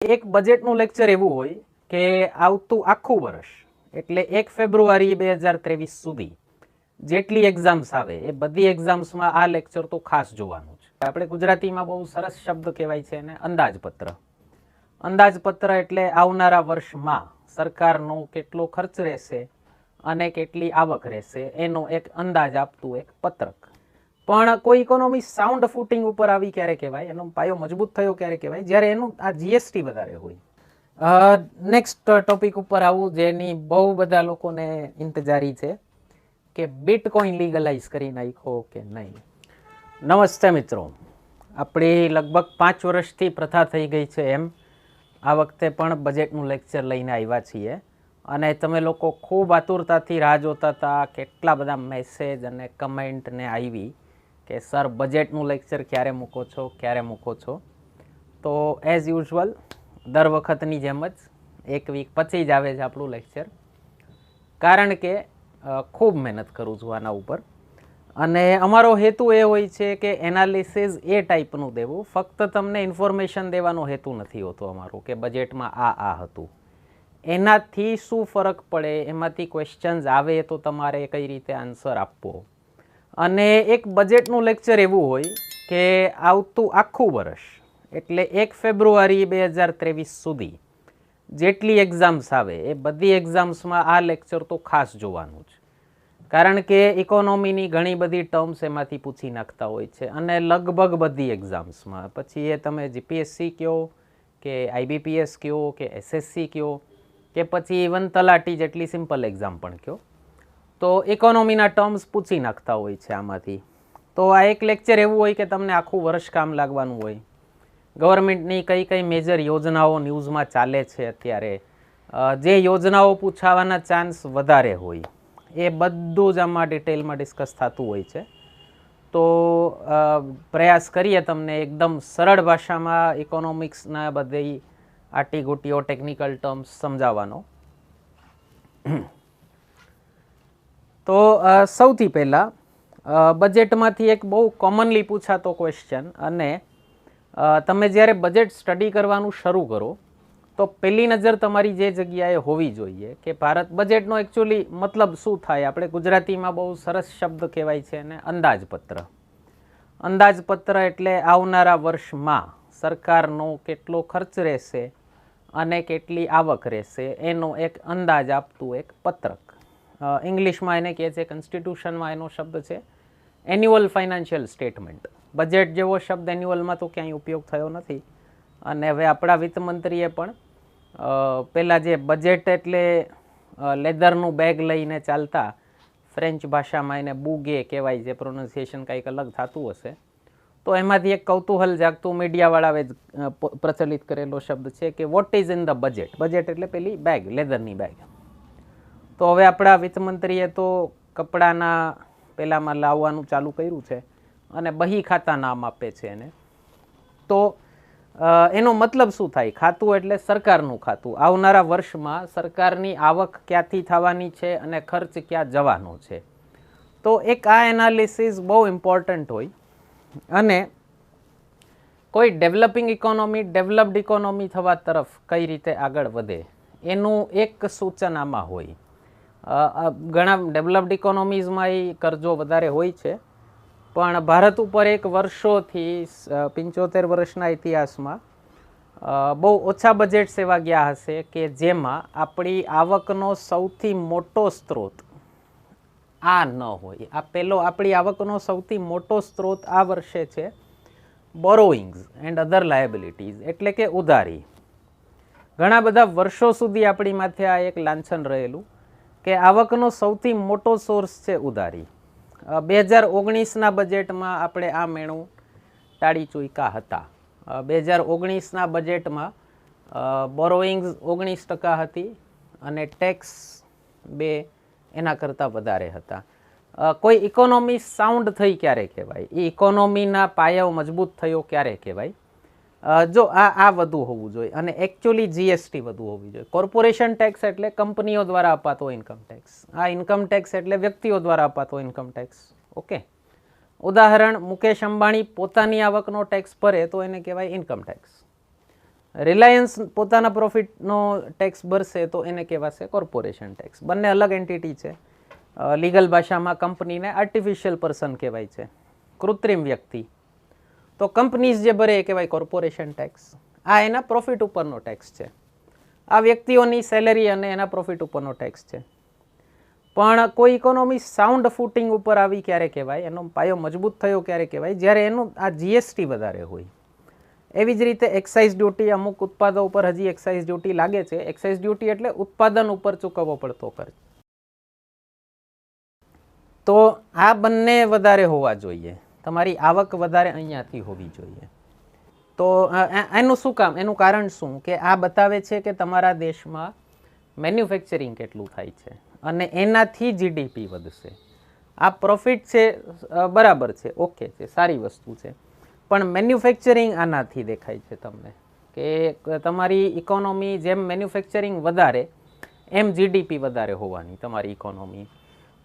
એક બજેટનું લેક્ચર એવું હોય કે આવતું આખું વર્ષ એટલે 1 ફેબ્રુઆરી 2023 સુધી જેટલી એક્ઝામ્સ આવે એ બધી એક્ઝામ્સમાં આ લેક્ચર તો ખાસ જોવાનું છે. આપણે ગુજરાતીમાં બહુ સરસ શબ્દ કહેવાય છે એને અંદાજપત્ર. અંદાજપત્ર એટલે આવનારા વર્ષમાં સરકારનો કેટલો ખર્ચ રહેશે અને કેટલી આવક રહેશે એનો એક અંદાજ આપતું એક પત્રક. પણ કોઈ ઇકોનોમી સાઉન્ડ ફૂટિંગ ઉપર આવી ક્યારે કહેવાય, એનો પાયો મજબૂત થયો ક્યારે કહેવાય, જ્યારે એનું આ જીએસટી વધારે હોય. નેક્સ્ટ ટોપિક ઉપર આવું જેની બહુ બધા લોકોને ઇંતજારી છે કે બિટકોઇન લીગલાઇઝ કરી નાખ્યો કે નહીં. નમસ્તે મિત્રો, આપણી લગભગ 5 વર્ષથી પ્રથા થઈ ગઈ છે એમ આ વખતે પણ બજેટનું લેક્ચર લઈને આવ્યા છીએ અને તમે લોકો ખૂબ આતુરતાથી રાહ જોતા હતા. કેટલા બધા મેસેજ અને કમેન્ટ ને આવી કે સર બજેટનું લેક્ચર ક્યારે મૂકો છો ક્યારે મૂકો છો. તો એઝ યુઝ્યુઅલ દર વખતની જેમ જ એક વીક પછી જ આવે છે આપણું લેક્ચર, કારણ કે ખૂબ મહેનત કરું છું આના ઉપર અને અમારો હેતુ એ હોય છે કે એનાલિસિસ એ ટાઈપનું દેવું, ફક્ત તમને ઇન્ફોર્મેશન દેવાનો હેતુ નથી હોતો અમારો કે બજેટમાં આ હતું, એનાથી શું ફરક પડે, એમાંથી ક્વેશ્ચન્સ આવે તો તમારે કઈ રીતે આન્સર આપવો. અને એક બજેટનું લેક્ચર એવું હોય કે આવતું આખું વર્ષ એટલે 1 ફેબ્રુઆરી 2023 સુધી જેટલી એક્ઝામ્સ આવે એ બધી એક્ઝામ્સમાં આ લેક્ચર તો ખાસ જોવાનું છે, કારણ કે ઇકોનોમીની ઘણી બધી ટર્મ્સ એમાંથી પૂછી નાખતા હોય છે અને લગભગ બધી એક્ઝામ્સમાં, પછી એ તમે જીપીએસસી કહો કે આઈબીપીએસ કહો કે એસએસસી કહો કે પછી ઇવન તલાટી જેટલી સિમ્પલ એક્ઝામ પણ કહો, તો ઇકોનોમીના ટર્મ્સ પૂછી નાખતા હોય છે આમાંથી. તો આ એક લેક્ચર એવું હોય કે તમને આખું વર્ષ કામ લાગવાનું હોય. ગવર્મેન્ટની કઈ કઈ મેજર યોજનાઓ ન્યૂઝમાં ચાલે છે અત્યારે, જે યોજનાઓ પૂછાવાના ચાન્સ વધારે હોય એ બધું જ આમાં ડિટેલમાં ડિસ્કસ થતું હોય છે. તો પ્રયાસ કરીએ તમને એકદમ સરળ ભાષામાં ઇકોનોમિક્સના બધી આટીગુટીઓ ટેકનિકલ ટર્મ્સ સમજાવવાનો. તો સૌથી પહેલાં બજેટમાંથી એક બહુ કોમનલી પૂછાતો ક્વેશ્ચન, અને તમે જ્યારે બજેટ સ્ટડી કરવાનું શરૂ કરો તો પહેલી નજર તમારી જે જગ્યાએ હોવી જોઈએ કે ભારત બજેટનો એકચ્યુઅલી મતલબ શું થાય. આપણે ગુજરાતીમાં બહુ સરસ શબ્દ કહેવાય છે એને અંદાજપત્ર. અંદાજપત્ર એટલે આવનારા વર્ષમાં સરકારનો કેટલો ખર્ચ રહેશે અને કેટલી આવક રહેશે એનો એક અંદાજ આપતું એક પત્રક. ઇંગ્લિશમાં એને કહે છે, કોન્સ્ટિટ્યુશનમાં એનો શબ્દ છે એન્યુઅલ ફાઇનાન્શિયલ સ્ટેટમેન્ટ. બજેટ જેવો શબ્દ એન્યુઅલમાં તો ક્યાંય ઉપયોગ થયો નથી અને હવે આપણા વિત્તમંત્રીએ પણ પહેલાં જે બજેટ એટલે લેધરનું બેગ લઈને ચાલતા, ફ્રેન્ચ ભાષામાં એને બુગે કહેવાય, જે પ્રોનાઉન્સિએશન કંઈક અલગ થતું હશે, તો એમાંથી એક કૌતૂહલ જાગતું મીડિયાવાળાએ પ્રચલિત કરેલો શબ્દ છે કે what is in the budget. Budget એટલે પેલી બેગ, લેધરની બેગ. તો હવે આપણા વિત્તમંત્રીએ તો કપડાના પેલામાં લાવવાનું ચાલુ કર્યું છે અને બહી ખાતા નામ આપે છે એને. તો એનો મતલબ શું થાય? ખાતું એટલે સરકારનું ખાતું. આવનારા વર્ષમાં સરકારની આવક ક્યાંથી થવાની છે અને ખર્ચ ક્યાં જવાનો છે. તો એક આ એનાલિસિસ બહુ ઇમ્પોર્ટન્ટ હોય અને કોઈ ડેવલપિંગ ઇકોનોમી ડેવલપ્ડ ઇકોનોમી થવા તરફ કઈ રીતે આગળ વધે એનું એક સૂચન આમાં હોય. ઘણા ડેવલપ્ડ ઇકોનોમીઝમાં એ કરજો વધારે હોય છે, પણ ભારત ઉપર એક વર્ષોથી 75 વર્ષના ઇતિહાસમાં બહુ ઓછા બજેટ્સ એવા ગયા હશે કે જેમાં આપણી આવકનો સૌથી મોટો સ્ત્રોત આ ન હોય. આ પહેલો આપણી આવકનો સૌથી મોટો સ્ત્રોત આ વર્ષે છે બોરોઈંગ્સ એન્ડ અધર લાયબિલિટીઝ, એટલે કે ઉધારી. ઘણા બધા વર્ષો સુધી આપણી માથે આ એક લાંછન રહેલું કે આવકનો સૌથી મોટો સોર્સ છે ઉધારી. 2019ના બજેટમાં આપણે આ મેણું ટાળી ચૂક્યા હતા. 2019ના બજેટમાં બોરોઈંગ્સ 19% હતી અને ટેક્સ 2 એના કરતાં વધારે હતા. કોઈ ઇકોનોમી સાઉન્ડ થઈ ક્યારે કહેવાય, એ ઇકોનોમીના પાયો મજબૂત થયો ક્યારે કહેવાય, જો આ વધુ હોવું જોઈએ અને એકચ્યુઅલી જીએસટી વધુ હોવી જોઈએ. કોર્પોરેશન ટેક્સ એટલે કંપનીઓ દ્વારા અપાતો ઇન્કમ ટેક્સ, આ ઇન્કમ ટેક્સ એટલે વ્યક્તિઓ દ્વારા અપાતો ઇન્કમ ટેક્સ. ઓકે, ઉદાહરણ, મુકેશ અંબાણી પોતાની આવકનો ટેક્સ ભરે તો એને કહેવાય ઇન્કમ ટેક્સ. રિલાયન્સ પોતાના પ્રોફિટનો ટેક્સ ભરશે તો એને કહેવાશે કોર્પોરેશન ટેક્સ. બંને અલગ એન્ટિટી છે. લીગલ ભાષામાં કંપનીને આર્ટિફિશિયલ પર્સન કહેવાય છે, કૃત્રિમ વ્યક્તિ. તો કંપનીઝ જે ભરે એ કહેવાય કોર્પોરેશન ટેક્સ. આ એના પ્રોફિટ ઉપરનો ટેક્સ છે. આ વ્યક્તિઓની સેલેરી અને એના પ્રોફિટ ઉપરનો ટેક્સ છે. પણ કોઈ ઇકોનોમી સાઉન્ડ ફૂટિંગ ઉપર આવી ક્યારે કહેવાય, એનો પાયો મજબૂત થયો ક્યારે કહેવાય, જ્યારે એનું આ જીએસટી વધારે હોય. એવી જ રીતે એક્સાઇઝ ડ્યુટી, અમુક ઉત્પાદો ઉપર હજી એક્સાઇઝ ડ્યુટી લાગે છે. એક્સાઇઝ ડ્યુટી એટલે ઉત્પાદન ઉપર ચૂકવવો પડતો ખર્ચ. તો આ બંને વધારે હોવા જોઈએ. તમારી આવક વધારે અહીંયાથી હોવી જોઈએ. તો એનું શું કામ, એનું કારણ શું, કે આ બતાવે છે કે તમારા દેશમાં મેન્યુફેક્ચરિંગ કેટલું થાય છે અને એનાથી જીડીપી વધશે. આ પ્રોફિટ છે, બરાબર છે, ઓકે છે, સારી વસ્તુ છે. પણ મેન્યુફેક્ચરિંગ આનાથી દેખાય છે તમને, કે તમારી ઇકોનોમી જેમ મેન્યુફેક્ચરિંગ વધારે એમ જીડીપી વધારે હોવાની તમારી ઇકોનોમી.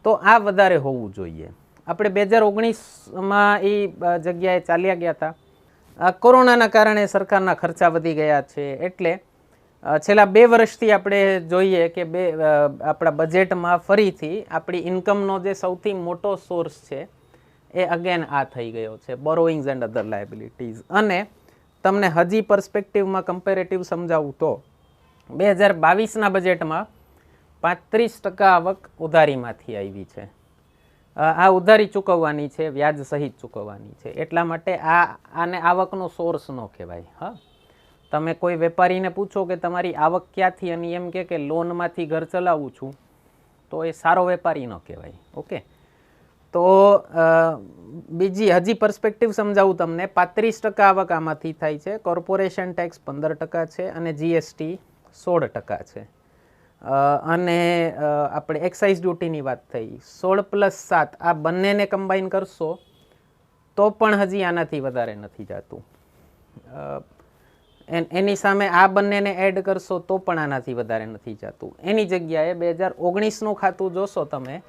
તો આ વધારે હોવું જોઈએ. આપણે 2019માં એ જગ્યાએ ચાલ્યા ગયા હતા. કોરોનાના કારણે સરકારના ખર્ચા વધી ગયા છે. એટલે છેલ્લા 2 વર્ષથી આપણે જોઈએ કે આપણા બજેટમાં ફરીથી આપણી ઇન્કમનો જે સૌથી મોટો સોર્સ છે એ અગેન આ થઈ ગયો છે, બોરોઈંગ્સ એન્ડ અધર લાયબિલિટીઝ. અને તમને હજી પર્સપેક્ટિવમાં કમ્પેરેટિવ સમજાવું તો 2022ના બજેટમાં 35% આવક ઉધારીમાંથી આવી છે. આ ઉધારી ચૂકવવાની છે, વ્યાજ સહિત ચૂકવવાની છે. એટલા માટે આને આવકનો સોર્સ ન કહેવાય. હા, તમે કોઈ વેપારીને પૂછો કે તમારી આવક ક્યાંથી, અને એમ કે લોનમાંથી ઘર ચલાવું છું, તો એ સારો વેપારી ન કહેવાય. ઓકે, તો બીજી હજી પર્સપેક્ટિવ સમજાવું તમને. 35% આવક આમાંથી થાય છે. કોર્પોરેશન ટેક્સ 15% છે અને જીએસટી 16% છે. અને આપણે એક્સાઇઝ ડ્યુટીની વાત થઈ, 16 + 7, આ બંનેને કમ્બાઈન કરશો તો પણ હજી આનાથી વધારે નથી જતું. એની સામે આ બંનેને એડ કરશો તો પણ આનાથી વધારે નથી જતું. એની જગ્યાએ 2019નું ખાતું જોશો તમે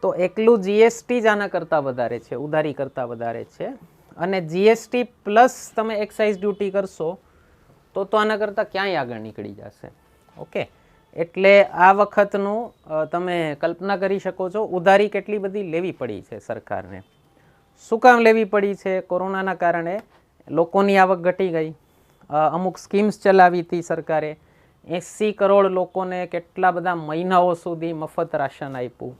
તો એકલું જીએસટી જ આના કરતાં વધારે છે, ઉધારી કરતાં વધારે છે. અને જીએસટી પ્લસ તમે એક્સાઇઝ ડ્યુટી કરશો તો આના કરતાં ક્યાંય આગળ નીકળી જશે. ઓકે, એટલે આ વખતનું તમે કલ્પના કરી શકો છો ઉધારી કેટલી બધી લેવી પડી છે સરકારને. શું કામ લેવી પડી છે? કોરોનાના કારણે લોકોની આવક ઘટી ગઈ. અમુક સ્કીમ્સ ચલાવી હતી સરકારે. 80 કરોડ લોકોને કેટલા બધા મહિનાઓ સુધી મફત રાશન આપ્યું.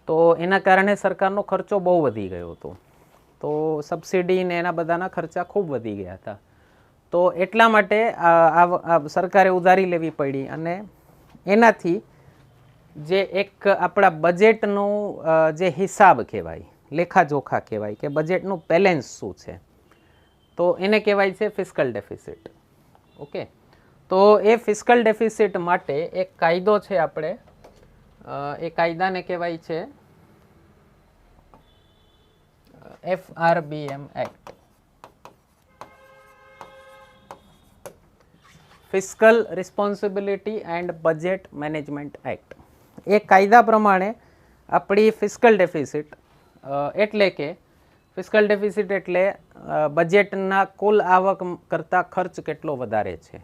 તો એના કારણે સરકારનો ખર્ચો બહુ વધી ગયો હતો. તો સબસિડી ને એના બધાના ખર્ચા ખૂબ વધી ગયા હતા. તો એટલા માટે સરકારે ઉધારી લેવી પડી. અને એનાથી જે એક આપણા બજેટનું જે હિસાબ કહેવાય, લેખાજોખા કહેવાય, કે બજેટનું બેલેન્સ શું છે, તો એને કહેવાય છે ફિસ્કલ ડેફિસિટ. ઓકે, તો એ ફિસ્કલ ડેફિસિટ માટે એક કાયદો છે, આપણે એ કાયદાને કહેવાય છે FRBM act, fiscal responsibility and budget management act. એ કાયદા પ્રમાણે આપણી ફિસ્કલ ડેફિસિટ એટલે કે ફિસ્કલ ડેફિસિટ એટલે બજેટના કુલ આવક કરતાં ખર્ચ કેટલો વધારે છે.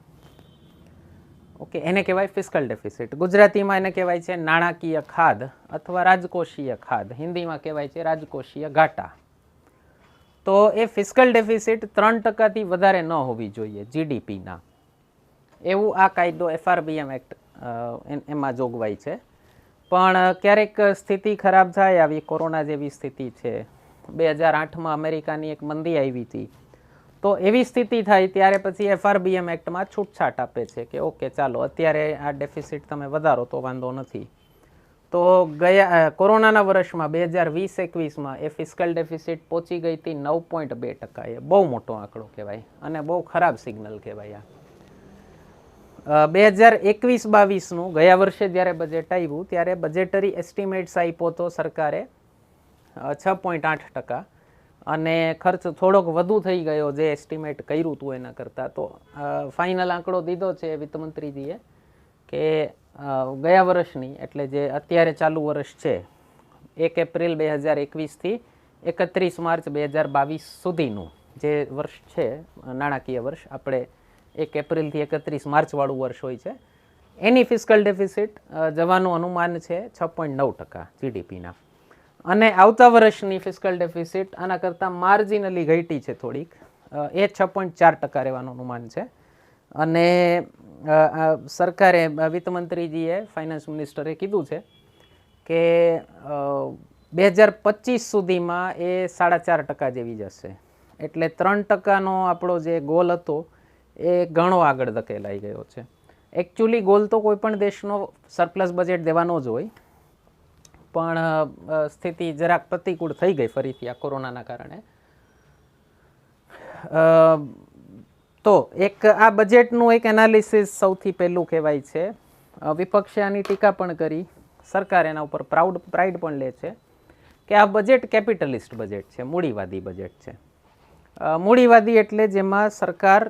ઓકે, એને કહેવાય ફિસ્કલ ડેફિસિટ. ગુજરાતીમાં એને કહેવાય છે નાણાકીય ખાધ અથવા રાજકોષીય ખાધ. હિન્દીમાં કહેવાય છે રાજકોષીય ઘાટા. તો એ ફિસ્કલ ડેફિસિટ 3%થી વધારે ન હોવી જોઈએ જીડીપીના. એવું આ કાયદો FRBM એક્ટ એમાં જોગવાઈ છે. પણ ક્યારેક સ્થિતિ ખરાબ થાય, આવી કોરોના જેવી સ્થિતિ છે, 2008માં અમેરિકાની એક મંદી આવી હતી, તો એવી સ્થિતિ થાય ત્યારે પછી FRBM એક્ટમાં છૂટછાટ આપે છે કે ઓકે ચાલો અત્યારે આ ડેફિસિટ તમે વધારો તો વાંધો નથી. તો ગયા કોરોનાના વર્ષમાં 2020-21માં એ ફિસ્કલ ડેફિસિટ પહોંચી ગઈ હતી 9.2%. એ બહુ મોટો આંકડો કહેવાય અને બહુ ખરાબ સિગ્નલ કહેવાય. 2021-22નું ગયા વર્ષે જ્યારે બજેટ આવ્યું ત્યારે બજેટરી એસ્ટિમેટ્સ આપ્યો તો સરકારે 6.8%, અને ખર્ચ થોડોક વધુ થઈ ગયો જે એસ્ટિમેટ કર્યું હતું એના કરતાં. તો ફાઇનલ આંકડો દીધો છે વિત્તમંત્રીજીએ કે ગયા વર્ષની, એટલે જે અત્યારે ચાલુ વર્ષ છે, 1 એપ્રિલ 2021થી 31 માર્ચ 2022 સુધીનું જે વર્ષ છે, નાણાકીય વર્ષ, આપણે 1 એપ્રિલથી 31 માર્ચવાળું વર્ષ હોય છે, એની ફિસ્કલ ડેફિસિટ જવાનું અનુમાન છે 6.9% જીડીપીના. અને આવતા વર્ષની ફિસ્કલ ડેફિસિટ આના કરતાં માર્જિનલી ઘટી છે થોડીક, એ 6.4% રહેવાનું અનુમાન છે. અને સરકારે, વિત્તમંત્રીજીએ, ફાઇનાન્સ મિનિસ્ટરે કીધું છે કે 2025 સુધીમાં એ 4.5% જેવી જશે. એટલે 3%નો આપણો જે ગોલ હતો એ ઘણો આગળ ધકેલાઈ ગયો છે. એકચ્યુઅલી ગોલ તો કોઈ પણ દેશનો સરપ્લસ બજેટ દેવાનો જ હોય, પણ સ્થિતિ જરાક પ્રતિકૂળ થઈ ગઈ ફરીથી આ કોરોનાના કારણે. તો આ બજેટનું એક એનાલિસિસ સૌથી પહેલું કહેવાય છે. વિપક્ષે આની ટીકા પણ કરી, સરકાર એના ઉપર પ્રાઇડ પણ લે છે કે આ બજેટ કેપિટલિસ્ટ બજેટ છે, મૂડીવાદી બજેટ છે. મૂડીવાદી એટલે જેમાં સરકાર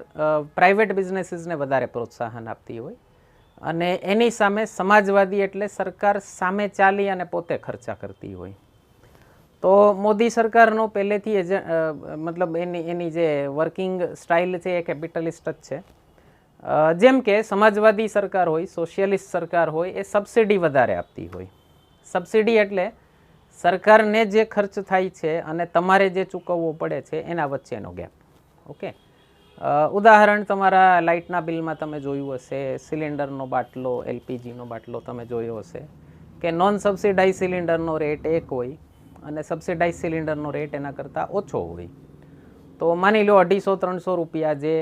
પ્રાઇવેટ બિઝનેસીસને વધારે પ્રોત્સાહન આપતી હોય, અને એની સામે સમાજવાદી એટલે સરકાર સામે ચાલી અને પોતે ખર્ચા કરતી હોય. તો મોદી સરકારનો પહેલેથી મતલબ એની જે વર્કિંગ સ્ટાઇલ છે એ કેપિટલિસ્ટ જ છે. જેમ કે સમાજવાદી સરકાર હોય, સોશિયલિસ્ટ સરકાર હોય, એ સબસિડી વધારે આપતી હોય. સબસિડી એટલે સરકારને જે ખર્ચ થાય છે અને તમારે જે ચૂકવવો પડે છે એના વચ્ચેનો ગેપ. ઓકે, ઉદાહરણ તમારા લાઇટના બિલમાં તમે જોયું હશે, સિલિન્ડરનો બાટલો, એલપીજીનો બાટલો તમે જોયો હશે કે નોન સબસિડાઇઝ સિલિન્ડરનો રેટ 1 હોય અને સબસિડાઇઝ સિલિન્ડરનો રેટ એના કરતાં ઓછો હોય. તો માની લો 250-300 રૂપિયા જે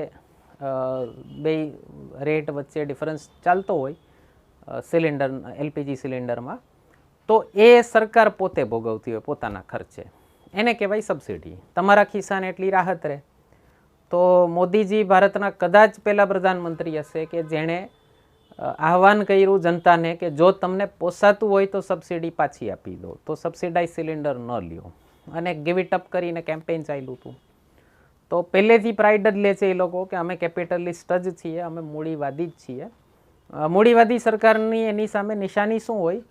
બે રેટ વચ્ચે ડિફરન્સ ચાલતો હોય સિલિન્ડર, એલપીજી સિલિન્ડરમાં, તો એ સરકાર પોતે ભોગવતી હોય પોતાના ખર્ચે. એને કહેવાય સબસિડી. તમારા ખિસ્સાને એટલી રાહત રહે. તો મોદીજી ભારતના કદાચ પહેલા પ્રધાનમંત્રી હશે કે જેણે આહવાન કર્યું જનતાને કે જો તમને પોસાતું હોય તો સબસિડી પાછી આપી દો, તો સબસિડાઇઝ સિલિન્ડર ન લ્યો, અને ગીવ ઇટ અપ કરીને કેમ્પેઇન ચાલ્યું હતું. તો પહેલેથી પ્રાઇડ જ લે છે એ લોકો કે અમે કેપિટલિસ્ટ જ છીએ, અમે મૂડીવાદી જ છીએ. મૂડીવાદી સરકારની એની સામે નિશાની શું હોય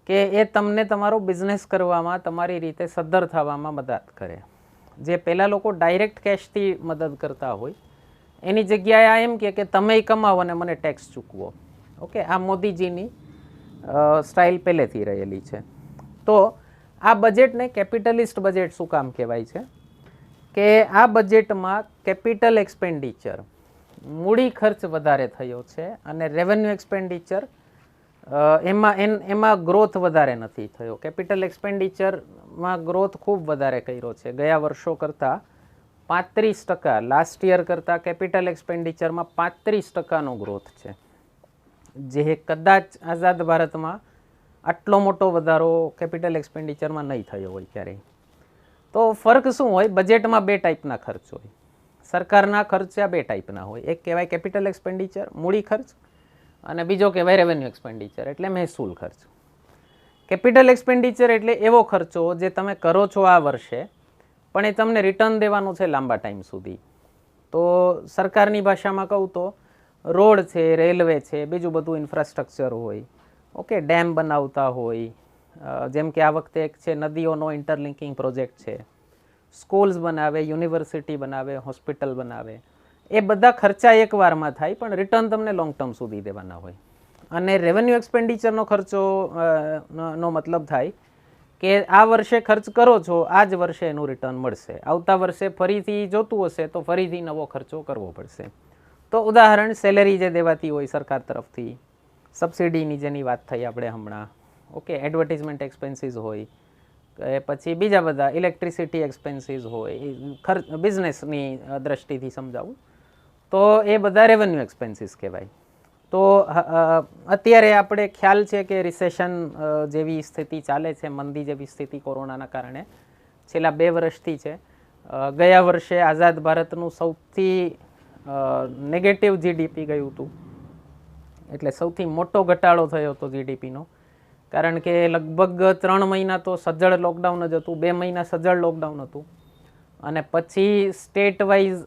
કે એ તમને તમારો બિઝનેસ કરવામાં, તમારી રીતે સદ્ધર થવામાં મદદ કરે. જે પહેલાં લોકો ડાયરેક્ટ કેશથી મદદ કરતા હોય એની જગ્યાએ આ એમ કે તમે કમાવો અને મને ટેક્સ ચૂકવો. ઓકે, આ મોદીજીની સ્ટાઇલ પહેલેથી રહેલી છે. તો આ બજેટને કેપિટલિસ્ટ બજેટ શું કામ કહેવાય છે કે આ બજેટમાં કેપિટલ એક્સપેન્ડિચર, મૂડી ખર્ચ વધારે થયો છે, અને રેવન્યુ એક્સપેન્ડિચર એમાં ગ્રોથ વધારે નથી થયો. કેપિટલ એક્સપેન્ડિચરમાં ગ્રોથ ખૂબ વધારે કર્યો છે. ગયા વર્ષો કરતાં 35%, લાસ્ટ યર કરતાં કેપિટલ એક્સપેન્ડિચરમાં 35%નો ગ્રોથ છે, જે કદાચ આઝાદ ભારતમાં આટલો મોટો વધારો કેપિટલ એક્સપેન્ડિચરમાં નહીં થયો હોય ક્યારેય. તો ફરક શું હોય? બજેટમાં 2 ટાઈપના ખર્ચ હોય. સરકારના ખર્ચા 2 ટાઈપના હોય. એક કહેવાય કેપિટલ એક્સપેન્ડિચર, મૂડી ખર્ચ, અને બીજો કહેવાય રેવન્યુ એક્સપેન્ડિચર એટલે મહેસૂલ ખર્ચ. કેપિટલ એક્સપેન્ડિચર એટલે એવો ખર્ચો જે તમે કરો છો આ વર્ષે, પણ એ તમને રિટર્ન દેવાનું છે લાંબા ટાઈમ સુધી. તો સરકારની ભાષામાં કહું તો રોડ છે, રેલવે છે, બીજું બધું ઇન્ફ્રાસ્ટ્રક્ચર હોય. ઓકે, ડેમ બનાવતા હોય, જેમ કે આ વખતે એક છે નદીઓનો ઇન્ટરલિંકિંગ પ્રોજેક્ટ છે, સ્કૂલ્સ બનાવે, યુનિવર્સિટી બનાવે, હોસ્પિટલ બનાવે. એ બધા ખર્ચા એકવારમાં થાય, પણ રિટર્ન તમને લોંગ ટર્મ સુધી દેવાના હોય. અને રેવન્યુ એક્સપેન્ડિચરનો ખર્ચો નો મતલબ થાય કે આ વર્ષે ખર્ચ કરો છો, આ જ વર્ષે એનું રિટર્ન મળશે. આવતા વર્ષે ફરીથી જોતું હશે તો ફરીથી નવો ખર્ચો કરવો પડશે. તો ઉદાહરણ, સેલેરી જે દેવાતી હોય સરકાર તરફથી, સબસિડીની જેની વાત થઈ આપણે હમણાં, ઓકે, એડવર્ટિઝમેન્ટ એક્સપેન્સીસ હોય, પછી બીજા બધા ઇલેક્ટ્રિસિટી એક્સપેન્સીસ હોય, ખર્ચ બિઝનેસની દ્રષ્ટિથી સમજાવું તો એ બધા રેવન્યુ એક્સપેન્સીસ કહેવાય. તો અત્યારે આપણે ખ્યાલ છે કે રિસેશન જેવી સ્થિતિ ચાલે છે, મંદી જેવી સ્થિતિ કોરોનાના કારણે છેલ્લા 2 વર્ષથી છે. ગયા વર્ષે આઝાદ ભારતનું સૌથી નેગેટિવ જીડીપી ગયું હતું, એટલે સૌથી મોટો ઘટાડો થયો હતો જીડીપીનો. કારણ કે લગભગ 3 મહિના તો સજ્જડ લોકડાઉન જ હતું, 2 મહિના સજ્જડ લોકડાઉન હતું, અને પછી સ્ટેટ વાઇઝ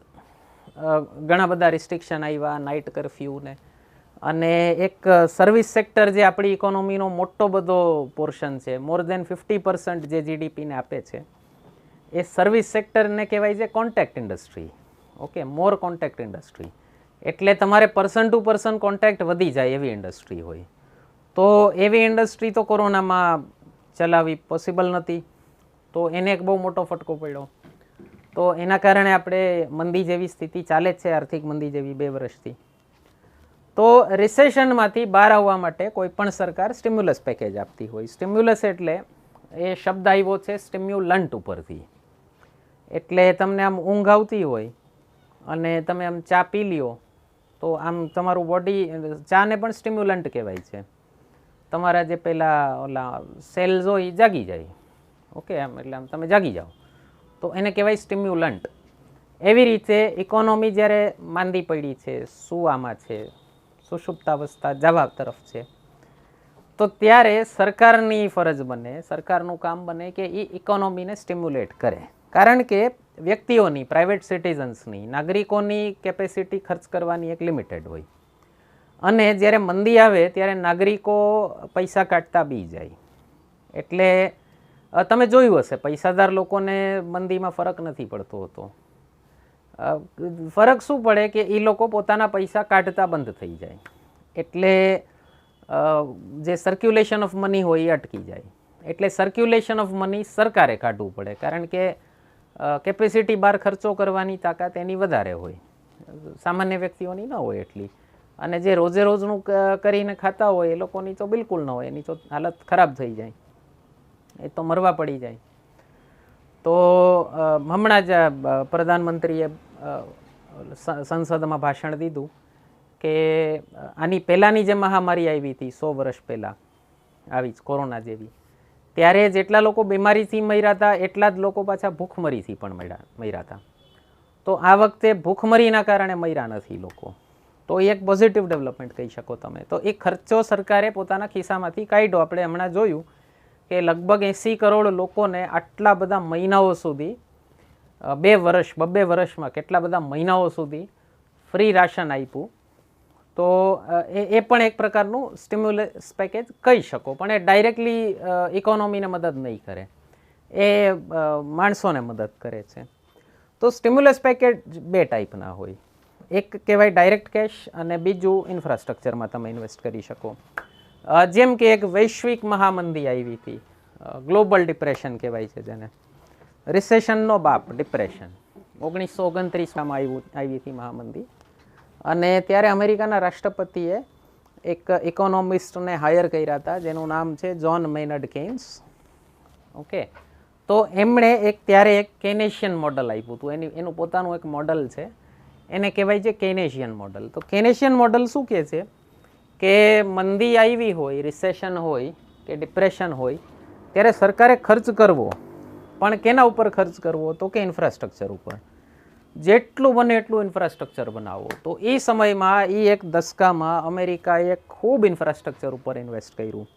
ઘણા બધા રિસ્ટ્રિક્શન આવ્યા, નાઇટ કર્ફ્યુને. અને એક સર્વિસ સેક્ટર જે આપણી ઇકોનોમીનો મોટો બધો પોર્શન છે, મોર દેન 50% જે જીડીપીને આપે છે, એ સર્વિસ સેક્ટરને કહેવાય છે કોન્ટેક્ટ ઇન્ડસ્ટ્રી. ઓકે, મોર કોન્ટેક્ટ ઇન્ડસ્ટ્રી એટલે તમારે પર્સન ટુ પર્સન કોન્ટેક્ટ વધી જાય એવી ઇન્ડસ્ટ્રી હોય. તો એવી ઇન્ડસ્ટ્રી તો કોરોનામાં ચલાવવી પોસિબલ નથી, તો એને એક બહુ મોટો ફટકો પડ્યો. તો એના કારણે આપણે મંદી જેવી સ્થિતિ ચાલે જ છે, આર્થિક મંદી જેવી 2 વર્ષથી. તો રિસેશનમાંથી બહાર આવવા માટે કોઈ પણ સરકાર સ્ટિમ્યુલસ પેકેજ આપતી હોય. સ્ટિમ્યુલસ એટલે એ શબ્દ આવ્યો છે સ્ટિમ્યુલન્ટ ઉપરથી. એટલે તમને આમ ઊંઘ આવતી હોય અને તમે આમ ચા પી લ્યો તો આમ તમારું બોડી, ચાને પણ સ્ટિમ્યુલન્ટ કહેવાય છે. તમારા જે પેલા ઓલા સેલ્સ હોય એ જાગી જાય. ઓકે, આમ એટલે આમ તમે જાગી જાઓ તો એને કહેવાય સ્ટિમ્યુલન્ટ. એવી રીતે ઇકોનોમી જ્યારે માંદી પડી છે, સુવામાં છે, સુષુપ્તાવસ્થા જવા તરફ છે, તો ત્યારે સરકારની ફરજ બને, સરકારનું કામ બને કે એ ઇકોનોમીને સ્ટિમ્યુલેટ કરે. કારણ કે વ્યક્તિઓની, પ્રાઇવેટ સિટીઝન્સની, નાગરિકોની કેપેસિટી ખર્ચ કરવાની એક લિમિટેડ હોય. અને જ્યારે મંદી આવે ત્યારે નાગરિકો પૈસા કાઢતા બી જાય. એટલે તમે જોયું હશે, પૈસાદાર લોકોને મંદીમાં ફરક નથી પડતો હતો. ફરક શું પડે કે એ લોકો પોતાના પૈસા કાઢતા બંધ થઈ જાય. એટલે જે સર્ક્યુલેશન ઓફ મની હોય એ અટકી જાય. એટલે સર્ક્યુલેશન ઓફ મની સરકારે કાઢવું પડે, કારણ કે કેપેસિટી બહાર ખર્ચો કરવાની તાકાત એની વધારે હોય, સામાન્ય વ્યક્તિઓની ન હોય એટલી. અને જે રોજે રોજનું કરીને ખાતા હોય એ લોકોની તો બિલકુલ ન હોય, એની તો હાલત ખરાબ થઈ જાય, એ તો મરવા પડી જાય. તો હમણાં જ પ્રધાનમંત્રીએ સંસદમાં ભાષણ દીધું કે આની પહેલાંની જે મહામારી આવી હતી 100 વર્ષ પહેલાં, આવી જ કોરોના જેવી, ત્યારે જેટલા લોકો બીમારીથી મર્યા હતા એટલા જ લોકો પાછા ભૂખમરીથી પણ મર્યા હતા. તો આ વખતે ભૂખમરીના કારણે મર્યા નથી લોકો. તો એ એક પોઝિટિવ ડેવલપમેન્ટ કહી શકો તમે. તો એ ખર્ચો સરકારે પોતાના ખિસ્સામાંથી કાઢ્યો. આપણે હમણાં જોયું કે લગભગ 80 કરોડ લોકોને આટલા બધા મહિનાઓ સુધી, 2 વર્ષ, 2 વર્ષમાં કેટલા બધા મહિનાઓ સુધી ફ્રી રાશન આપ્યું. તો એ પણ એક પ્રકારનું સ્ટિમ્યુલસ પેકેજ કહી શકો, પણ એ ડાયરેક્ટલી ઇકોનોમીને મદદ નહીં કરે, એ માણસોને મદદ કરે છે. તો સ્ટિમ્યુલસ પેકેજ 2 ટાઈપના હોય. એક કહેવાય ડાયરેક્ટ કેશ અને બીજું ઇન્ફ્રાસ્ટ્રક્ચરમાં તમે ઇન્વેસ્ટ કરી શકો. જેમ કે એક વૈશ્વિક મહામંદી આવી હતી, ગ્લોબલ ડિપ્રેશન કહેવાય છે જેને, રિસેશનનો બાપ ડિપ્રેશન. 1929માં આવી હતી મહામંદી. અને ત્યારે અમેરિકાના રાષ્ટ્રપતિએ એક ઇકોનોમિસ્ટને હાયર કર્યા હતા જેનું નામ છે જ્હોન મેનર્ડ કેઇન્સ. ઓકે, તો એમણે ત્યારે એક કેનેશિયન મોડલ આપ્યું હતું. એનું પોતાનું એક મોડલ છે, એને કહેવાય છે કેનેશિયન મોડલ. તો કેનેશિયન મોડલ શું કહે છે કે મંદી આવી હોય, રિસેશન હોય કે ડિપ્રેશન હોય, ત્યારે સરકારે ખર્ચ કરવો, પણ કેના ઉપર ખર્ચ કરવો? તો કે ઇન્ફ્રાસ્ટ્રક્ચર ઉપર. જેટલું બને એટલું ઇન્ફ્રાસ્ટ્રક્ચર બનાવો. તો એ સમયમાં એક દશકામાં અમેરિકાએ ખૂબ ઇન્ફ્રાસ્ટ્રક્ચર ઉપર ઇન્વેસ્ટ કર્યું.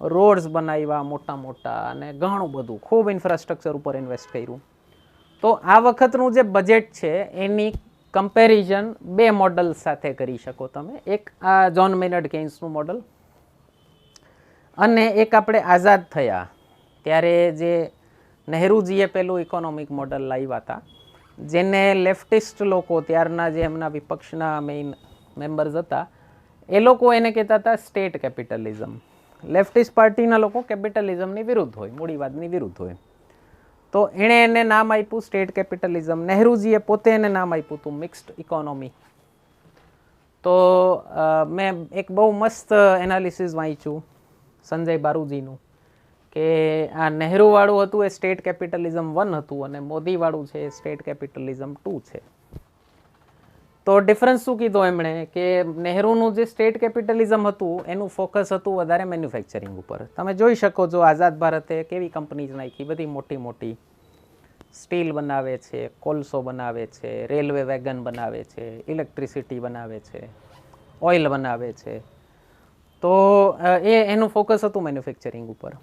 રોડ્સ બનાવ્યા મોટા મોટા અને ઘણું બધું ખૂબ ઇન્ફ્રાસ્ટ્રક્ચર ઉપર ઇન્વેસ્ટ કર્યું. તો આ વખતનું જે બજેટ છે એની કમ્પેરિઝન 2 મોડલ સાથે કરી શકો તમે. એક આ જ્હોન મેનર્ડ કેઇન્સનું મોડલ, અને એક આપણે આઝાદ થયા ત્યારે જે નહેરુજીએ પેલું ઇકોનોમિક મોડલ લાવ્યા હતા, જેને લેફ્ટિસ્ટ લોકો, ત્યારના જે એમના વિપક્ષના મેઇન મેમ્બર્સ હતા, એ લોકો એને કહેતા હતા સ્ટેટ કેપિટલિઝમ. લેફ્ટિસ્ટ પાર્ટીના લોકો કેપિટલિઝમની વિરુદ્ધ હોય, મૂડીવાદની વિરુદ્ધ હોય. તો એણે એને નામ આપ્યું સ્ટેટ કેપિટલિઝમ. નહેરુજીએ પોતે એને નામ આપ્યું હતું મિક્સ્ડ ઇકોનોમી. તો મેં એક બહુ મસ્ત એનાલિસિસ વાંચ્યું સંજય બારુજીનું, કે આ નહેરુવાળું હતું એ સ્ટેટ કેપિટલિઝમ 1 હતું અને મોદીવાળું છે એ સ્ટેટ કેપિટલિઝમ 2 છે. તો ડિફરન્સ શું કીધો એમણે કે નહેરુનું જે સ્ટેટ કેપિટલિઝમ હતું એનું ફોકસ હતું વધારે મેન્યુફેક્ચરિંગ ઉપર. તમે જોઈ શકો છો આઝાદ ભારતે કેવી કંપનીઝ નાખી, બધી મોટી મોટી. સ્ટીલ બનાવે છે, કોલસો બનાવે છે, રેલવે વેગન બનાવે છે, ઇલેક્ટ્રિસિટી બનાવે છે, ઓઇલ બનાવે છે. તો એનું ફોકસ હતું મેન્યુફેક્ચરિંગ ઉપર.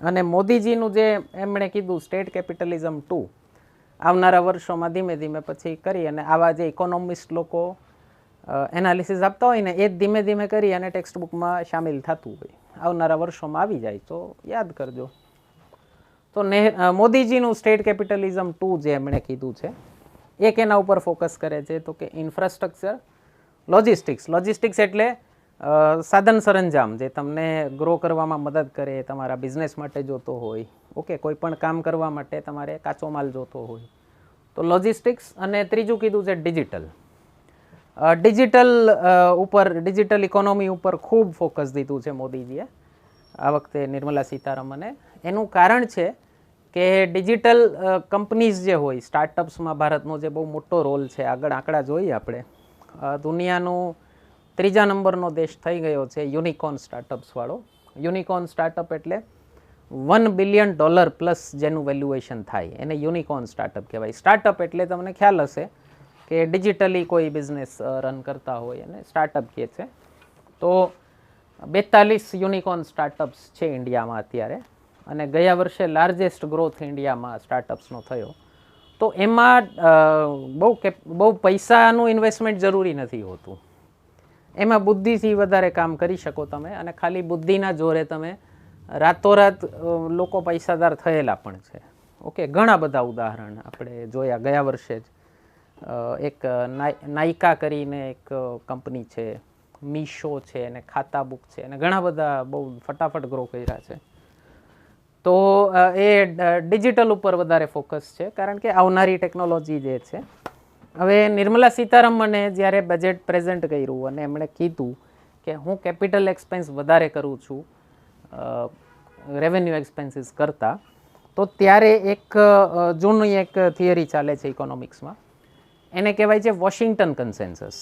અને મોદીજીનું જે એમણે કીધું સ્ટેટ કેપિટલિઝમ 2, આવનારા વર્ષોમાં ધીમે ધીમે પછી કરી, અને આવા જે ઇકોનોમિસ્ટ લોકો એનાલિસિસ આપતા હોય ને એ જ ધીમે ધીમે કરી અને ટેક્સ્ટ બુકમાં સામેલ થતું હોય. આવનારા વર્ષોમાં આવી જાય તો યાદ કરજો. તો મોદીજીનું સ્ટેટ કેપિટલિઝમ 2 જે એમણે કીધું છે, એક એના ઉપર ફોકસ કરે છે. તો કે ઇન્ફ્રાસ્ટ્રક્ચર લોજિસ્ટિક્સ એટલે સાધન સરંજામ જે તમને ગ્રો કરવામાં મદદ કરે, તમારા બિઝનેસ માટે જોતો હોય. ઓકે, કોઈ પણ કામ કરવા માટે તમારે કાચો માલ જોતો હોય તો લોજિસ્ટિક્સ. અને ત્રીજું કીધું છે ડિજિટલ. ડિજિટલ ઇકોનોમી ઉપર ખૂબ ફોકસ દીધું છે મોદીજીએ આ વખતે નિર્મલા સીતારમણે. એનું કારણ છે કે ડિજિટલ કંપનીઝ જે હોય, સ્ટાર્ટઅપ્સમાં ભારતનો જે બહુ મોટો રોલ છે. આગળ આંકડા જોઈએ આપણે, દુનિયાનું 3જા નંબરનો દેશ થઈ ગયો છે યુનિકોર્ન સ્ટાર્ટઅપ્સવાળો. યુનિકોર્ન સ્ટાર્ટઅપ એટલે $1 બિલિયન પ્લસ જેનું વેલ્યુએશન થાય એને યુનિકોર્ન સ્ટાર્ટઅપ કહેવાય. સ્ટાર્ટઅપ એટલે તમને ખ્યાલ હશે કે ડિજિટલી કોઈ બિઝનેસ રન કરતા હોય અને સ્ટાર્ટઅપ કહે છે. તો 42 યુનિકોર્ન સ્ટાર્ટઅપ્સ છે ઇન્ડિયામાં અત્યારે, અને ગયા વર્ષે લાર્જેસ્ટ ગ્રોથ ઇન્ડિયામાં સ્ટાર્ટઅપ્સનો થયો. તો એમાં બહુ પૈસાનું ઇન્વેસ્ટમેન્ટ જરૂરી નથી હોતું. એમાં બુદ્ધિથી વધારે કામ કરી શકો તમે, અને ખાલી બુદ્ધિના જોરે તમે રાતોરાત લોકો પૈસાદાર થયેલા પણ છે. ઓકે, ઘણા બધા ઉદાહરણ આપણે જોયા ગયા વર્ષે જ. એક નાયકા કરીને એક કંપની છે, મીશો છે, અને ખાતા બુક છે, અને ઘણા બધા બહુ ફટાફટ ગ્રો કર્યા છે. તો એ ડિજિટલ ઉપર વધારે ફોકસ છે, કારણ કે આવનારી ટેકનોલોજી જે છે. હવે નિર્મલા સીતારમણે જ્યારે બજેટ પ્રેઝન્ટ કર્યું અને એમણે કીધું કે હું કેપિટલ એક્સપેન્સ વધારે કરું છું રેવન્યુ એક્સપેન્સીસ કરતાં, તો ત્યારે એક જૂની એક થિયરી ચાલે છે ઇકોનોમિક્સમાં, એને કહેવાય છે વોશિંગ્ટન કન્સેન્સસ.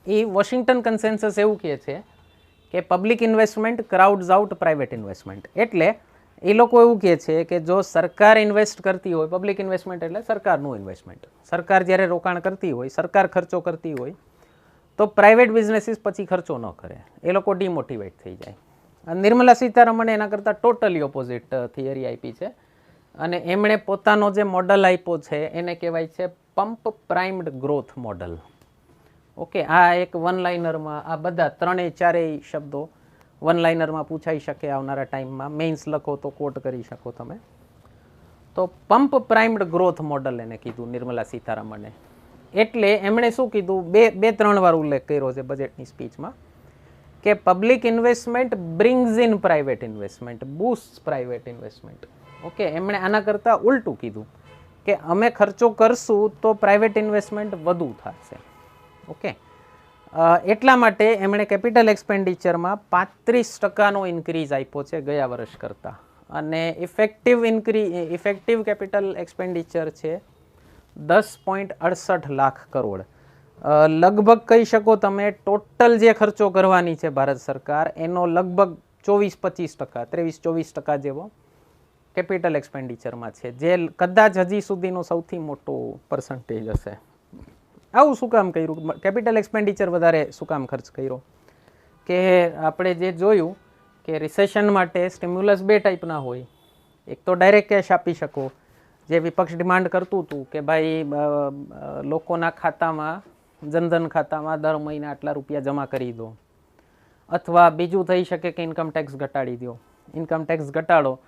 એ વોશિંગ્ટન કન્સેન્સસ એવું કહે છે કે public investment crowds out private investment. એટલે એ લોકો એવું કહે છે કે જો સરકાર ઇન્વેસ્ટ કરતી હોય, પબ્લિક ઇન્વેસ્ટમેન્ટ એટલે સરકારનું ઇન્વેસ્ટમેન્ટ, સરકાર જ્યારે રોકાણ કરતી હોય, સરકાર ખર્ચો કરતી હોય, તો પ્રાઇવેટ બિઝનેસીસ પછી ખર્ચો ન કરે, એ લોકો ડિમોટિવેટ થઈ જાય. નિર્મલા સીતારમણે એના કરતાં ટોટલી ઓપોઝિટ થિયરી આપી છે, અને એમણે પોતાનો જે મોડલ આપ્યો છે એને કહેવાય છે pump primed growth model. Okay, આ એક વન લાઇનરમાં આ બધા 3-4 શબ્દો વન લાઇનરમાં પૂછાઈ શકે આવનારા ટાઈમમાં. મેઇન્સ લખો તો કોટ કરી શકો તમે. તો પંપ પ્રાઇમ્ડ ગ્રોથ મોડલ એને કીધું નિર્મલા સીતારમણે. એટલે એમણે શું કીધું, 2-3 વાર ઉલ્લેખ કર્યો છે બજેટની સ્પીચમાં, કે public investment brings in private investment, boost private investment. Okay, એમણે આના કરતાં ઉલટું કીધું કે અમે ખર્ચો કરશું તો પ્રાઇવેટ ઇન્વેસ્ટમેન્ટ વધુ થશે. ઓકે, એટલા માટે એમણે કેપિટલ એક્સપેન્ડિચરમાં 35% ઇન્ક્રીઝ આપ્યો છે ગયા વર્ષ કરતાં, અને ઇફેક્ટિવ કેપિટલ એક્સપેન્ડિચર છે 10.68 લાખ કરોડ. લગભગ કહી શકો તમે ટોટલ જે ખર્ચો કરવાની છે ભારત સરકાર એનો લગભગ 23-24% જેવો કેપિટલ એક્સપેન્ડિચરમાં છે, જે કદાચ હજી સુધીનો સૌથી મોટો પર્સન્ટેજ હશે. આવું શું કામ કર્યું? કેપિટલ એક્સપેન્ડિચર વધારે શું કામ ખર્ચ કર્યો? કે આપણે જે જોયું કે રિસેશન માટે સ્ટિમ્યુલસ 2 ટાઈપના હોય. એક તો ડાયરેક્ટ કેશ આપી શકો, જે વિપક્ષ ડિમાન્ડ કરતું હતું કે ભાઈ લોકોના ખાતામાં, જનધન ખાતામાં દર મહિને આટલા રૂપિયા જમા કરી દો. અથવા બીજું થઈ શકે કે ઇન્કમ ટેક્સ ઘટાડી દો. ઇન્કમ ટેક્સ ઘટાડો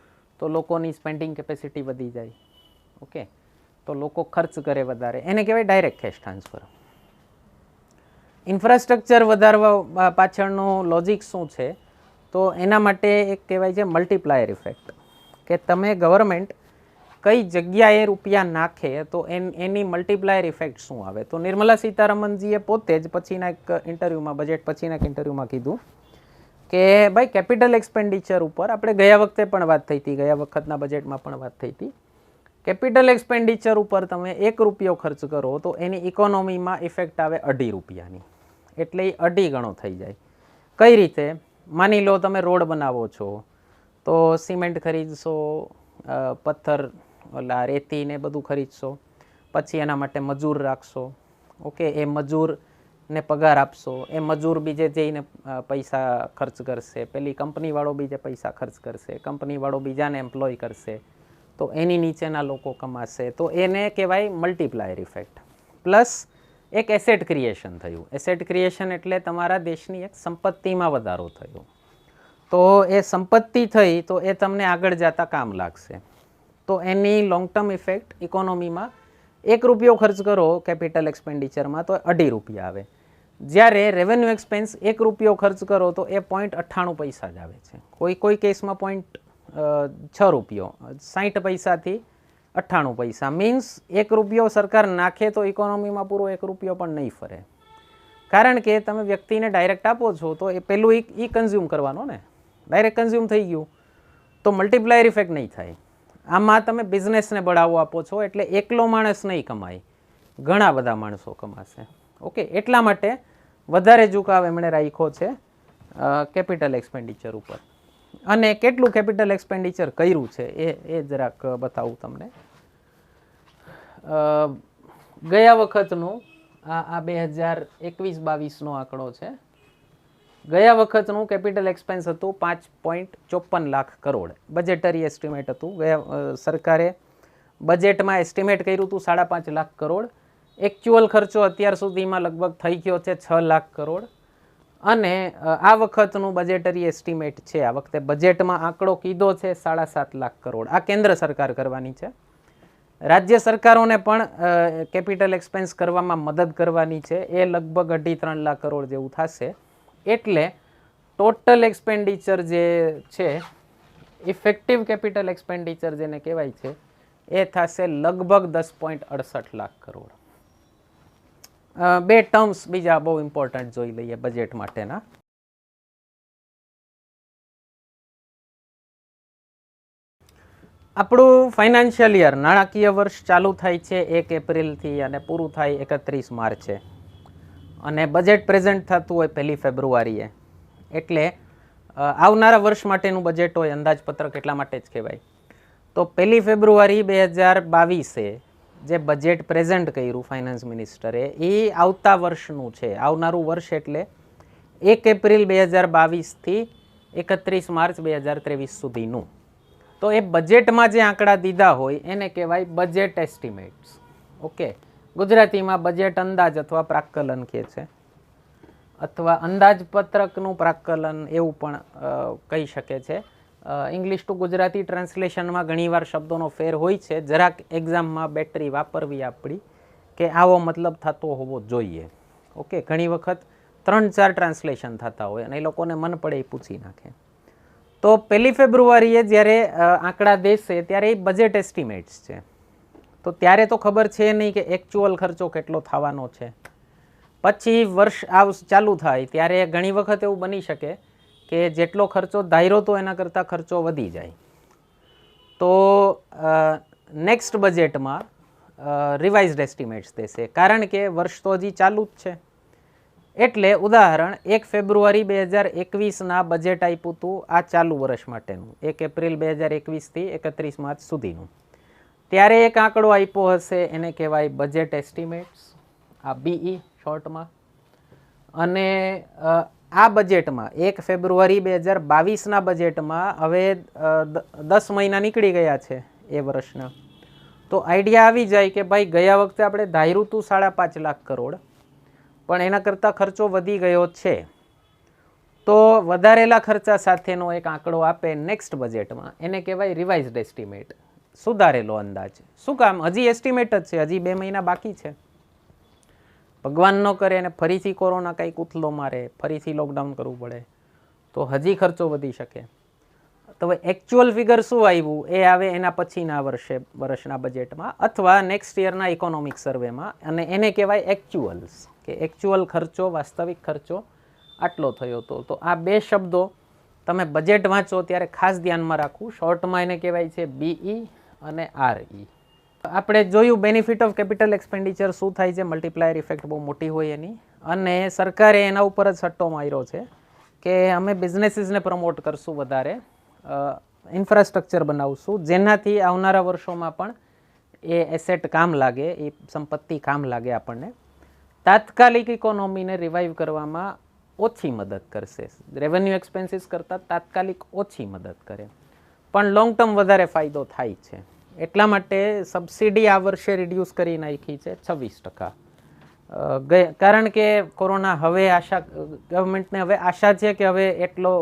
તો લોકોની સ્પેન્ડિંગ કેપેસિટી વધી જાય. ઓકે, તો લોકો ખર્ચ કરે વધારે, એને કહેવાય ડાયરેક્ટ કેશ ટ્રાન્સફર. ઇન્ફ્રાસ્ટ્રક્ચર વધારવા પાછળનો લોજિક શું છે? તો એના માટે એક કહેવાય છે મલ્ટીપ્લાયર ઇફેક્ટ, કે તમે ગવર્મેન્ટ કઈ જગ્યાએ રૂપિયા નાખે તો એની મલ્ટીપ્લાયર ઇફેક્ટ શું આવે. તો નિર્મલા સીતારમણજીએ પોતે જ પછીના એક ઇન્ટરવ્યૂમાં, બજેટ પછીના એક ઇન્ટરવ્યૂમાં કીધું કે ભાઈ કેપિટલ એક્સપેન્ડિચર ઉપર આપણે ગયા વખતે પણ વાત થઈ હતી, ગયા વખતના બજેટમાં પણ વાત થઈ હતી. કેપિટલ એક્સપેન્ડિચર ઉપર તમે ₹1 ખર્ચ કરો તો એની ઇકોનોમીમાં ઇફેક્ટ આવે ₹2.5ની, એટલે એ 2 ગણો થઈ જાય. કઈ રીતે? માની લો તમે રોડ બનાવો છો તો સિમેન્ટ ખરીદશો, પથ્થર, ઓલા રેતી ને બધું ખરીદશો, પછી એના માટે મજૂર રાખશો. ઓકે, એ મજૂરને પગાર આપશો, એ મજૂર બીજે જઈને પૈસા ખર્ચ કરશે, પેલી કંપનીવાળો બીજે પૈસા ખર્ચ કરશે, કંપનીવાળો બીજાને એમ્પ્લોય કરશે, તો એની નીચેના લોકો કમાશે. તો એને કહેવાય મલ્ટીપ્લાયર ઇફેક્ટ. પ્લસ એક એસેટ ક્રિએશન થયું. એસેટ ક્રિએશન એટલે તમારા દેશની એક સંપત્તિમાં વધારો થયો. તો એ સંપત્તિ થઈ તો એ તમને આગળ જતાં કામ લાગશે. તો એની લોંગ ટર્મ ઇફેક્ટ ઇકોનોમીમાં ₹1 ખર્ચ કરો કેપિટલ એક્સપેન્ડિચરમાં તો ₹2.5 આવે. જ્યારે રેવન્યુ એક્સપેન્સ 1 રૂપિયો ખર્ચ કરો તો એ 0.98 જ આવે છે. કોઈ કેસમાં 0.6 રૂપિયો, 60 પૈસાથી 98 મીન્સ 1 રૂપિયો સરકાર નાખે તો ઇકોનોમીમાં પૂરો 1 રૂપિયો પણ નહીં ફરે. કારણ કે તમે વ્યક્તિને ડાયરેક્ટ આપો છો તો એ પહેલું ઈ કન્ઝ્યુમ કરવાનો ને, ડાયરેક્ટ કન્ઝ્યુમ થઈ ગયું તો મલ્ટીપ્લાયર ઇફેક્ટ નહીં થાય. આમાં તમે બિઝનેસને બઢાવો આપો છો એટલે એકલો માણસ નહીં કમાય, ઘણા બધા માણસો કમાશે. ઓકે, એટલા માટે વધારે ઝુકાવ એમણે રાખ્યો છે કેપિટલ એક્સપેન્ડિચર ઉપર. અને કેટલું કેપિટલ એક્સપેન્ડિચર કર્યું છે એ જરાક બતાવું તમને. ગયા વખતનું આ 2021-22નો આંકડો છે. ગયા વખતનું કેપિટલ એક્સપેન્સ હતું 5.54 લાખ કરોડ, બજેટરી એસ્ટિમેટ હતું. સરકારે બજેટમાં એસ્ટિમેટ કર્યું હતું 5.5 લાખ કરોડ. એકચ્યુઅલ ખર્ચો અત્યાર સુધીમાં લગભગ થઈ ગયો છે 6 લાખ કરોડ. અને આ વખતનું બજેટરી એસ્ટિમેટ છે, આ વખતે બજેટમાં આંકડો કીધો છે 7.5 લાખ કરોડ. આ કેન્દ્ર સરકાર કરવાની છે. રાજ્ય સરકારોને પણ કેપિટલ એક્સપેન્સ કરવામાં મદદ કરવાની છે. એ લગભગ 2.5-3 લાખ કરોડ જેવું થશે. એટલે ટોટલ એક્સપેન્ડિચર જે છે, ઇફેક્ટિવ કેપિટલ એક્સપેન્ડિચર જેને કહેવાય છે, એ થશે લગભગ 10.68 લાખ કરોડ. બે ટર્મ્સ બીજા બહુ ઇમ્પોર્ટન્ટ જોઈ લઈએ બજેટ માટેના. આપણું ફાઇનાન્શિયલ યર, નાણાકીય વર્ષ ચાલુ થાય છે 1 એપ્રિલથી અને પૂરું થાય 31 માર્ચે. અને બજેટ પ્રેઝન્ટ થતું હોય 1 ફેબ્રુઆરીએ. એટલે આવનારા વર્ષ માટેનું બજેટ હોય, અંદાજપત્રક એટલા માટે જ કહેવાય. તો 1 ફેબ્રુઆરી 2022એ જે બજેટ પ્રેઝન્ટ કર્યું ફાઇનાન્સ મિનિસ્ટરે, એ આવતા વર્ષનું છે. આવનારું વર્ષ એટલે 1 એપ્રિલ 2022થી 31 માર્ચ 2023 સુધીનું. તો એ બજેટમાં જે આંકડા દીધા હોય એને કહેવાય બજેટ એસ્ટિમેટ્સ. ઓકે, ગુજરાતીમાં બજેટ અંદાજ અથવા પ્રાક્કલન કહે છે, અથવા અંદાજપત્રકનું પ્રાક્કલન એવું પણ કહી શકે છે. ઇંગ્લિશ ટુ ગુજરાતી ટ્રાન્સલેશનમાં ઘણીવાર શબ્દોનો ફેર હોય છે. જરાક એક્ઝામમાં બેટરી વાપરવી આપણી કે આવો મતલબ થતો હોવો જોઈએ. ઓકે, ઘણી વખત 3-4 ટ્રાન્સલેશન થતા હોય અને એ લોકોને મન પડે એ પૂછી નાખે. તો 1 ફેબ્રુઆરીએ જ્યારે આંકડા દેશે ત્યારે એ બજેટ એસ્ટિમેટ્સ છે. તો ત્યારે તો ખબર છે નહીં કે એકચ્યુઅલ ખર્ચો કેટલો થવાનો છે. પછી વર્ષ ચાલુ થાય ત્યારે ઘણી વખત એવું બની શકે કે જેટલો ખર્ચો ધાર્યો તો એના કરતાં ખર્ચો વધી જાય. તો નેક્સ્ટ બજેટમાં રિવાઇઝડ એસ્ટિમેટ્સ દેશે, કારણ કે વર્ષ તો હજી ચાલુ જ છે. એટલે ઉદાહરણ 1 ફેબ્રુઆરી 2021ના બજેટ આપ્યું હતું આ ચાલુ વર્ષ માટેનું, 1 એપ્રિલ 2021થી 31 માર્ચ સુધીનું. ત્યારે એક આંકડો આપ્યો હશે, એને કહેવાય બજેટ એસ્ટિમેટ્સ, આ BE શોર્ટમાં. અને આ બજેટમાં 1 ફેબ્રુઆરી 2022ના બજેટમાં હવે 10 મહિના નીકળી ગયા છે એ વર્ષના. તો આઈડિયા આવી જાય કે ભાઈ ગયા વખતે આપણે ધાર્યું હતું 5.5 લાખ કરોડ, પણ એના કરતાં ખર્ચો વધી ગયો છે. તો વધારેલા ખર્ચા સાથેનો એક આંકડો આપે નેક્સ્ટ બજેટમાં, એને કહેવાય રિવાઇઝડ એસ્ટિમેટ, સુધારેલો અંદાજ. શું કામ? હજી એસ્ટિમેટ જ છે, હજી 2 મહિના બાકી છે. ભગવાન ન કરે અને ફરીથી કોરોના કંઈક ઉથલો મારે, ફરીથી લોકડાઉન કરવું પડે તો હજી ખર્ચો વધી શકે. તો હવે એકચ્યુઅલ ફિગર શું આવ્યું એ આવે એના પછીના વર્ષના બજેટમાં અથવા નેક્સ્ટ યરના ઇકોનોમિક સર્વેમાં, અને એને કહેવાય એકચ્યુઅલ્સ, કે એકચ્યુઅલ ખર્ચો, વાસ્તવિક ખર્ચો આટલો થયો હતો. તો આ બે શબ્દો તમે બજેટ વાંચો ત્યારે ખાસ ધ્યાનમાં રાખવું. શોર્ટમાં એને કહેવાય છે BE અને RE. આપણે જોયું બેનિફિટ ઓફ કેપિટલ એક્સપેન્ડિચર શું થાય છે, મલ્ટીપ્લાયર ઇફેક્ટ બહુ મોટી હોય એની. અને સરકારે એના ઉપર જ સટ્ટો માર્યો છે કે અમે બિઝનેસીસને પ્રમોટ કરશું, વધારે ઇન્ફ્રાસ્ટ્રક્ચર બનાવશું, જેનાથી આવનારા વર્ષોમાં પણ એ એસેટ કામ લાગે, એ સંપત્તિ કામ લાગે આપણને. તાત્કાલિક ઇકોનોમીને રિવાઇવ કરવામાં ઓછી મદદ કરશે. રેવન્યુ એક્સપેન્સીસ કરતાં તાત્કાલિક ઓછી મદદ કરે, પણ લોંગ ટર્મ વધારે ફાયદો થાય છે. એટલા માટે સબસિડી આ વર્ષે રિડ્યુસ કરી નાખી છે 26%. કારણ કે કોરોના હવે ગવર્મેન્ટને હવે આશા છે કે હવે એટલો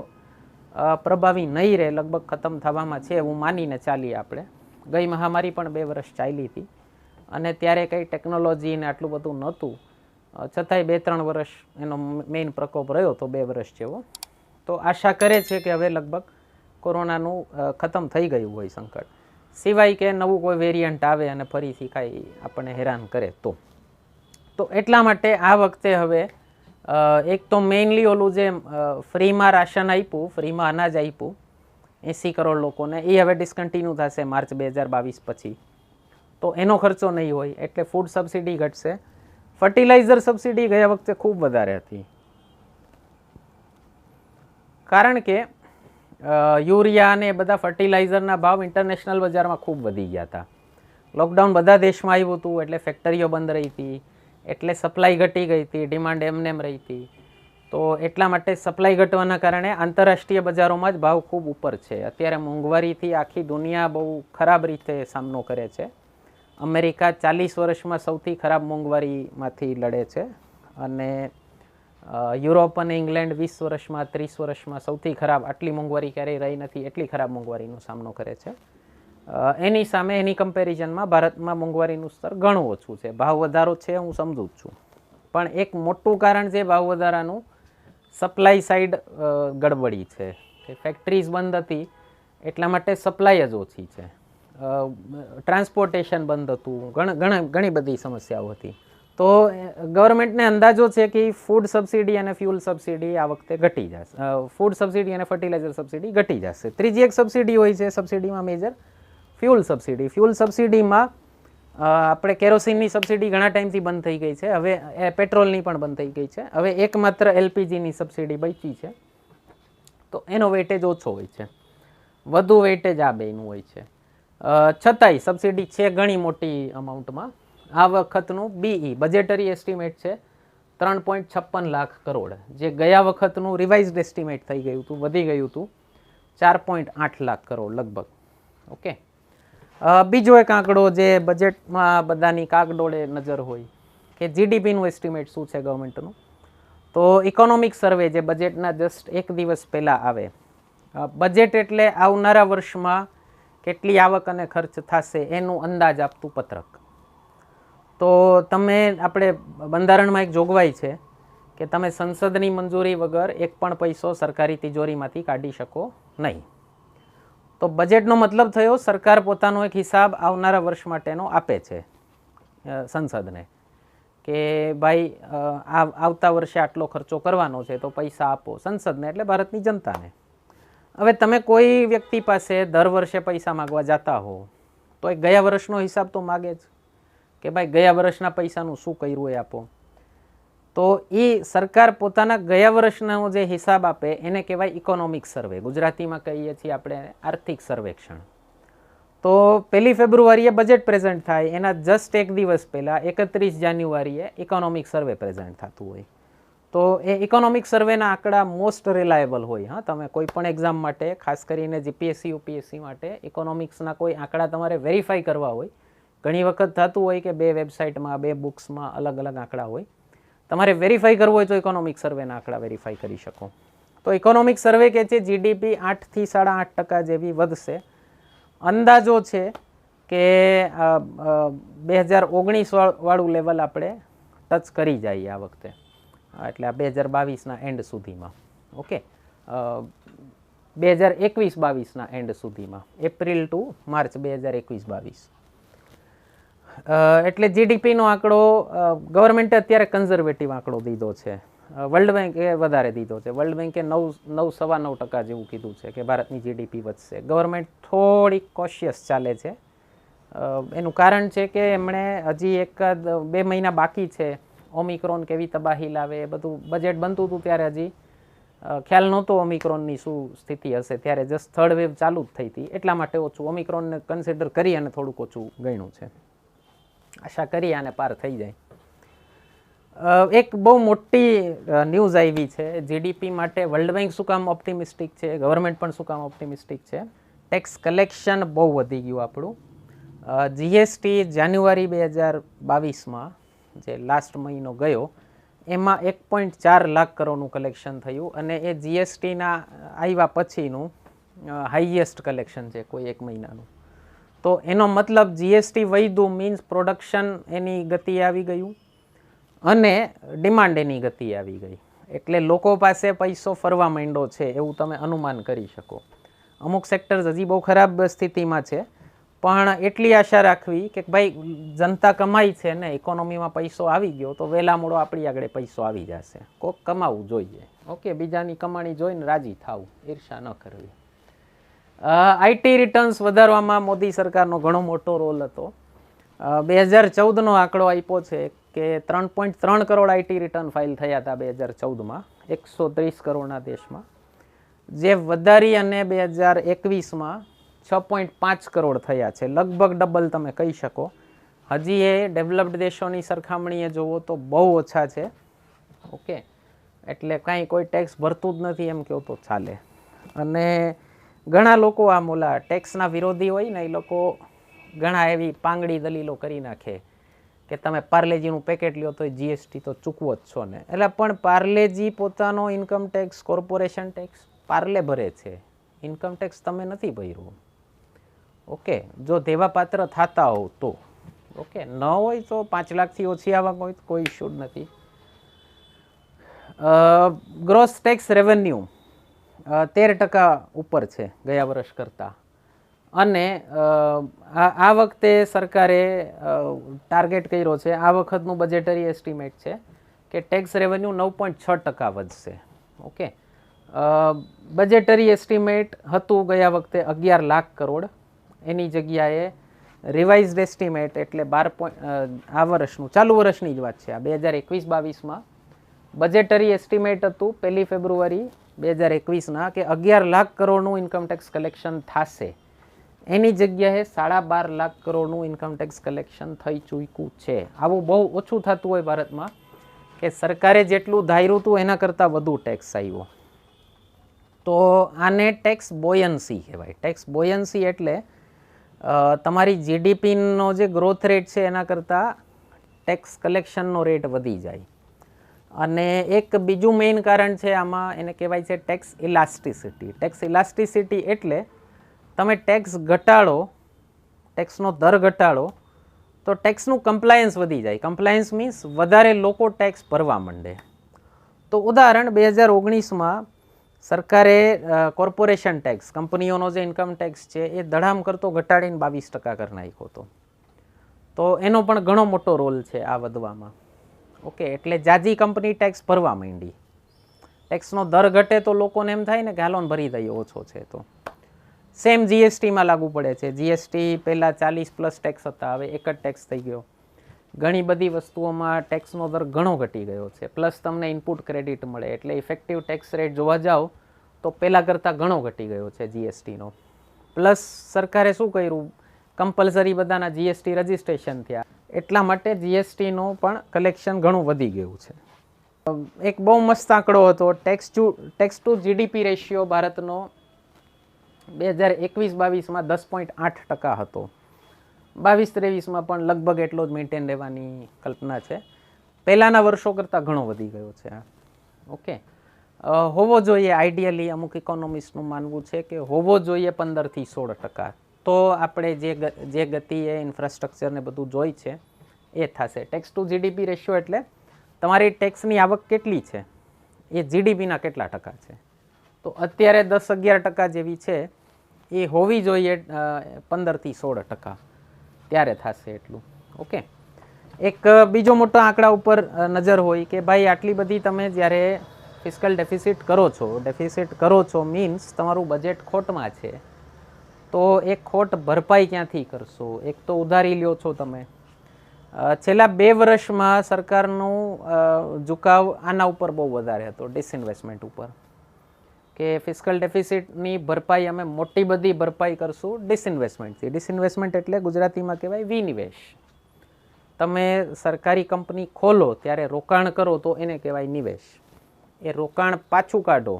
પ્રભાવી નહીં રહે, લગભગ ખતમ થવામાં છે એવું માનીને ચાલીએ આપણે. ગઈ મહામારી પણ 2 વર્ષ ચાલી હતી અને ત્યારે કંઈ ટેકનોલોજી ને આટલું બધું નહોતું. છતાંય 2-3 વર્ષ એનો મેઇન પ્રકોપ રહ્યો તો 2 વર્ષ જેવો. તો આશા કરે છે કે હવે લગભગ કોરોનાનું ખતમ થઈ ગયું હોય સંકટ, સિવાય કે નવું કોઈ વેરિયન્ટ આવે અને ફરીથી કાંઈ આપણને હેરાન કરે તો એટલા માટે આ વખતે હવે એક તો મેઇનલી ઓલું જે ફ્રીમાં રાશન આપ્યું, ફ્રીમાં અનાજ આપ્યું 80 કરોડ લોકોને, એ હવે ડિસકન્ટિન્યુ થશે માર્ચ 2022 પછી. તો એનો ખર્ચો નહીં હોય એટલે ફૂડ સબસિડી ઘટશે. ફર્ટિલાઇઝર સબસિડી ગયા વખતે ખૂબ વધારે હતી, કારણ કે યુરિયા અને બધા ફર્ટિલાઇઝરના ભાવ ઇન્ટરનેશનલ બજારમાં ખૂબ વધી ગયા હતા. લોકડાઉન બધા દેશમાં આવ્યું હતું એટલે ફેક્ટરીઓ બંધ રહી હતી, એટલે સપ્લાય ઘટી ગઈ હતી, ડિમાન્ડ એમને એમ રહી હતી. તો એટલા માટે સપ્લાય ઘટવાના કારણે આંતરરાષ્ટ્રીય બજારોમાં જ ભાવ ખૂબ ઉપર છે. અત્યારે મોંઘવારીથી આખી દુનિયા બહુ ખરાબ રીતે સામનો કરે છે. અમેરિકા 40 વર્ષમાં સૌથી ખરાબ મોંઘવારીમાંથી લડે છે, અને યુરોપ અને ઇંગ્લેન્ડ 20 વર્ષમાં 30 વર્ષમાં સૌથી ખરાબ, આટલી મોંઘવારી ક્યારેય રહી નથી એટલી ખરાબ મોંઘવારીનો સામનો કરે છે. એની સામે એની કમ્પેરિઝનમાં ભારતમાં મોંઘવારીનું સ્તર ઘણું ઓછું છે. ભાવ વધારો છે હું સમજું જ છું, પણ એક મોટું કારણ છે ભાવ વધારાનું સપ્લાય સાઈડ ગડબડી છે કે ફેક્ટરીઝ બંધ હતી એટલા માટે સપ્લાય જ ઓછી છે, ટ્રાન્સપોર્ટેશન બંધ હતું, ઘણી બધી સમસ્યાઓ હતી. તો ગવર્મેન્ટને અંદાજો છે કે ફૂડ સબસિડી અને ફ્યુલ સબસિડી આ વખતે ઘટી જશે, ફૂડ સબસિડી અને ફર્ટિલાઇઝર સબસિડી ઘટી જશે. ત્રીજી એક સબસિડી હોય છે સબસિડીમાં મેજર ફ્યુલ સબસિડી. ફ્યુલ સબસિડીમાં આપણે કેરોસીનની સબસિડી ઘણા ટાઈમથી બંધ થઈ ગઈ છે, હવે પેટ્રોલની પણ બંધ થઈ ગઈ છે, હવે એકમાત્ર એલપીજીની સબસિડી બચી છે. તો એનો વેટેજ ઓછો હોય છે, વધુ વેટેજ આ બેનું હોય છે. છતાંય સબસિડી છે ઘણી મોટી અમાઉન્ટમાં. આ વખતનું બીઈ બજેટરી એસ્ટિમેટ છે 3.56 લાખ કરોડ, જે ગયા વખતનું રિવાઇઝડ એસ્ટિમેટ થઈ ગયું હતું, વધી ગયું હતું 4.8 લાખ કરોડ લગભગ. ઓકે, બીજો એક આંકડો જે બજેટમાં બધાની કાગડોળે નજર હોય કે જીડીપીનું એસ્ટિમેટ શું છે ગવર્મેન્ટનું. તો ઇકોનોમિક સર્વે જે બજેટના જસ્ટ એક દિવસ પહેલાં આવે, બજેટ એટલે આવનારા વર્ષમાં કેટલી આવક અને ખર્ચ થશે એનું અંદાજ આપતું પત્રક. તો તમે આપણે બંધારણમાં એક જોગવાઈ છે કે તમે સંસદની મંજૂરી વગર એક પણ પૈસો સરકારી તિજોરીમાંથી કાઢી શકો નહીં. તો બજેટનો મતલબ થયો સરકાર પોતાનો એક હિસાબ આવનારા વર્ષ માટેનો આપે છે સંસદને કે ભાઈ આવતા વર્ષે આટલો ખર્ચો કરવાનો છે તો પૈસા આપો સંસદને, એટલે ભારતની જનતાને. હવે તમે કોઈ વ્યક્તિ પાસે દર વર્ષે પૈસા માગવા જતા હો તો એ ગયા વર્ષનો હિસાબ તો માગે જ કે ભાઈ ગયા વર્ષના પૈસાનું શું કર્યું એ આપો. તો એ સરકાર પોતાના ગયા વર્ષનો જે હિસાબ આપે એને કહેવાય ઇકોનોમિક સર્વે, ગુજરાતીમાં કહીએ છીએ આપણે આર્થિક સર્વેક્ષણ. તો 1 ફેબ્રુઆરીએ બજેટ પ્રેઝન્ટ થાય, એના જસ્ટ એક દિવસ પહેલાં 31 જાન્યુઆરીએ ઇકોનોમિક સર્વે પ્રેઝન્ટ થતું હોય. તો એ ઇકોનોમિક સર્વેના આંકડા મોસ્ટ રિલાયેબલ હોય. હા, તમે કોઈ પણ એક્ઝામ માટે, ખાસ કરીને જીપીએસસી યુપીએસસી માટે ઇકોનોમિક્સના કોઈ આંકડા તમારે વેરીફાઈ કરવા હોય, ઘણી વખત થતું હોય કે 2 વેબસાઇટમાં 2 બુક્સમાં અલગ અલગ આંકડા હોય, તમારે વેરીફાઈ કરવું હોય તો ઇકોનોમિક સર્વેના આંકડા વેરીફાઈ કરી શકો. તો ઇકોનોમિક સર્વે કહે છે જીડીપી 8 થી 8.5% જેવી વધશે. અંદાજો છે કે 2019 વાળું લેવલ આપણે ટચ કરી જઈએ આ વખતે, એટલે આ 2022ના એન્ડ સુધીમાં. ઓકે, 2021-22ના એન્ડ સુધીમાં, એપ્રિલ ટુ માર્ચ 2021-22. એટલે જીડીપીનો આંકડો ગવર્મેન્ટે અત્યારે કન્ઝર્વેટિવ આંકડો દીધો છે, વર્લ્ડ બેંકે વધારે દીધો છે. વર્લ્ડ બેંકે 9.9% જેવું કીધું છે કે ભારતની જીડીપી વધશે. ગવર્મેન્ટ થોડીક કોશિયસ ચાલે છે. એનું કારણ છે કે એમણે હજી 1-2 મહિના બાકી છે, ઓમિક્રોન કેવી તબાહી લાવે એ બધું બજેટ બનતું હતું ત્યારે હજી ખ્યાલ નહોતો ઓમિક્રોનની શું સ્થિતિ હશે, ત્યારે જસ્ટ થર્ડ વેવ ચાલુ જ થઈ હતી, એટલા માટે ઓછું ઓમિક્રોનને કન્સિડર કરી અને થોડુંક ઓછું ગણ્યું છે. આશા કરીએ આને પાર થઈ જાય. એક બહુ મોટી ન્યૂઝ આવી છે જીડીપી માટે. વર્લ્ડ બેંક શું કામ ઓપ્ટિમિસ્ટિક છે, ગવર્મેન્ટ પણ શું કામ ઓપ્ટિમિસ્ટિક છે. ટેક્સ કલેક્શન બહુ વધી ગયું આપણું. જીએસટી જાન્યુઆરી 2022માં જે લાસ્ટ મહિનો ગયો એમાં 1.4 લાખ કરોડનું કલેક્શન થયું, અને એ જીએસટીના આવ્યા પછીનું હાઈએસ્ટ કલેક્શન છે કોઈ એક મહિનાનું. તો એનો મતલબ જીએસટી વધ્યું મીન્સ પ્રોડક્શન એની ગતિ આવી ગયું, અને ડિમાન્ડ એની ગતિ આવી ગઈ, એટલે લોકો પાસે પૈસો ફરવા માંડ્યો છે એવું તમે અનુમાન કરી શકો. અમુક સેક્ટર્સ હજી બહુ ખરાબ સ્થિતિમાં છે, પણ એટલી આશા રાખવી કે ભાઈ જનતા કમાઈ છે ને, ઇકોનોમીમાં પૈસો આવી ગયો તો વહેલા મોડો આપણી આગળ પૈસો આવી જશે. કોક કમાવું જોઈએ, ઓકે, બીજાની કમાણી જોઈને રાજી થવું, ઈર્ષા ન કરવી. આઈટી રિટર્ન્સ વધારવામાં મોદી સરકારનો ઘણો મોટો રોલ હતો. 2014નો આંકડો આપ્યો છે કે 3.3 કરોડ આઈટી રિટર્ન ફાઇલ થયા હતા 2014માં 130 કરોડના દેશમાં, જે વધારી અને 2021માં 6.5 કરોડ થયા છે, લગભગ ડબલ તમે કહી શકો. હજી એ ડેવલપ્ડ દેશોની સરખામણીએ જુઓ તો બહુ ઓછા છે. ઓકે, એટલે કાંઈ કોઈ ટેક્સ ભરતું જ નથી એમ કહો તો ચાલે. અને ઘણા લોકો આમ ઓલા ટેક્સના વિરોધી હોય ને, એ લોકો ઘણા એવી પાંગડી દલીલો કરી નાખે કે તમે પાર્લેજીનું પેકેટ લ્યો તો જીએસટી તો ચૂકવો જ છો ને. એટલે પણ પાર્લેજી પોતાનો income tax, corporation tax Parle ભરે છે, ઇન્કમ ટેક્સ તમે નથી ભર્યું. ઓકે, જો દેવાપાત્ર થતા હોવ તો. ઓકે, ન હોય તો 5 લાખથી ઓછી આવક હોય તો કોઈ ઇશ્યુ જ નથી. ગ્રોસ ટેક્સ રેવન્યુ 13% ઉપર છે ગયા વર્ષ કરતાં. અને આ વખતે સરકારે ટાર્ગેટ કર્યો છે, આ વખતનું બજેટરી એસ્ટિમેટ છે કે ટેક્સ રેવન્યુ 9.6% વધશે. ઓકે, બજેટરી એસ્ટિમેટ હતું ગયા વખતે 11 લાખ કરોડ, એની જગ્યાએ રિવાઇઝડ એસ્ટિમેટ એટલે 12 આ વર્ષનું, ચાલુ વર્ષની જ વાત છે, આ 2021-22માં બજેટરી એસ્ટિમેટ હતું 1 ફેબ્રુઆરી 2021ના કે 11 લાખ કરોડનું ઇન્કમટેક્સ કલેક્શન થશે. એની જગ્યાએ 12.5 લાખ કરોડનું ઇન્કમટેક્સ કલેક્શન થઈ ચૂક્યું છે. આવું બહુ ઓછું થતું હોય ભારતમાં કે સરકારે જેટલું ધાર્યું હતું એના કરતાં વધુ ટેક્સ આવ્યો. તો આને ટેક્સ બોયન્સી કહેવાય. ટેક્સ બોયન્સી એટલે તમારી જીડીપીનો જે ગ્રોથ રેટ છે એના કરતાં ટેક્સ કલેક્શનનો રેટ વધી જાય. અને એક બીજું મેઇન કારણ છે આમાં, એને કહેવાય છે ટેક્સ ઇલાસ્ટિસિટી. ટેક્સ ઇલાસ્ટિસિટી એટલે તમે ટેક્સ ઘટાડો, ટેક્સનો દર ઘટાડો તો ટેક્સનું કમ્પ્લાયન્સ વધી જાય. કમ્પ્લાયન્સ મીન્સ વધારે લોકો ટેક્સ ભરવા માંડે. તો ઉદાહરણ 2019માં સરકારે કોર્પોરેશન ટેક્સ, કંપનીઓનો જે ઇન્કમ ટેક્સ છે એ ધડામ કરતો ઘટાડીને 22% કરી નાખ્યો હતો. તો એનો પણ ઘણો મોટો રોલ છે આ વધવામાં. ઓકે, એટલે જાજી કંપની ટેક્સ ભરવા માંડી. ટેક્સનો દર ઘટે તો લોકોને એમ થાય ને કે હાલોન ભરી દઈએ, ઓછો છે તો. સેમ જીએસટીમાં લાગુ પડે છે. જીએસટી પહેલાં 40+ ટેક્સ હતા, હવે એક જ ટેક્સ થઈ ગયો. ઘણી બધી વસ્તુઓમાં ટેક્સનો દર ઘણો ઘટી ગયો છે. પ્લસ તમને ઇનપુટ ક્રેડિટ મળે, એટલે ઇફેક્ટિવ ટેક્સ રેટ જોવા જાઓ તો પહેલાં કરતાં ઘણો ઘટી ગયો છે જીએસટીનો. પ્લસ સરકારે શું કર્યું, કમ્પલસરી બધાના જીએસટી રજિસ્ટ્રેશન થયા, એટલા માટે જીએસટીનો પણ કલેક્શન ઘણું વધી ગયું છે. એક બહુ મસ્ત આંકડો હતો, ટેક્સ ટુ જીડીપી રેશિયો ભારતનો 2021-22માં 10.8% હતો. 22-23માં પણ લગભગ એટલો જ મેન્ટેન રહેવાની કલ્પના છે. પહેલાંના વર્ષો કરતાં ઘણો વધી ગયો છે. ઓકે, હોવો જોઈએ આઈડિયલી, અમુક ઇકોનોમિસ્ટનું માનવું છે કે હોવો જોઈએ 15% થી 16%. તો આપણે જે ગતિએ ઇન્ફ્રાસ્ટ્રક્ચર ને બધું જોઈ છે એ થશે. ટેક્સ ટુ જીડીપી રેશિયો એટલે તમારી ટેક્સની આવક કેટલી છે એ જીડીપીના કેટલા ટકા છે. તો અત્યારે 10-11% જેવી છે, એ હોવી જોઈએ 15% થી 16%, ત્યારે થશે એટલું. ઓકે, એક બીજો મોટો આંકડા ઉપર નજર હોય કે ભાઈ આટલી બધી તમે જ્યારે ફિસ્કલ ડેફિસિટ કરો છો મીન્સ તમારું બજેટ ખોટમાં છે, તો એ ખોટ ભરપાઈ ક્યાંથી કરશો? એક તો ઉધારી લ્યો છો તમે. છેલ્લા 2 વર્ષમાં સરકારનું ઝુકાવ આના ઉપર બહુ વધારે હતો, ડિસઇન્વેસ્ટમેન્ટ ઉપર, કે ફિસ્કલ ડેફિસિટની ભરપાઈ અમે મોટી બધી ભરપાઈ કરશું ડિસઇન્વેસ્ટમેન્ટથી. ડિસઇન્વેસ્ટમેન્ટ એટલે ગુજરાતીમાં કહેવાય વિનિવેશ. તમે સરકારી કંપની ખોલો ત્યારે રોકાણ કરો તો એને કહેવાય નિવેશ. એ રોકાણ પાછું કાઢો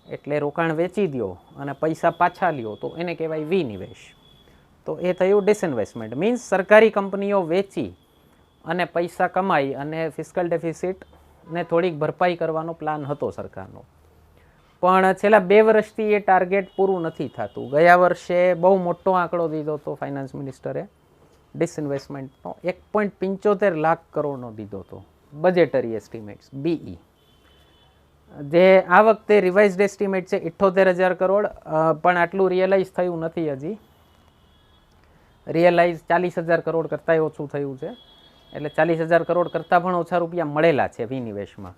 એટલે રોકાણ વેચી દો અને પૈસા પાછા લ્યો તો એને કહેવાય વિનિવેશ. તો એ થયું ડિસઇન્વેસ્ટમેન્ટ. મીન્સ સરકારી કંપનીઓ વેચી અને પૈસા કમાઈ અને ફિસ્કલ ડેફિસિટને થોડીક ભરપાઈ કરવાનો પ્લાન હતો સરકારનો. પણ છેલ્લા 2 વર્ષથી એ ટાર્ગેટ પૂરું નથી થતું. ગયા વર્ષે બહુ મોટો આંકડો દીધો હતો ફાઇનાન્સ મિનિસ્ટરે ડિસઇન્વેસ્ટમેન્ટનો, 1.75 લાખ કરોડનો દીધો હતો. બજેટરી એસ્ટિમેટ્સ BE, જે આ વખતે રિવાઇઝડ એસ્ટિમેટ છે 78,000 કરોડ, પણ આટલું રિયલાઇઝ થયું નથી હજી. રિયલાઇઝ 40,000 કરોડ કરતાંય ઓછું થયું છે, એટલે 40,000 કરોડ કરતાં પણ ઓછા રૂપિયા મળેલા છે વિનિવેશમાં.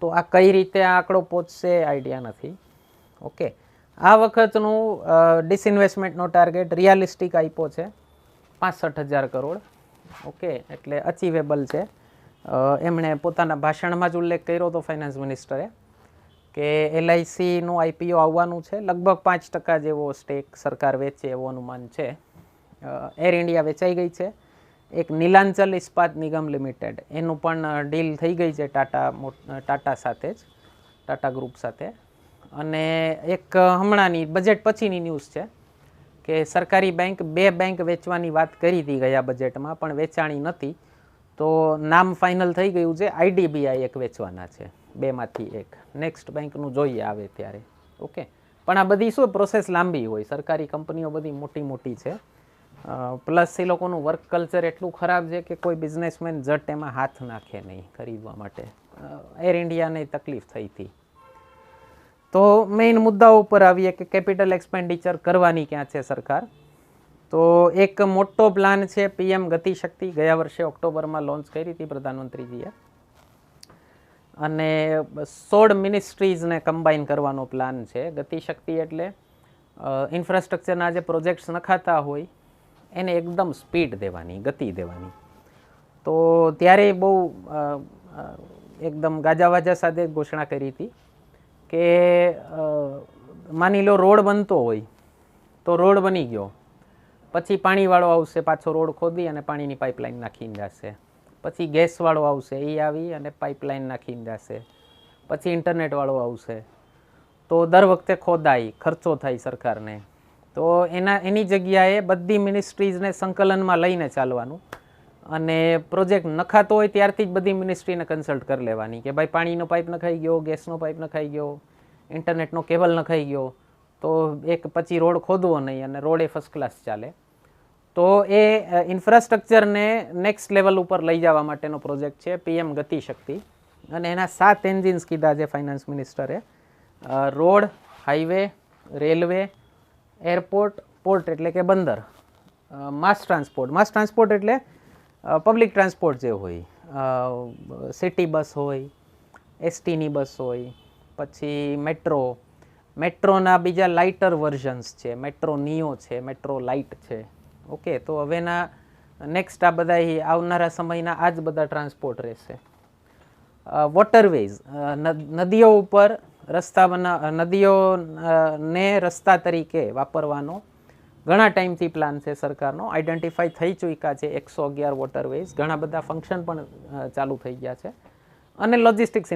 તો આ કઈ રીતે આ આંકડો પહોંચશે આઈડિયા નથી. ઓકે, આ વખતનું ડિસઇન્વેસ્ટમેન્ટનો ટાર્ગેટ રિયાલિસ્ટિક આપ્યો છે 65,000 કરોડ. ઓકે, એટલે અચીવેબલ છે. એમણે પોતાના ભાષણમાં જ ઉલ્લેખ કર્યો હતો ફાઇનાન્સ મિનિસ્ટરે કે LICનું IPO આવવાનું છે, લગભગ 5% જેવો સ્ટેક સરકાર વેચે એવું અનુમાન છે. એર ઇન્ડિયા વેચાઈ ગઈ છે. એક નીલાંચલ ઇસ્પાત નિગમ લિમિટેડ, એનું પણ ડીલ થઈ ગઈ છે ટાટા સાથે જ, ટાટા ગ્રુપ સાથે. અને એક હમણાંની બજેટ પછીની ન્યૂઝ છે કે સરકારી બેંક 2 બેંક વેચવાની વાત કરી હતી ગયા બજેટમાં, પણ વેચાણી નથી. તો નામ ફાઇનલ થઈ ગયું છે, IDBI એક વેચવાના છે, 2માંથી એક. નેક્સ્ટ બેંકનું જોઈએ આવે ત્યારે. ઓકે, પણ આ બધી શું પ્રોસેસ લાંબી હોય, સરકારી કંપનીઓ બધી મોટી મોટી છે. પ્લસ એ લોકોનું વર્ક કલ્ચર એટલું ખરાબ છે કે કોઈ બિઝનેસમેન જટ એમાં હાથ નાખે નહીં ખરીદવા માટે. એર ઇન્ડિયાને તકલીફ થઈ હતી. તો મેઇન મુદ્દાઓ ઉપર આવીએ કે કેપિટલ એક્સપેન્ડિચર કરવાની ક્યાં છે સરકાર. તો એક મોટો પ્લાન છે PM ગતિશક્તિ, ગયા વર્ષે ઓક્ટોબરમાં લોન્ચ કરી હતી પ્રધાનમંત્રીજીએ. અને 16 મિનિસ્ટ્રીઝને કમ્બાઈન કરવાનો પ્લાન છે. ગતિશક્તિ એટલે ઇન્ફ્રાસ્ટ્રક્ચરના જે પ્રોજેક્ટ્સ નખાતા હોય એને એકદમ સ્પીડ દેવાની, ગતિ દેવાની. તો ત્યારે બહુ એકદમ ગાજાવાજા સાથે ઘોષણા કરી હતી કે માની લો રોડ બનતો હોય તો રોડ બની ગયો, પછી પાણીવાળો આવશે, પાછો રોડ ખોદી અને પાણીની પાઇપલાઇન નાખીને જશે. પછી ગેસવાળો આવશે, એ આવી અને પાઇપલાઇન નાખીને જશે. પછી ઇન્ટરનેટવાળો આવશે. તો દર વખતે ખોદાઈ, ખર્ચો થાય સરકારને. તો એની જગ્યાએ બધી મિનિસ્ટ્રીઝને સંકલનમાં લઈને ચાલવાનું, અને પ્રોજેક્ટ નખાતો હોય ત્યારથી જ બધી મિનિસ્ટ્રીને કન્સલ્ટ કરી લેવાની કે ભાઈ પાણીનો પાઇપ નખાઈ ગયો, ગેસનો પાઇપ નખાઈ ગયો, ઇન્ટરનેટનો કેબલ નખાઈ ગયો, તો એક પછી રોડ ખોદવો નહીં અને રોડ એ ફર્સ્ટ ક્લાસ ચાલે. તો એ ઇન્ફ્રાસ્ટ્રક્ચરને નેક્સ્ટ લેવલ ઉપર લઈ જવા માટેનો પ્રોજેક્ટ છે PM ગતિશક્તિ. અને એના 7 એન્જિન્સ કીધા છે ફાઇનાન્સ મિનિસ્ટરે. Road, highway, railway, airport, port એટલે કે બંદર, માસ ટ્રાન્સપોર્ટ એટલે પબ્લિક ટ્રાન્સપોર્ટ જે હોય, સિટી બસ હોય, STની બસ હોય, પછી મેટ્રોના બીજા લાઇટર વર્ઝન્સ છે, મેટ્રો નિયો છે, મેટ્રો લાઇટ છે. ઓકે, તો હવેના નેક્સ્ટ આ બધા આવનારા સમયના આ જ બધા ટ્રાન્સપોર્ટ રહેશે. વોટરવેઝ, નદીઓ ઉપર નદીઓને રસ્તા તરીકે વાપરવાનો ઘણા ટાઈમથી પ્લાન છે સરકારનો. આઈડેન્ટિફાઈ થઈ ચૂક્યા છે 111 વોટરવેઝ, ઘણા બધા ફંક્શન પણ ચાલુ થઈ ગયા છે. અને લોજિસ્ટિક્સ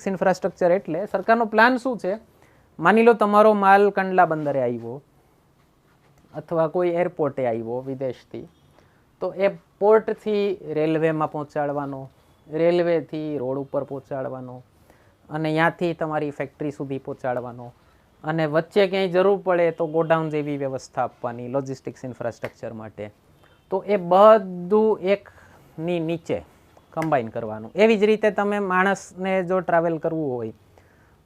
ઇન્ફ્રાસ્ટ્રક્ચર એટલે સરકારનો પ્લાન શું છે, માની લો તમારો માલ કંડલા બંદરે આવ્યો અથવા કોઈ એરપોર્ટે આવ્યો વિદેશથી, તો એ પોર્ટથી રેલવેમાં પહોંચાડવાનો, રેલવેથી રોડ ઉપર પહોંચાડવાનો, અને ત્યાંથી તમારી ફેક્ટરી સુધી પહોંચાડવાનો, અને વચ્ચે ક્યાંય જરૂર પડે તો ગોડાઉન જેવી વ્યવસ્થા આપવાની લોજિસ્ટિક્સ ઇન્ફ્રાસ્ટ્રક્ચર માટે. તો એ બધું એકની નીચે કમ્બાઈન કરવાનું. એવી જ રીતે તમે માણસને જો ટ્રાવેલ કરવું હોય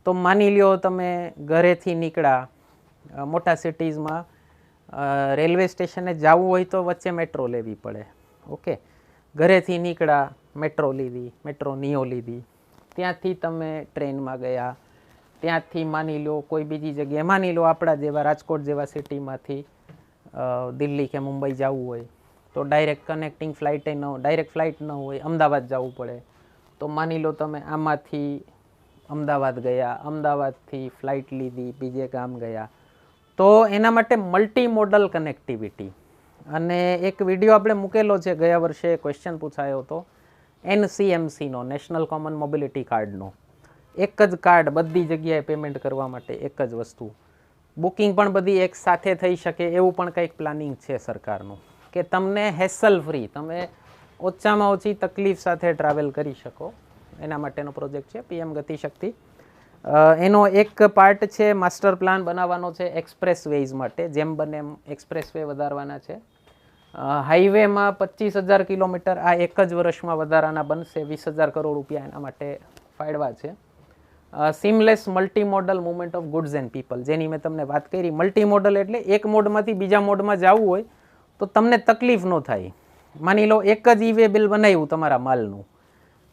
તો માની લ્યો તમે ઘરેથી નીકળ્યા, મોટા સિટીઝમાં રેલવે સ્ટેશને જવું હોય તો વચ્ચે મેટ્રો લેવી પડે. ઓકે, ઘરેથી નીકળ્યા, મેટ્રો લીધી, મેટ્રો નિયો લીધી, ત્યાંથી તમે ટ્રેનમાં ગયા, ત્યાંથી માની લો કોઈ બીજી જગ્યાએ, માની લો આપણા જેવા રાજકોટ જેવા સિટીમાંથી દિલ્હી કે મુંબઈ જવું હોય તો ડાયરેક્ટ કનેક્ટિંગ ડાયરેક્ટ ફ્લાઇટ ન હોય, અમદાવાદ જવું પડે. તો માની લો તમે આમાંથી અમદાવાદ ગયા, અમદાવાદથી ફ્લાઇટ લીધી, બીજે ગામ ગયા. તો એના માટે મલ્ટી મોડલ કનેક્ટિવિટી. અને એક વિડીયો આપણે મૂકેલો છે, ગયા વર્ષે ક્વેશ્ચન પૂછાયો હતો NCMCનો, નેશનલ કોમન મોબિલિટી કાર્ડનો. એક જ કાર્ડ બધી જગ્યાએ પેમેન્ટ કરવા માટે, એક જ વસ્તુ. બુકિંગ પણ બધી એક સાથે થઈ શકે એવું પણ કંઈક પ્લાનિંગ છે સરકારનું, કે તમને હેસલ ફ્રી, તમે ઓછામાં ઓછી તકલીફ સાથે ટ્રાવેલ કરી શકો, એના માટેનો પ્રોજેક્ટ છે PM ગતિશક્તિ. એનો એક પાર્ટ છે માસ્ટર પ્લાન બનાવવાનો છે એક્સપ્રેસ વેઝ માટે, જેમ બને એમ એક્સપ્રેસ વે વધારવાના છે. હાઈવેમાં 25,000 કિલોમીટર આ એક જ વર્ષમાં વધારાના બનશે. 20,000 કરોડ રૂપિયા એના માટે ફાળવા છે. Seamless multi modal movement of goods and people, જેની મેં તમને વાત કરી. મલ્ટી મોડલ એટલે એક મોડમાંથી બીજા મોડમાં જવું હોય તો તમને તકલીફ ન થાય. માની લો એક જ ઈ વે બિલ બનાવ્યું તમારા માલનું,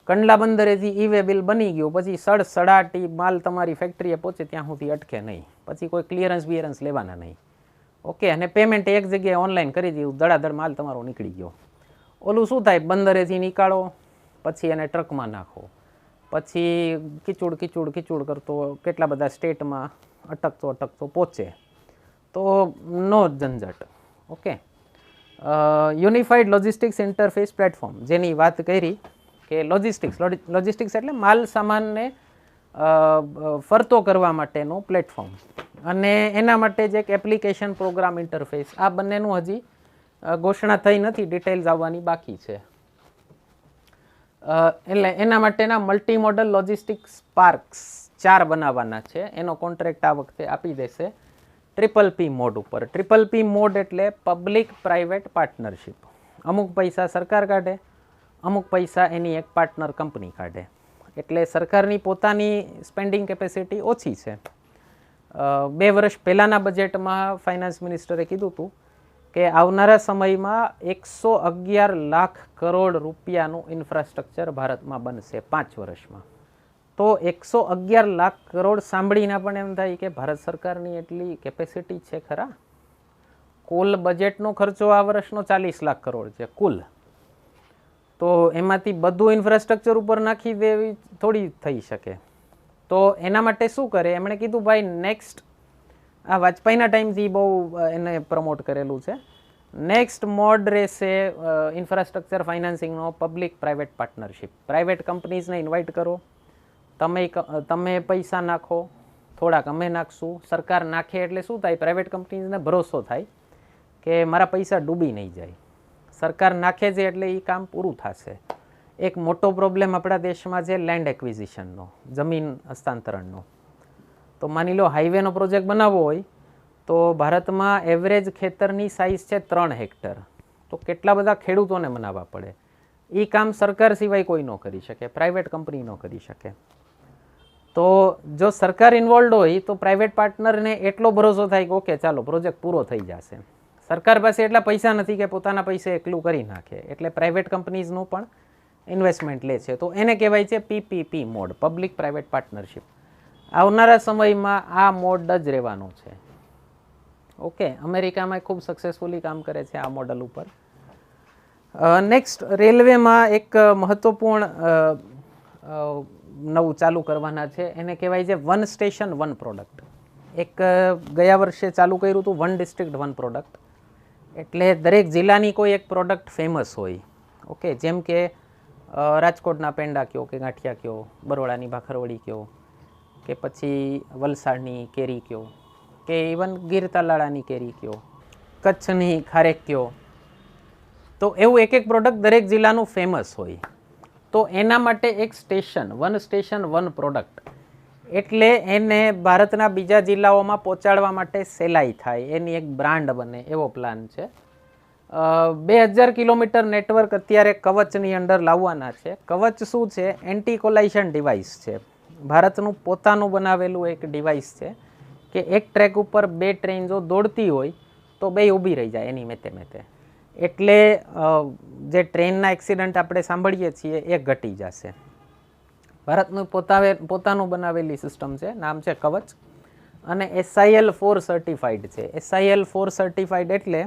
કંડલા બંદરેથી ઈ વે બિલ બની ગયું, પછી સડસડાટી માલ તમારી ફેક્ટરીએ પહોંચે ત્યાં સુધી અટકે નહીં, પછી કોઈ ક્લિયરન્સ બિયરન્સ લેવાના નહીં. ઓકે, અને પેમેન્ટ એક જગ્યાએ ઓનલાઈન કરી દીધું, ધડાધડ માલ તમારો નીકળી ગયો. ઓલું શું થાય, બંદરેથી નીકાળો, પછી એને ટ્રકમાં નાખો, પછી કિચુડ કરતો કેટલા બધા સ્ટેટમાં અટકતો પહોંચે, તો નો ઝંઝટ. Okay, unified logistics interface platform, જેની વાત કરી કે લોજિસ્ટિક્સ એટલે માલ સામાનને ફરતો કરવા માટેનું પ્લેટફોર્મ, અને એના માટે જ એક એપ્લિકેશન પ્રોગ્રામ ઇન્ટરફેસ. આ બંનેનું હજી ઘોષણા થઈ નથી, ડિટેલ્સ આવવાની બાકી છે. એટલે એના માટેના મલ્ટી મોડલ લોજિસ્ટિક્સ પાર્ક્સ 4 બનાવવાના છે. એનો કોન્ટ્રાક્ટ આ વખતે આપી દેશે PPP મોડ ઉપર. PPP મોડ એટલે પબ્લિક પ્રાઇવેટ પાર્ટનરશિપ. અમુક પૈસા સરકાર કાઢે, અમુક પૈસા એની એક પાર્ટનર કંપની કાઢે. એટલે સરકારની પોતાની સ્પેન્ડિંગ કેપેસિટી ઓછી છે. 2 વર્ષ પહેલાંના બજેટમાં ફાઇનાન્સ મિનિસ્ટરે કીધું હતું કે આવનારા સમયમાં 111 લાખ કરોડ રૂપિયાનું ઇન્ફ્રાસ્ટ્રક્ચર ભારતમાં બનશે 5 વર્ષમાં. તો 111 લાખ કરોડ સાંભળીને પણ એમ થાય કે ભારત સરકારની એટલી કેપેસિટી છે ખરા? કુલ બજેટનો ખર્ચો આ વર્ષનો 40 લાખ કરોડ છે કુલ. તો એમાંથી બધું ઇન્ફ્રાસ્ટ્રક્ચર ઉપર નાખી દેવી થોડી થઈ શકે. તો એના માટે શું કરે, એમણે કીધું ભાઈ નેક્સ્ટ, આ વાજપેયીના ટાઈમથી બહુ એને પ્રમોટ કરેલું છે, નેક્સ્ટ મોડ રહેશે ઇન્ફ્રાસ્ટ્રક્ચર ફાઇનાન્સિંગનો પબ્લિક પ્રાઇવેટ પાર્ટનરશિપ. પ્રાઇવેટ કંપનીઝને ઇન્વાઇટ કરો, તમે પૈસા નાખો, થોડાક અમે નાખશું. સરકાર નાખે એટલે શું થાય, પ્રાઇવેટ કંપનીઝને ભરોસો થાય કે મારા પૈસા ડૂબી નહીં જાય. સરકાર નાખે છે એટલે એ કામ પૂરું થશે. એક મોટો પ્રોબ્લેમ આપણા દેશમાં છે લેન્ડ એક્વિઝિશનનો, જમીન હસ્તાંતરણનો. તો માની લો હાઈવેનો પ્રોજેક્ટ બનાવવો હોય તો ભારતમાં એવરેજ ખેતરની સાઇઝ છે 3 હેક્ટર. તો કેટલા બધા ખેડૂતોને બનાવવા પડે. એ કામ સરકાર સિવાય કોઈ ન કરી શકે, પ્રાઇવેટ કંપની ન કરી શકે. તો જો સરકાર ઇન્વોલ્વ હોય તો પ્રાઇવેટ પાર્ટનરને એટલો ભરોસો થાય કે ઓકે ચાલો પ્રોજેક્ટ પૂરો થઈ જશે. સરકાર પાસે એટલા પૈસા નથી કે પોતાના પૈસે એકલું કરી નાખે, એટલે પ્રાઇવેટ કંપનીઝનું પણ ઇન્વેસ્ટમેન્ટ લે છે. તો એને કહેવાય છે PPP mode, public private partnership. આવનારા સમયમાં આ મોડ જ રહેવાનો છે. ઓકે, અમેરિકામાં ખૂબ સક્સેસફુલી કામ કરે છે આ મોડલ ઉપર. નેક્સ્ટ, રેલવેમાં એક મહત્વપૂર્ણ નવું ચાલુ કરવાના છે, એને કહેવાય છે વન સ્ટેશન વન પ્રોડક્ટ. એક ગયા વર્ષે ચાલુ કર્યું હતું વન ડિસ્ટ્રિક્ટ વન પ્રોડક્ટ. એટલે દરેક જિલ્લાની કોઈ એક પ્રોડક્ટ ફેમસ હોય. ઓકે, જેમ કે રાજકોટના પેંડા કયો કે ગાંઠિયા કયો, બરોડાની ભાખરવડી કયો, કે પછી વલસાડની કેરી કયો, કે ઇવન ગીર તાલાળાની કેરી કયો, કચ્છની ખારેક કયો. તો એવું એક એક પ્રોડક્ટ દરેક જિલ્લાનું ફેમસ હોય. તો એના માટે એક સ્ટેશન વન પ્રોડક્ટ, એટલે એને ભારતના બીજા જિલ્લાઓમાં પહોંચાડવા માટે સહેલાઈ થાય, એની એક બ્રાન્ડ બને એવો પ્લાન છે. 2000 કિલોમીટર નેટવર્ક અત્યારે કવચની અંડર લાવવાના છે. કવચ શું છે? એન્ટી કોલાઇશન ડિવાઇસ છે. ભારતનું પોતાનું બનાવેલું એક ડિવાઇસ છે કે એક ટ્રેક ઉપર 2 ટ્રેન જો દોડતી હોય તો 2 ઊભી રહી જાય એની મેતે. એટલે જે ટ્રેનના એક્સિડન્ટ આપણે સાંભળીએ છીએ એ ઘટી જશે. ભારતનું પોતાનું બનાવેલી સિસ્ટમ છે, નામ છે કવચ, અને SIL 4 સર્ટિફાઈડ છે. SIL 4 સર્ટિફાઈડ એટલે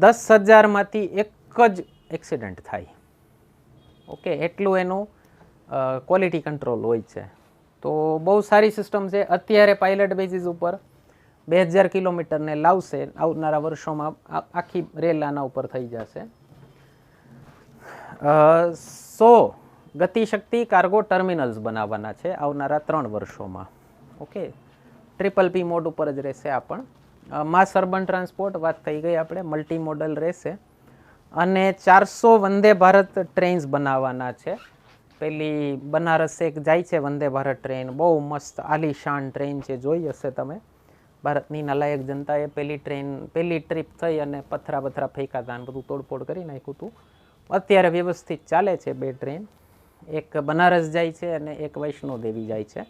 10,000માંથી એક જ એક્સિડન્ટ થાય. ઓકે, એટલું એનું ક્વોલિટી કંટ્રોલ હોય છે. તો બહુ સારી સિસ્ટમ છે. અત્યારે પાયલટ બેઝિસ ઉપર 2000 કિલોમીટરને લાવશે. આવનારા વર્ષોમાં આખી રેલ આના ઉપર થઈ જશે. 100 ગતિશક્તિ કાર્ગો ટર્મિનલ્સ બનાવવાના છે આવનારા 3 વર્ષોમાં. ઓકે, PPP મોડ ઉપર જ રહેશે. આ પણ માસ અર્બન ટ્રાન્સપોર્ટ વાત થઈ ગઈ આપણે, મલ્ટી મોડલ રહેશે. અને 400 વંદે ભારત ટ્રેન્સ બનાવવાના છે. પેલી બનારસ એક જાય છે વંદે ભારત ટ્રેન, બહુ મસ્ત આલીશાન ટ્રેન છે, જોઈ હશે તમે. ભારતની નાલાયક જનતાએ પહેલી ટ્રીપ થઈ અને પથરા બથરા ફેંકા હતા અને બધું તોડફોડ કરી નાખ્યું હતું. અત્યારે વ્યવસ્થિત ચાલે છે 2 ટ્રેન, એક બનારસ જાય છે અને એક વૈષ્ણોદેવી જાય છે.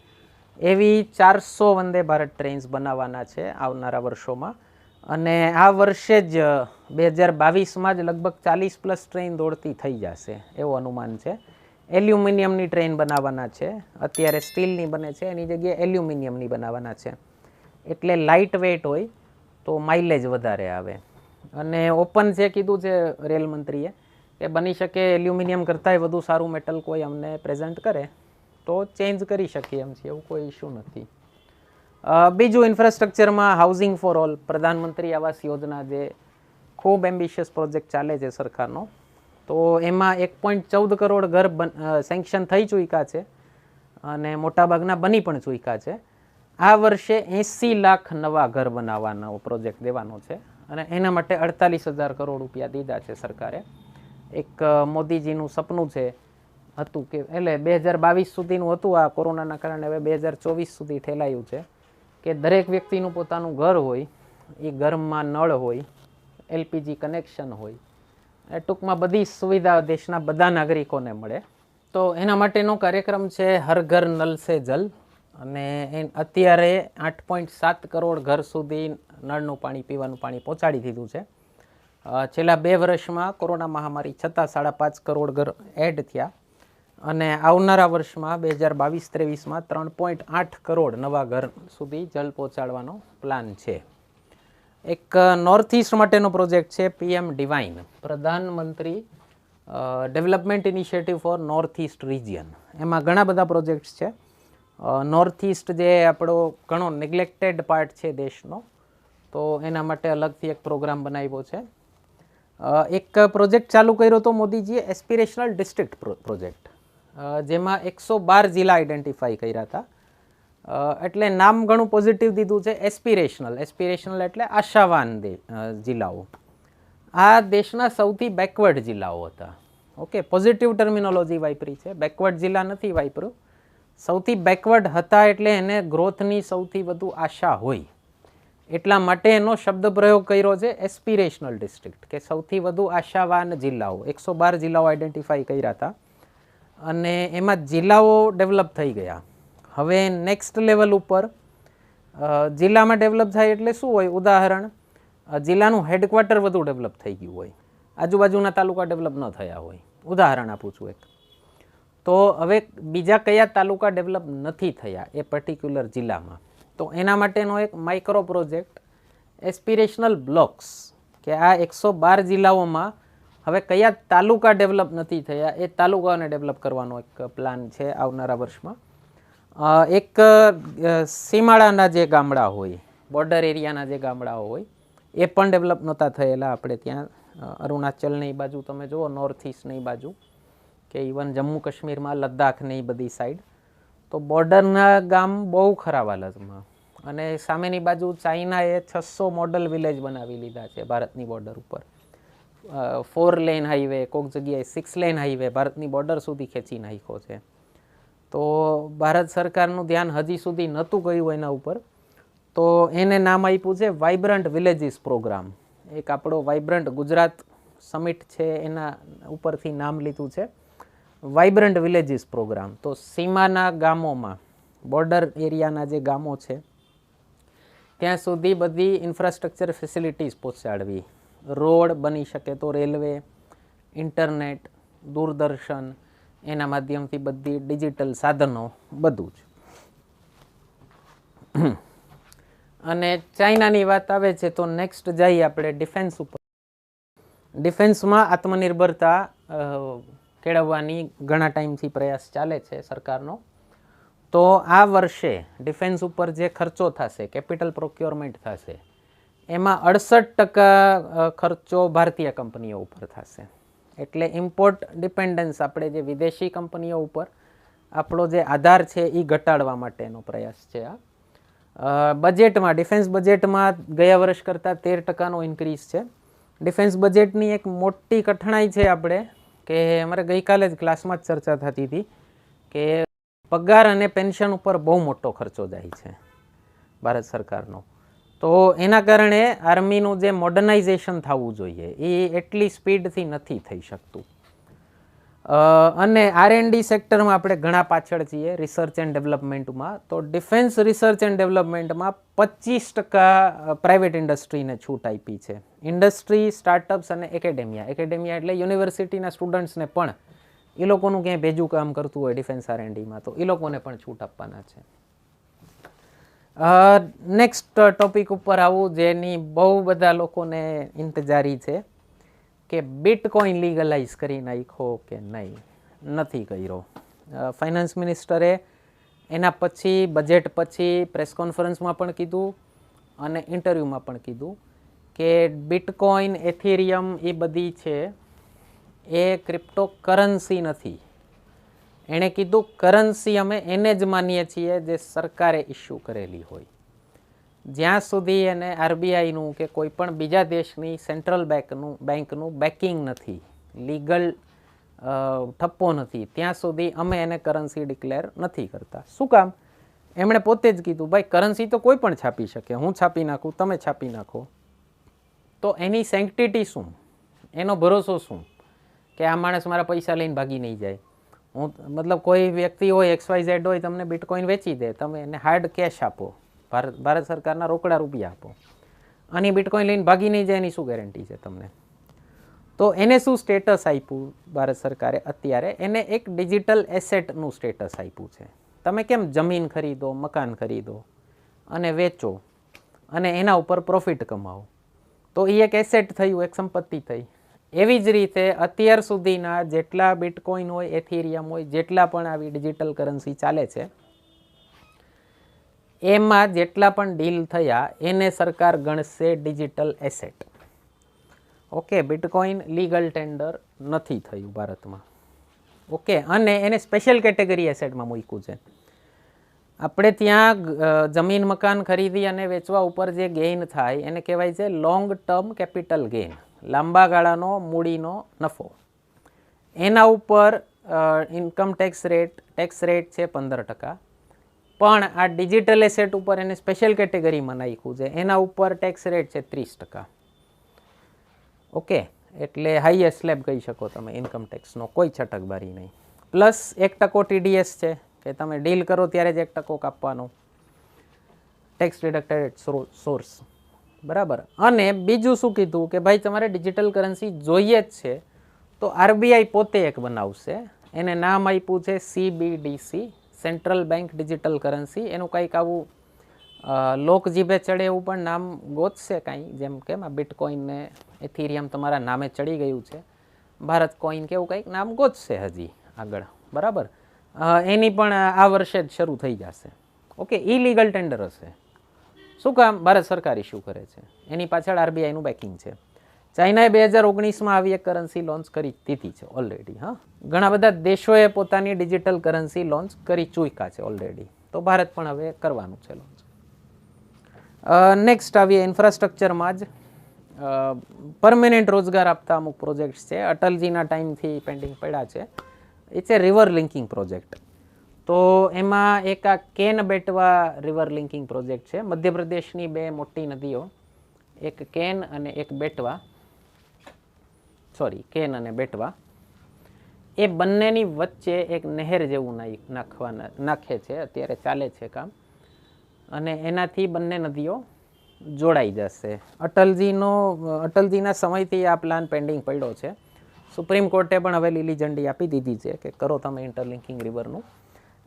એવી 400 વંદે ભારત ટ્રેન્સ બનાવવાના છે આવનારા વર્ષોમાં. અને આ વર્ષે જ 2022માં જ લગભગ 40+ ટ્રેન દોડતી થઈ જશે એવું અનુમાન છે. એલ્યુમિનિયમની ટ્રેન બનાવવાના છે, અત્યારે સ્ટીલની બને છે એની જગ્યાએ એલ્યુમિનિયમની બનાવવાના છે. એટલે લાઇટ વેઇટ હોય તો માઇલેજ વધારે આવે. અને ઓપન છે કીધું છે રેલ મંત્રીએ કે બની શકે એલ્યુમિનિયમ કરતાંય વધુ સારું મેટલ કોઈ અમને પ્રેઝન્ટ કરે તો ચેન્જ કરી શકીએ એમ છે, એવું કોઈ ઇશ્યુ નથી. બીજું ઇન્ફ્રાસ્ટ્રક્ચરમાં હાઉસિંગ ફોર ઓલ, પ્રધાનમંત્રી આવાસ યોજના જે ખૂબ એમ્બિશિયસ પ્રોજેક્ટ ચાલે છે સરકારનો, તો એમાં 1.14 કરોડ ઘર સેન્કશન થઈ ચૂક્યા છે અને મોટાભાગના બની પણ ચૂક્યા છે. આ વર્ષે 80 લાખ નવા ઘર બનાવવાનો પ્રોજેક્ટ દેવાનો છે અને એના માટે 48,000 કરોડ રૂપિયા દીધા છે સરકારે. એક મોદીજીનું સપનું છે હતું કે એટલે 2022 સુધીનું હતું, આ કોરોનાના કારણે હવે 2024 સુધી ઠેલાયું છે કે દરેક વ્યક્તિનું પોતાનું ઘર હોય, એ ઘરમાં નળ હોય, LPG કનેક્શન હોય, એ ટૂંકમાં બધી સુવિધા દેશના બધા નાગરિકોને મળે. તો એના માટેનો કાર્યક્રમ છે હર ઘર નલ સે જલ અને અત્યારે 8.7 કરોડ ઘર સુધી નળનું પાણી, પીવાનું પાણી પહોંચાડી દીધું છે. છેલ્લા 2 વર્ષમાં કોરોના મહામારી છતાં 5.5 કરોડ ઘર એડ થયા અને આવનારા વર્ષમાં 2022-23માં 3.8 કરોડ નવા ઘર સુધી જલ પહોંચાડવાનો પ્લાન છે. એક નોર્થ ઇસ્ટ માટેનો પ્રોજેક્ટ છે PM ડિવાઇન, પ્રધાનમંત્રી development initiative four north east region. એમાં ઘણા બધા પ્રોજેક્ટ્સ છે. નોર્થ ઇસ્ટ જે આપણો ઘણો નેગ્લેક્ટેડ પાર્ટ છે દેશનો, તો એના માટે અલગથી એક પ્રોગ્રામ બનાવ્યો છે. એક પ્રોજેક્ટ ચાલુ કર્યો હતો મોદીજીએ, એસ્પિરેશનલ ડિસ્ટ્રિક્ટ પ્રોજેક્ટ, જેમાં 112 જિલ્લા આઈડેન્ટિફાઈ કર્યા હતા. એટલે નામ ઘણું પોઝિટિવ દીધું છે, એસ્પિરેશનલ એટલે આશાવાન જિલ્લાઓ. આ દેશના સૌથી બેકવર્ડ જિલ્લાઓ હતા. ઓકે, પોઝિટિવ ટર્મિનોલોજી વાપરી છે, બેકવર્ડ જિલ્લા નથી વાપર્યું. સૌથી બેકવર્ડ હતા એટલે એને ગ્રોથની સૌથી વધુ આશા હોય એટલા માટે એનો શબ્દ પ્રયોગ કર્યો છે એસ્પિરેશનલ ડિસ્ટ્રિક્ટ, કે સૌથી વધુ આશાવાન જિલ્લાઓ. 112 જિલ્લાઓ આઈડેન્ટિફાઈ કર્યા હતા અને એમાં જિલ્લાઓ ડેવલપ થઈ ગયા. હવે નેક્સ્ટ લેવલ ઉપર જિલ્લામાં ડેવલપ થાય એટલે શું હોય, ઉદાહરણ જિલ્લાનું હેડક્વાર્ટર વધુ ડેવલપ થઈ ગયું હોય, આજુબાજુના તાલુકા ડેવલપ ન થયા હોય, ઉદાહરણ આપું છું એક. તો હવે બીજા કયા તાલુકા ડેવલપ નથી થયા એ પર્ટિક્યુલર જિલ્લામાં, તો એના માટેનો એક માઇક્રો પ્રોજેક્ટ એસ્પિરેશનલ બ્લોક્સ, કે આ 112 જિલ્લાઓમાં હવે કયા તાલુકા ડેવલપ નથી થયા એ તાલુકાઓને ડેવલપ કરવાનો એક પ્લાન છે આવનારા વર્ષમાં. એક સીમાડાના જે ગામડા હોય, બોર્ડર એરિયાના જે ગામડાઓ હોય, એ પણ ડેવલપ નહોતા થયેલા. આપણે ત્યાં અરુણાચલની બાજુ તમે જુઓ, નોર્થ ઇસ્ટની બાજુ, કે ઇવન જમ્મુ કાશ્મીરમાં લદ્દાખની બધી સાઈડ, તો બોર્ડરના ગામ બહુ ખરાબ હાલતમાં. અને સામેની બાજુ ચાઇનાએ 600 મોડલ વિલેજ બનાવી લીધા છે ભારતની બોર્ડર ઉપર. 4 લેન હાઈવે, કોઈક જગ્યાએ 6 લેન હાઈવે ભારતની બોર્ડર સુધી ખેંચી નાખ્યો છે. તો ભારત સરકારનું ધ્યાન હજી સુધી નહોતું ગયું એના ઉપર, તો એને નામ આપ્યું છે વાઇબ્રન્ટ વિલેજીસ પ્રોગ્રામ. એક આપણો વાઇબ્રન્ટ ગુજરાત સમિટ છે એના ઉપરથી નામ લીધું છે વાઇબ્રન્ટ વિલેજીસ પ્રોગ્રામ. તો સીમાના ગામોમાં, બોર્ડર એરિયાના જે ગામો છે ત્યાં સુધી બધી ઇન્ફ્રાસ્ટ્રક્ચર ફેસિલિટીઝ પહોંચાડવી. રોડ બની શકે તો રેલવે, ઇન્ટરનેટ, દૂરદર્શન, એના માધ્યમથી બધી ડિજિટલ સાધનો, બધું જ. અને ચાઇનાની વાત આવે છે તો નેક્સ્ટ જઈએ આપણે ડિફેન્સ ઉપર. ડિફેન્સમાં આત્મનિર્ભરતા કેળવવાની ઘણા ટાઈમથી પ્રયાસ ચાલે છે સરકારનો. તો આ વર્ષે ડિફેન્સ ઉપર જે ખર્ચો થશે, કેપિટલ પ્રોક્યોરમેન્ટ થશે, એમાં 68% ખર્ચો ભારતીય કંપનીઓ ઉપર થશે. એટલે ઇમ્પોર્ટ ડિપેન્ડન્સ, આપણે જે વિદેશી કંપનીઓ ઉપર આપણો જે આધાર છે એ ઘટાડવા માટેનો પ્રયાસ છે આ. બજેટમાં, ડિફેન્સ બજેટમાં ગયા વર્ષ કરતાં 13%નો ઇન્ક્રીઝ છે. ડિફેન્સ બજેટની એક મોટી કઠણાઈ છે આપણે, કે અમારે ગઈકાલે જ ક્લાસમાં જ ચર્ચા થતી હતી કે પગાર અને પેન્શન ઉપર બહુ મોટો ખર્ચો જાય છે ભારત સરકારનો. તો એના કારણે આર્મીનું જે મોડર્નાઇઝેશન થવું જોઈએ એ એટલી સ્પીડથી નથી થઈ શકતું. અને R&D સેક્ટરમાં આપણે ઘણા પાછળ છીએ રિસર્ચ એન્ડ ડેવલપમેન્ટમાં. તો ડિફેન્સ રિસર્ચ એન્ડ ડેવલપમેન્ટમાં 25% પ્રાઇવેટ ઇન્ડસ્ટ્રીને છૂટ આપી છે. ઇન્ડસ્ટ્રી, સ્ટાર્ટઅપ્સ અને એકેડેમિયા એટલે યુનિવર્સિટીના સ્ટુડન્ટ્સને પણ એ લોકોનું ક્યાંય ભેજું કામ કરતું હોય ડિફેન્સ R&Dમાં તો એ લોકોને પણ છૂટ આપવાના છે. નેક્સ્ટ ટોપિક ઉપર આવું જેની બહુ બધા લોકોને ઇંતજારી છે કે બિટકોઇન લીગલાઇઝ કરી નાખ્યો કે નહીં. નથી કર્યો. ફાઇનાન્સ મિનિસ્ટરે એના પછી બજેટ પછી પ્રેસ કોન્ફરન્સમાં પણ કીધું અને ઇન્ટરવ્યૂમાં પણ કીધું કે બિટકોઇન, એથેરિયમ એ બધી છે એ ક્રિપ્ટો કરન્સી નથી. એણે કીધું કરન્સી અમે એને જ માનીએ છીએ જે સરકારે ઇસ્યુ કરેલી હોય. જ્યાં સુધી એને RBIનું કે કોઈ પણ બીજા દેશની સેન્ટ્રલ બેંકનું બેકિંગ નથી, લીગલ ઠપ્પો નથી, ત્યાં સુધી અમે એને કરન્સી ડિક્લેર નથી કરતા. શું કામ? એમણે પોતે જ કીધું ભાઈ કરન્સી તો કોઈ પણ છાપી શકે, હું છાપી નાખું, તમે છાપી નાખો, તો એની સેન્ક્ટિટી શું, એનો ભરોસો શું કે આ માણસ મારા પૈસા લઈને ભાગી નહીં જાય. હું મતલબ કોઈ વ્યક્તિ હોય XYZ હોય તમને બિટકોઇન વેચી દે, તમે એને હાર્ડ કેશ આપો, ભારત સરકારના રોકડા રૂપિયા આપો અને બિટકોઇન લઈને ભાગી નહીં જાય એની શું ગેરંટી છે તમને? તો એને શું સ્ટેટસ આપ્યું ભારત સરકારે અત્યારે? એને એક ડિજિટલ એસેટનું સ્ટેટસ આપ્યું છે. તમે કેમ જમીન ખરીદો, મકાન ખરીદો અને વેચો અને એના ઉપર પ્રોફિટ કમાવો, તો એ એક એસેટ થયું, એક સંપત્તિ થઈ. એવી જ રીતે અત્યાર સુધીના જેટલા બિટકોઇન હોય, એથેરિયમ હોય, જેટલા પણ આવી ડિજિટલ કરન્સી ચાલે છે એમાં જેટલા પણ ડીલ થયા એને સરકાર ગણશે digital asset. Okay, bitcoin legal tender નથી થયું ભારતમાં. ઓકે, અને એને સ્પેશિયલ કેટેગરી એસેટમાં મૂક્યું છે. આપણે ત્યાં જમીન મકાન ખરીદી અને વેચવા ઉપર જે ગેઇન થાય એને કહેવાય છે લોંગ ટર્મ કેપિટલ ગેઇન, લાંબા ગાળાનો મૂડીનો નફો. એના ઉપર ઇન્કમ ટેક્સ રેટ છે 15%, પણ આ ડિજિટલ એસેટ ઉપર એને સ્પેશિયલ કેટેગરીમાં નાખ્યું છે, એના ઉપર ટેક્સ રેટ છે 30%. ઓકે, એટલે હાઈએસ્ટ સ્લેબ કહી શકો તમે ઇન્કમ ટેક્સનો, કોઈ છટકબારી નહીં. પ્લસ 1% TDS છે કે તમે ડીલ કરો ત્યારે જ 1% કાપવાનો, ટેક્સ ડિડક્ટેડ સોર્સ, બરાબર. અને બીજું શું કીધું કે ભાઈ તમારે ડિજિટલ કરન્સી જોઈએ જ છે તો RBI પોતે એક બનાવશે. એને નામ આપ્યું છે CBDC, central bank digital currency. એનું કંઈક આવું લોક જીભે ચડે એવું પણ નામ ગોતશે કાંઈ, જેમ કે આ બિટકોઇન ને એથેરિયમ તમારા નામે ચડી ગયું છે, ભારત કોઇન કે એવું કંઈક નામ ગોતશે હજી આગળ, બરાબર. એની પણ આ વર્ષે જ શરૂ થઈ જશે. ઓકે, ઇલીગલ ટેન્ડર હશે. શું કામ? ભારત સરકાર ઇસ્યુ કરે છે, એની પાછળ RBIનું બેકિંગ છે. ચાઇનાએ 2019માં આવી એક કરન્સી લોન્ચ કરી દીધી છે ઓલરેડી. હા, ઘણા બધા દેશોએ પોતાની ડિજિટલ કરન્સી લોન્ચ કરી ચૂક્યા છે ઓલરેડી, તો ભારત પણ હવે કરવાનું છે લોન્ચ. નેક્સ્ટ આવીએ ઇન્ફ્રાસ્ટ્રક્ચરમાં જ પરમેનન્ટ રોજગાર આપતા અમુક પ્રોજેક્ટ્સ છે, અટલજીના ટાઈમથી પેન્ડિંગ પડ્યા છે. એ છે રિવર લિંકિંગ પ્રોજેક્ટ. તો એમાં એક આ can Betwa river linking project છે. મધ્યપ્રદેશની બે મોટી નદીઓ, એક કેન અને એક બેટવા, કેન અને બેટવા, એ બંનેની વચ્ચે એક નહેર જેવું નાખે છે, અત્યારે ચાલે છે કામ, અને એનાથી બંને નદીઓ જોડાઈ જશે. અટલજીના સમયથી આ પ્લાન પેન્ડિંગ પડ્યો છે. સુપ્રીમ કોર્ટે પણ હવે લીલી ઝંડી આપી દીધી છે કે કરો તમે ઇન્ટરલિંકિંગ રિવરનું.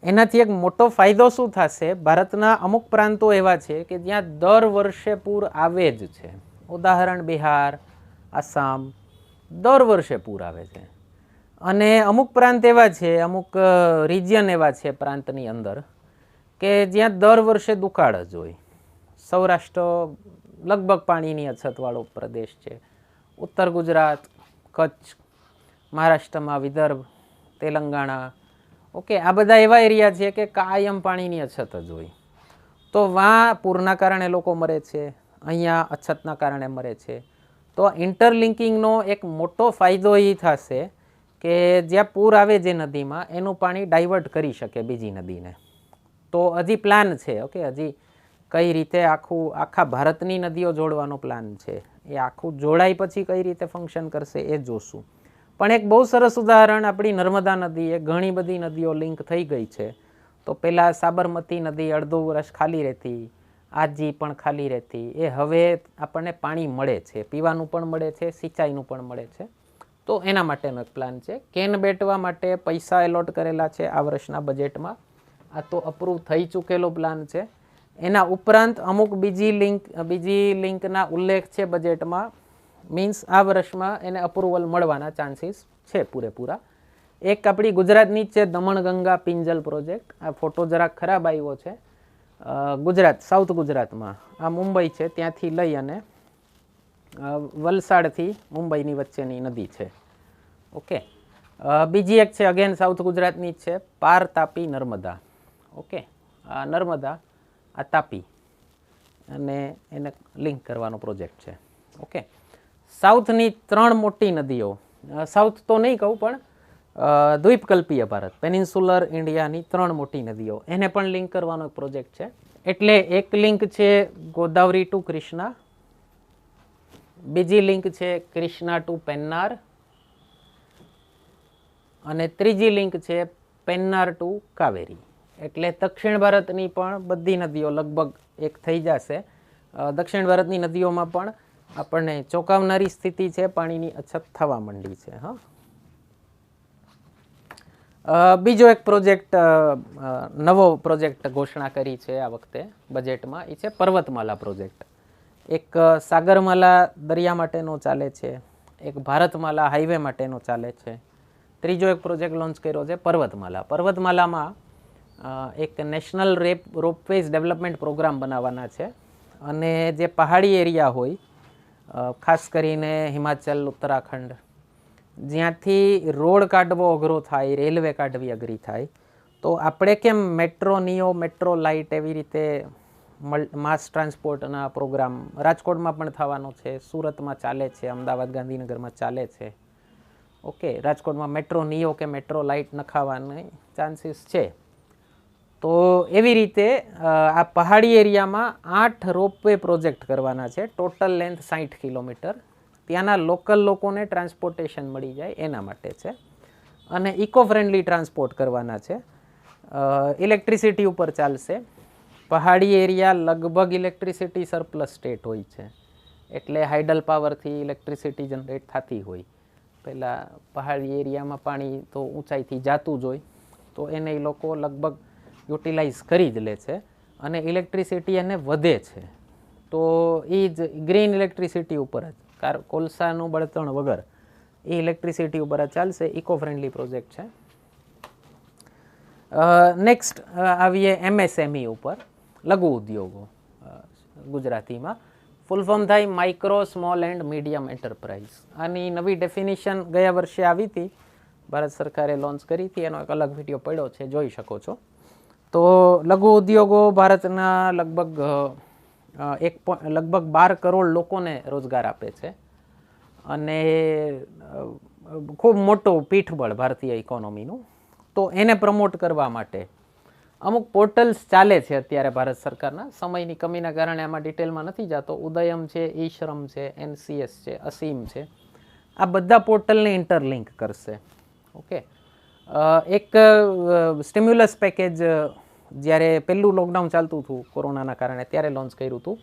એનાથી એક મોટો ફાયદો શું થશે? ભારતના અમુક પ્રાંતો એવા છે કે જ્યાં દર વર્ષે પૂર આવે જ છે. ઉદાહરણ બિહાર, આસામ, દર વર્ષે પૂર આવે છે. અને અમુક પ્રાંત એવા છે, અમુક રિજિયન એવા છે પ્રાંતની અંદર કે જ્યાં દર વર્ષે દુકાળ જ હોય. સૌરાષ્ટ્ર લગભગ પાણીની અછતવાળો પ્રદેશ છે. ઉત્તર ગુજરાત, કચ્છ, મહારાષ્ટ્રમાં વિદર્ભ, તેલંગાણા, ઓકે, આ બધા એવા એરિયા છે કે કાયમ પાણીની અછત જ હોય. તો વાં પૂરના કારણે લોકો મરે છે, અહીંયા અછતના કારણે મરે છે. તો ઇન્ટરલિંકિંગનો એક મોટો ફાયદો એ થશે કે જ્યાં પૂર આવે જે નદીમાં એનું પાણી ડાયવર્ટ કરી શકે બીજી નદીને. તો હજી પ્લાન છે, ઓકે, હજી કઈ રીતે આખા ભારતની નદીઓ જોડવાનો પ્લાન છે, એ આખું જોડાઈ પછી કઈ રીતે ફંક્શન કરશે એ જોશું. પણ એક બહુ સરસ ઉદાહરણ આપણી નર્મદા નદી, એ ઘણી બધી નદીઓ લિંક થઈ ગઈ છે. તો પહેલાં સાબરમતી નદી અડધો વર્ષ ખાલી રહેતી, આજી પણ ખાલી રહેતી, એ હવે આપણને પાણી મળે છે, પીવાનું પણ મળે છે, સિંચાઈનું પણ મળે છે. તો એના માટેનો એક પ્લાન છે. કેન બેટવા માટે પૈસા એલોટ કરેલા છે આ વર્ષના બજેટમાં. આ તો અપ્રૂવ થઈ ચૂકેલો પ્લાન છે. એના ઉપરાંત અમુક બીજી લિંકના ઉલ્લેખ છે બજેટમાં. મીન્સ આ વર્ષમાં એને અપ્રુવલ મળવાના ચાન્સીસ છે પૂરેપૂરા. એક આપણી ગુજરાતની જ છે દમણગંગા પિંજલ પ્રોજેક્ટ. આ ફોટો જરાક ખરાબ આવ્યો છે. ગુજરાત, સાઉથ ગુજરાતમાં, આ મુંબઈ છે, ત્યાંથી લઈ અને વલસાડથી મુંબઈની વચ્ચેની નદી છે. ઓકે. બીજી એક છે અગેન સાઉથ ગુજરાતની જ છે, પાર તાપી નર્મદા. ઓકે. આ નર્મદા, આ તાપી, અને એને લિંક કરવાનો પ્રોજેક્ટ છે. ઓકે. સાઉથની 3 મોટી નદીઓ, સાઉથ તો નહીં કહું પણ દ્વીપકલ્પીય ભારત, પેનિન્સ્યુલર ઇન્ડિયાની 3 મોટી નદીઓ, એને પણ લિંક કરવાનો એક પ્રોજેક્ટ છે. એટલે એક લિંક છે ગોદાવરી ટુ કૃષ્ણા, બીજી લિંક છે કૃષ્ણા ટુ પેન્નાર, અને ત્રીજી લિંક છે પેન્નાર ટુ કાવેરી. એટલે દક્ષિણ ભારતની પણ બધી નદીઓ લગભગ એક થઈ જશે. દક્ષિણ ભારતની નદીઓમાં પણ આપણને ચોંકાવનારી સ્થિતિ છે, પાણીની અછત થવા માંડી છે. હા. બીજો એક પ્રોજેક્ટ, નવો પ્રોજેક્ટ ઘોષણા કરી છે આ વખતે બજેટમાં, એ છે પર્વતમાલા પ્રોજેક્ટ. એક સાગરમાલા દરિયા માટેનો ચાલે છે, એક ભારતમાલા હાઈવે માટેનો ચાલે છે, ત્રીજો એક પ્રોજેક્ટ લોન્ચ કર્યો છે પર્વતમાલા. પર્વતમાલામાં એક નેશનલ રોપવેઝ ડેવલપમેન્ટ પ્રોગ્રામ બનાવવાના છે. અને જે પહાડી એરિયા હોય, ખાસ કરીને હિમાચલ, ઉત્તરાખંડ, જ્યાંથી રોડ કાઢવો અઘરો થાય, રેલવે કાઢવી અઘરી થાય, તો આપણે કેમ મેટ્રો નિયો, મેટ્રો લાઇટ એવી રીતે માસ ટ્રાન્સપોર્ટના પ્રોગ્રામ રાજકોટમાં પણ થવાનો છે, સુરતમાં ચાલે છે, અમદાવાદ, ગાંધીનગરમાં ચાલે છે. ઓકે. રાજકોટમાં મેટ્રો નિયો કે મેટ્રો લાઇટ નખાવાની ચાન્સીસ છે. તો એવી રીતે આ પહાડી એરિયામાં 8 રોપવે પ્રોજેક્ટ કરવાના છે. Total length 60 kilometre. ત્યાંના લોકલ લોકોને ટ્રાન્સપોર્ટેશન મળી જાય એના માટે છે. અને ઇકો ફ્રેન્ડલી ટ્રાન્સપોર્ટ કરવાના છે. ઇલેક્ટ્રિસિટી ઉપર ચાલશે. પહાડી એરિયા લગભગ ઇલેક્ટ્રિસિટી સરપ્લસ સ્ટેટ હોય છે, એટલે હાઇડલ પાવરથી ઇલેક્ટ્રિસિટી જનરેટ થતી હોય. પહેલાં પહાડી એરિયામાં પાણી તો ઊંચાઈથી જાતું જ હોય, તો એને એ લોકો લગભગ યુટિલાઇઝ કરી જ લે છે, અને ઇલેક્ટ્રિસિટી એને વધે છે. તો એ જ ગ્રીન ઇલેક્ટ્રિસિટી ઉપર જ, કોલસાનું બળતણ વગર એ ઇલેક્ટ્રિસિટી ઉપર જ ચાલશે. ઇકો ફ્રેન્ડલી પ્રોજેક્ટ છે. નેક્સ્ટ આવીએ MSME ઉપર, લઘુ ઉદ્યોગો ગુજરાતીમાં. ફૂલ ફોર્મ થાય micro, small and medium enterprise. આની નવી ડેફિનેશન ગયા વર્ષે આવી હતી, ભારત સરકારે લોન્ચ કરી હતી, એનો એક અલગ વિડીયો પડ્યો છે, જોઈ શકો છો. તો લઘુ ઉદ્યોગો ભારતના લગભગ 12 કરોડ લોકોને રોજગાર આપે છે, અને ખૂબ મોટું પીઠબળ ભારતીય ઇકોનોમીનું. તો એને પ્રમોટ કરવા માટે અમુક પોર્ટલ્સ ચાલે છે અત્યારે ભારત સરકારના. સમયની કમીના કારણે આમાં ડિટેલમાં નથી જતો. ઉદયમ છે, ઈ શ્રમ છે, NCS છે, અસીમ છે, આ બધા પોર્ટલને ઇન્ટરલિંક કરશે. ઓકે. એક સ્ટિમ્યુલસ પેકેજ જ્યારે પહેલું લોકડાઉન ચાલતું હતું કોરોનાના કારણે, ત્યારે લોન્ચ કર્યું હતું,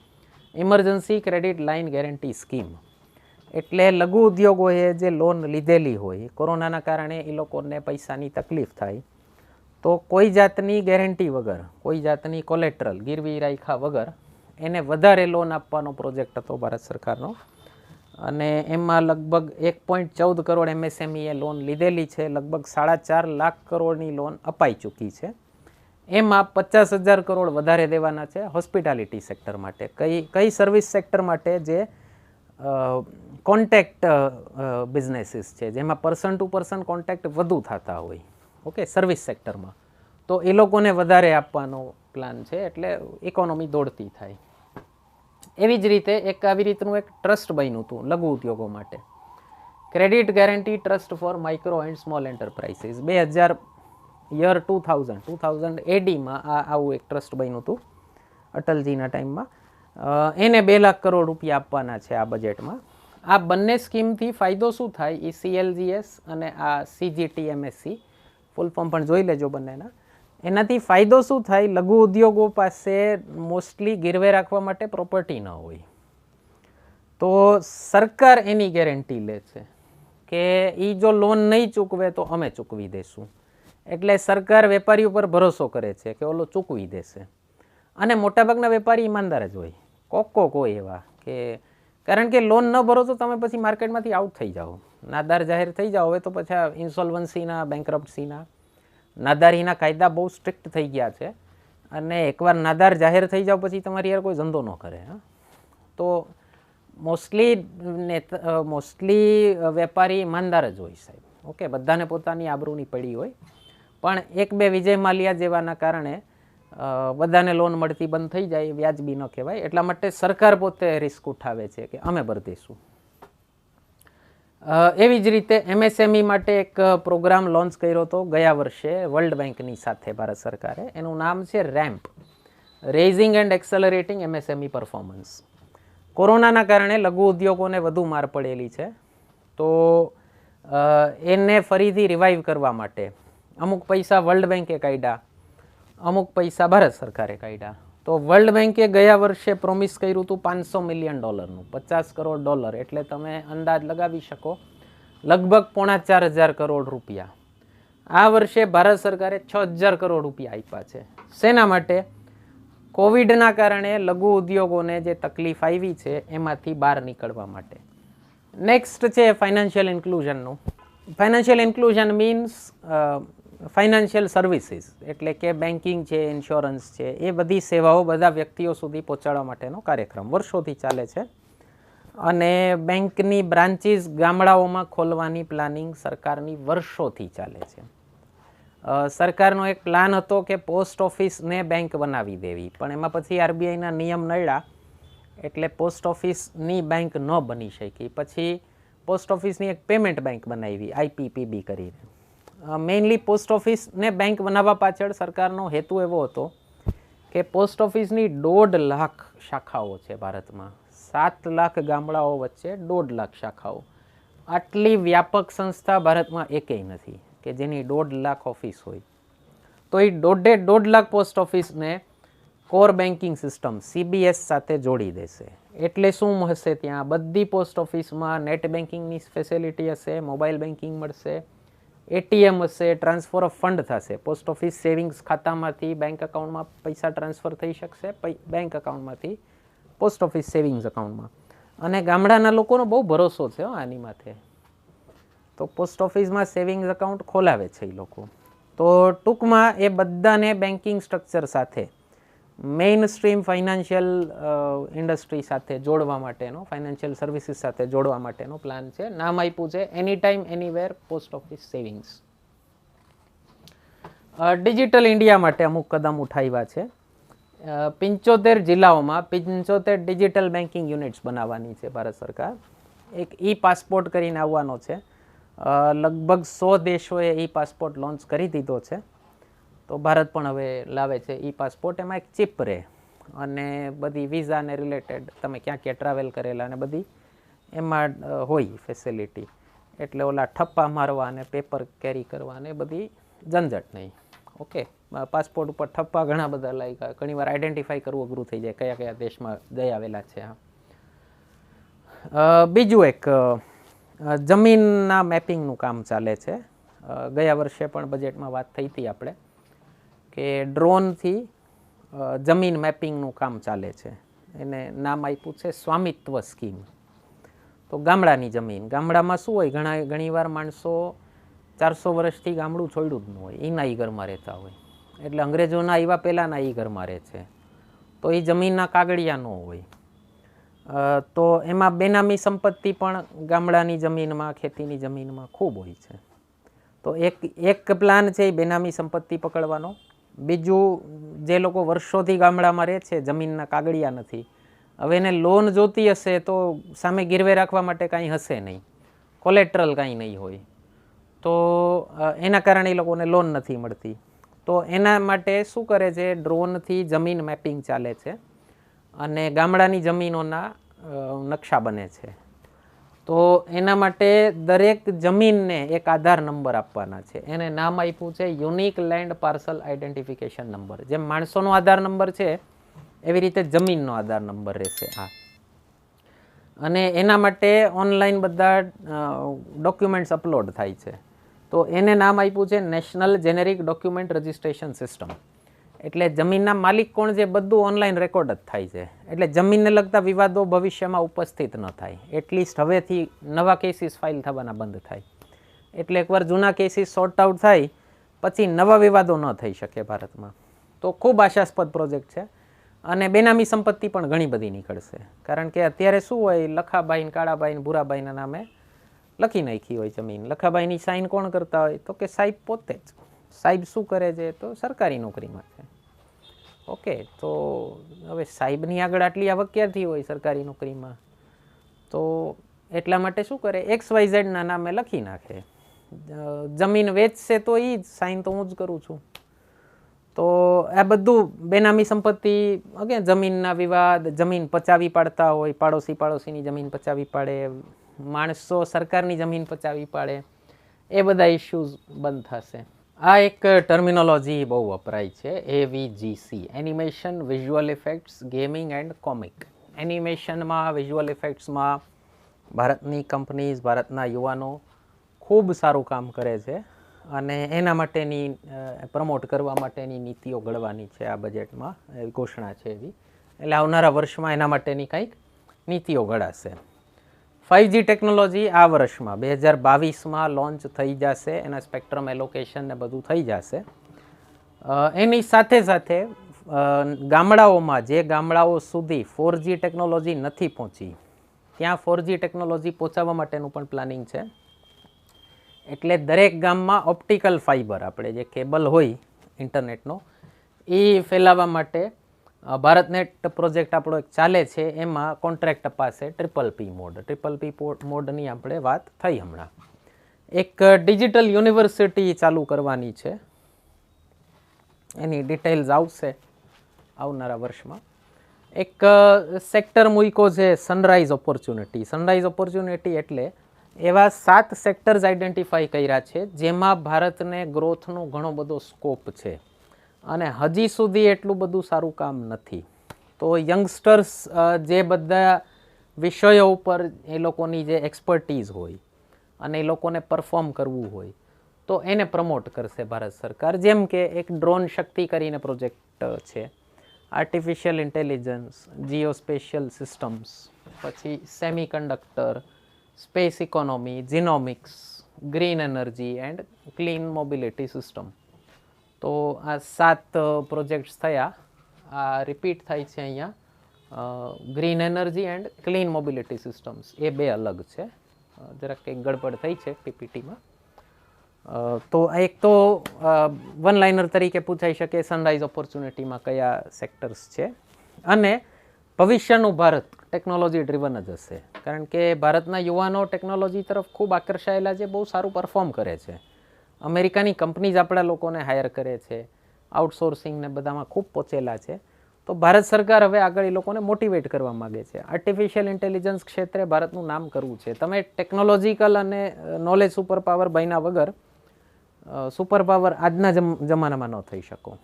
emergency credit line guarantee scheme. એટલે લઘુ ઉદ્યોગોએ જે લોન લીધેલી હોય, કોરોનાના કારણે એ લોકોને પૈસાની તકલીફ થાય, તો કોઈ જાતની ગેરંટી વગર, કોઈ જાતની કોલેટરલ ગીરવી રાખ્યા વગર એને વધારે લોન આપવાનો પ્રોજેક્ટ હતો ભારત સરકારનો. અને એમાં લગભગ 1.14 કરોડ MSME લોન લીધેલી છે. લગભગ 4.5 લાખ કરોડની લોન અપાઈ ચૂકી છે. એમાં 50,000 કરોડ વધારે દેવાના છે હોસ્પિટાલિટી સેક્ટર માટે. કઈ સર્વિસ સેક્ટર માટે? જે કોન્ટેક્ટ બિઝનેસીસ છે, જેમાં પર્સન ટુ પર્સન કોન્ટેક્ટ વધુ થતા હોય. ઓકે. સર્વિસ સેક્ટરમાં તો એ લોકોને વધારે આપવાનો પ્લાન છે, એટલે ઇકોનોમી દોડતી થાય. એવી જ રીતે એક આવી રીતનું એક ટ્રસ્ટ બન્યું હતું લઘુ ઉદ્યોગો માટે, credit guarantee trust for micro and small enterprises. 2000 AD માં આવું એક ટ્રસ્ટ બન્યું હતું. અટલજીના ટાઈમમાં, એને 2 લાખ કરોડ રૂપિયા આપવાના છે આ બજેટમાં. આ બંને સ્કીમથી ફાયદો શું થાય એ CLGS અને આ CGTMSE ફૂલ ફોર્મ પણ જોઈ લેજો બંનેના. એનાથી ફાયદો શું થાય, લઘુ ઉદ્યોગો પાસે મોસ્ટલી ગીરવે રાખવા માટે પ્રોપર્ટી ન હોય, તો સરકાર એની ગેરંટી લે છે કે એ જો લોન નહીં ચૂકવે તો અમે ચૂકવી દઈશું. એટલે સરકાર વેપારી ઉપર ભરોસો કરે છે કે ઓલો ચૂકવી દેશે. અને મોટાભાગના વેપારી ઈમાનદાર જ હોય, કોક હોય એવા કે કારણ કે લોન ન ભરો તો તમે પછી માર્કેટમાંથી આઉટ થઈ જાઓ, નાદાર જાહેર થઈ જાઓ. હવે તો પછી ઇન્સોલ્વન્સીના, બેંકરપ્ટસીના, નાદારીના કાયદા બહુ સ્ટ્રિક્ટ થઈ ગયા છે અને એકવાર નાદાર જાહેર થઈ જાઓ પછી તમારી યાર કોઈ ધંધો ન કરે. તો મોસ્ટલી વેપારી ઈમાનદાર જ હોય સાહેબ. ઓકે, બધાને પોતાની આબરૂની પડી હોય, પણ 1-2 વિજય માલ્યા જેવાના કારણે બધાને લોન મળતી બંધ થઈ જાય, વ્યાજબી ન કહેવાય. એટલા માટે સરકાર પોતે રિસ્ક ઉઠાવે છે કે અમે ભરી દઈશું. એવી જ રીતે MSME માટે એક પ્રોગ્રામ લોન્ચ કર્યો હતો ગયા વર્ષે વર્લ્ડ બેંકની સાથે ભારત સરકારે. એનું નામ છે RAMP, raising and accelerating MSME performance. કોરોનાના કારણે લઘુ ઉદ્યોગોને વધુ માર પડેલી છે, તો એને ફરીથી રિવાઇવ કરવા માટે અમુક પૈસા વર્લ્ડ બેંકે કાઢ્યા, અમુક પૈસા ભારત સરકારે કાઢ્યા. તો વર્લ્ડ બેંકે ગયા વર્ષે પ્રોમિસ કર્યું હતું $500 મિલિયન, $50 કરોડ, એટલે તમે અંદાજ લગાવી શકો લગભગ 4.5 કરોડ રૂપિયા. આ વર્ષે ભારત સરકારે 6,000 કરોડ રૂપિયા આપ્યા છે. શેના માટે? કોવિડના કારણે લઘુ ઉદ્યોગોને જે તકલીફ આવી છે એમાંથી બહાર નીકળવા માટે. નેક્સ્ટ છે ફાઇનાન્શિયલ ઇન્ક્લુઝનનું. Financial inclusion means financial services, એટલે કે બેન્કિંગ છે, ઇન્સ્યોરન્સ છે, એ બધી સેવાઓ બધા વ્યક્તિઓ સુધી પહોંચાડવા માટેનો કાર્યક્રમ વર્ષોથી ચાલે છે. અને બેંકની બ્રાન્ચીસ ગામડાઓમાં ખોલવાની પ્લાનિંગ સરકારની વર્ષોથી ચાલે છે. સરકારનો એક પ્લાન હતો કે પોસ્ટ ઓફિસને બેંક બનાવી દેવી, પણ એમાં પછી RBIના નિયમ નડ્યા એટલે પોસ્ટ ઓફિસની બેંક ન બની શકી. પછી પોસ્ટ ઓફિસની એક પેમેન્ટ બેંક બનાવી, IPPB કરીને. મેઇનલી પોસ્ટ ઓફિસને બેંક બનાવવા પાછળ સરકારનો હેતુ એવો હતો કે પોસ્ટ ઓફિસની 1.5 લાખ શાખાઓ છે ભારતમાં, 7 લાખ ગામડાઓ વચ્ચે 1.5 લાખ શાખાઓ. આટલી વ્યાપક સંસ્થા ભારતમાં એકેય નથી કે જેની 1.5 લાખ ઓફિસ હોય. તો એ 1.5 લાખ પોસ્ટ ઓફિસને કોર બેન્કિંગ સિસ્ટમ CBS સાથે જોડી દેશે. એટલે શું હશે, ત્યાં બધી પોસ્ટ ઓફિસમાં નેટ બેન્કિંગની ફેસિલિટી હશે, મોબાઈલ બેન્કિંગ મળશે, ATM હશે, ટ્રાન્સફર ઓફ ફંડ થશે. પોસ્ટ ઓફિસ સેવિંગ્સ ખાતામાંથી બેંક અકાઉન્ટમાં પૈસા ટ્રાન્સફર થઈ શકશે, બેંક અકાઉન્ટમાંથી પોસ્ટ ઓફિસ સેવિંગ્સ અકાઉન્ટમાં. અને ગામડાના લોકોનો બહુ ભરોસો છે આની માથે, તો પોસ્ટ ઓફિસમાં સેવિંગ્સ અકાઉન્ટ ખોલાવે છે એ લોકો. તો ટૂંકમાં એ બધાને બેન્કિંગ સ્ટ્રક્ચર સાથે, મેઇન સ્ટ્રીમ ફાઇનાન્શિયલ ઇન્ડસ્ટ્રી સાથે જોડવા માટેનો, ફાઇનાન્શિયલ સર્વિસીસ સાથે જોડવા માટેનો પ્લાન છે. નામ આપ્યું છે any time anywhere post office savings. Digital India માટે અમુક કદમ ઉઠાવ્યા છે. 75 જિલ્લાઓમાં 75 ડિજિટલ બેન્કિંગ યુનિટ્સ બનાવવાની છે ભારત સરકાર. એક પાસપોર્ટ કરીને આવવાનો છે. લગભગ 100 દેશોએ પાસપોર્ટ લોન્ચ કરી દીધો છે. તો ભારત પણ હવે લાવે છે પાસપોર્ટ. એમાં એક ચિપ રહે અને બધી વિઝાને રિલેટેડ તમે ક્યાં ક્યાં ટ્રાવેલ કરેલા અને બધી એમાં હોય ફેસિલિટી. એટલે ઓલા ઠપ્પા મારવા અને પેપર કેરી કરવા ને બધી ઝંઝટ નહીં. ઓકે, પાસપોર્ટ ઉપર ઠપ્પા ઘણા બધા લાગ્યા, ઘણીવાર આઈડેન્ટિફાઈ કરવું અઘરું થઈ જાય કયા કયા દેશમાં જઈ આવેલા છે. બીજું એક જમીનના મેપિંગનું કામ ચાલે છે. ગયા વર્ષે પણ બજેટમાં વાત થઈ હતી આપણે કે ડ્રોનથી જમીન મેપિંગનું કામ ચાલે છે. એને નામ આપ્યું છે સ્વામિત્વ સ્કીમ. તો ગામડાની જમીન, ગામડામાં શું હોય, ઘણીવાર માણસો 400 વર્ષથી ગામડું છોડ્યું જ ન હોય, એના એ ઘરમાં રહેતા હોય, એટલે અંગ્રેજોના આવ્યા પહેલાંના એ ઘરમાં રહે છે, તો એ જમીનના કાગળિયા ન હોય. તો એમાં બેનામી સંપત્તિ પણ ગામડાની જમીનમાં, ખેતીની જમીનમાં ખૂબ હોય છે. તો એક પ્લાન છે એ બેનામી સંપત્તિ પકડવાનો. બીજું, જે લોકો વર્ષોથી ગામડામાં રહે છે, જમીનના કાગળિયા નથી, હવે એને લોન જોતી હશે તો સામે ગીરવે રાખવા માટે કાંઈ હશે નહીં, કોલેટ્રલ કાંઈ નહીં હોય, તો એના કારણે એ લોકોને લોન નથી મળતી. તો એના માટે શું કરે છે, ડ્રોનથી જમીન મેપિંગ ચાલે છે અને ગામડાની જમીનોના નકશા બને છે. તો એના માટે દરેક જમીનને એક આધાર નંબર આપવાના છે. એને નામ આપ્યું છે unique land parcel identification number. જેમ માણસોનો આધાર નંબર છે એવી રીતે જમીનનો આધાર નંબર રહેશે આ. અને એના માટે ઓનલાઈન બધા ડોક્યુમેન્ટ્સ અપલોડ થાય છે. તો એને નામ આપ્યું છે national generic document registration system. એટલે જમીનના માલિક કોણ છે બધું ઓનલાઈન રેકોર્ડ જ થાય છે. એટલે જમીનને લગતા વિવાદો ભવિષ્યમાં ઉપસ્થિત ન થાય. એટલીસ્ટ હવેથી નવા કેસીસ ફાઇલ થવાના બંધ થાય. એટલે એકવાર જૂના કેસીસ સોર્ટ આઉટ થાય પછી નવા વિવાદો ન થઈ શકે ભારતમાં. તો ખૂબ આશાસ્પદ પ્રોજેક્ટ છે. અને બેનામી સંપત્તિ પણ ઘણી બધી નીકળશે. કારણ કે અત્યારે શું હોય, લખાભાઈ, કાળાભાઈ, ભૂરાભાઈના નામે લખી નાખી હોય જમીન. લખાભાઈની સાઇન કોણ કરતા હોય, તો કે સાહેબ પોતે જ. સાહેબ શું કરે છે, તો સરકારી નોકરીમાં છે. ઓકે, તો હવે સાહેબની આગળ આટલી આવક ક્યાંથી હોય સરકારી નોકરીમાં? તો એટલા માટે શું કરે, XYZ નામે લખી નાખે. જમીન વેચશે તો એ જ, સાઇન તો હું જ કરું છું. તો આ બધું બેનામી સંપત્તિ, અગેન જમીનના વિવાદ, જમીન પચાવી પાડતા હોય, પાડોશીની જમીન પચાવી પાડે, માણસો સરકારની જમીન પચાવી પાડે, એ બધા ઇશ્યુઝ બંધ થશે. આ એક ટર્મિનોલોજી બહુ વપરાય છે, AVGC, animation, visual effects, gaming and comic. એનિમેશનમાં, વિઝ્યુઅલ ઇફેક્ટ્સમાં ભારતની કંપનીઝ, ભારતના યુવાનો ખૂબ સારું કામ કરે છે. અને એના માટેની પ્રમોટ કરવા માટેની નીતિઓ ઘડવાની છે આ બજેટમાં, ઘોષણા છે એવી. એટલે આવનારા વર્ષમાં એના માટેની કંઈક નીતિઓ ઘડાશે. 5G ટેકનોલોજી આ વર્ષમાં 2022માં લોન્ચ થઈ જશે. એના સ્પેક્ટ્રમ એલોકેશન ને બધું થઈ જશે. એની સાથે સાથે ગામડાઓમાં, જે ગામડાઓ સુધી 4G ટેકનોલોજી નથી પહોંચી, ત્યાં 4G ટેકનોલોજી પહોંચાડવા માટેનું પણ પ્લાનિંગ છે. એટલે દરેક ગામમાં ઓપ્ટિકલ ફાઇબર, આપણે જે કેબલ હોય ઇન્ટરનેટનો, એ ફેલાવવા માટે ભારતનેટ પ્રોજેક્ટ આપણો એક ચાલે છે. એમાં કોન્ટ્રાક્ટ અપાશે PPP મોડ. PPP મોડની આપણે વાત થઈ હમણાં. એક ડિજિટલ યુનિવર્સિટી ચાલુ કરવાની છે. એની ડિટેલ્સ આવશે આવનારા વર્ષમાં. એક સેક્ટર મૂક્યો છે સનરાઈઝ ઓપોર્ચ્યુનિટી. સનરાઈઝ ઓપોર્ચ્યુનિટી એટલે એવા 7 સેક્ટર્સ આઈડેન્ટિફાઈ કર્યા છે જેમાં ભારતને ગ્રોથનો ઘણો બધો સ્કોપ છે અને હજી સુધી એટલું બધું સારું કામ નથી. તો યંગસ્ટર્સ જે બધા વિષયો ઉપર એ લોકોની જે એક્સપર્ટીઝ હોય અને એ લોકોને પરફોર્મ કરવું હોય, તો એને પ્રમોટ કરશે ભારત સરકાર. જેમ કે એક ડ્રોન શક્તિ કરીને પ્રોજેક્ટ છે, આર્ટિફિશિયલ ઇન્ટેલિજન્સ, જીઓસ્પેશિયલ સિસ્ટમ્સ, પછી semiconductor, space economy, genomics, green energy and clean mobility system. તો આ 7 પ્રોજેક્ટ્સ થયા. આ રિપીટ થાય છે અહીંયા. Green energy and clean mobility systems એ 2 અલગ છે. જરાક કંઈક ગડબડ થઈ છે PPTમાં. તો એક તો વન લાઇનર તરીકે પૂછાઈ શકે સનરાઈઝ ઓપોર્ચ્યુનિટીમાં કયા સેક્ટર્સ છે. અને ભવિષ્યનું ભારત ટેકનોલોજી ડ્રિવન જ હશે. કારણ કે ભારતના યુવાનો ટેકનોલોજી તરફ ખૂબ આકર્ષાયેલા છે, બહુ સારું પરફોર્મ કરે છે. અમેરિકાની કંપનીઝ આપણા લોકોને હાયર કરે છે, આઉટસોર્સિંગ ને બધામાં ખૂબ પહોંચેલા છે. તો ભારત સરકાર હવે આગળ એ લોકોને મોટિવેટ કરવા માગે છે. આર્ટિફિશિયલ ઇન્ટેલિજન્સ ક્ષેત્રે ભારતનું નામ કરવું છે. તમે ટેકનોલોજીકલ અને નોલેજ સુપર પાવર બન્યા વગર સુપર પાવર આજના જમાનામાં ન થઈ શકો.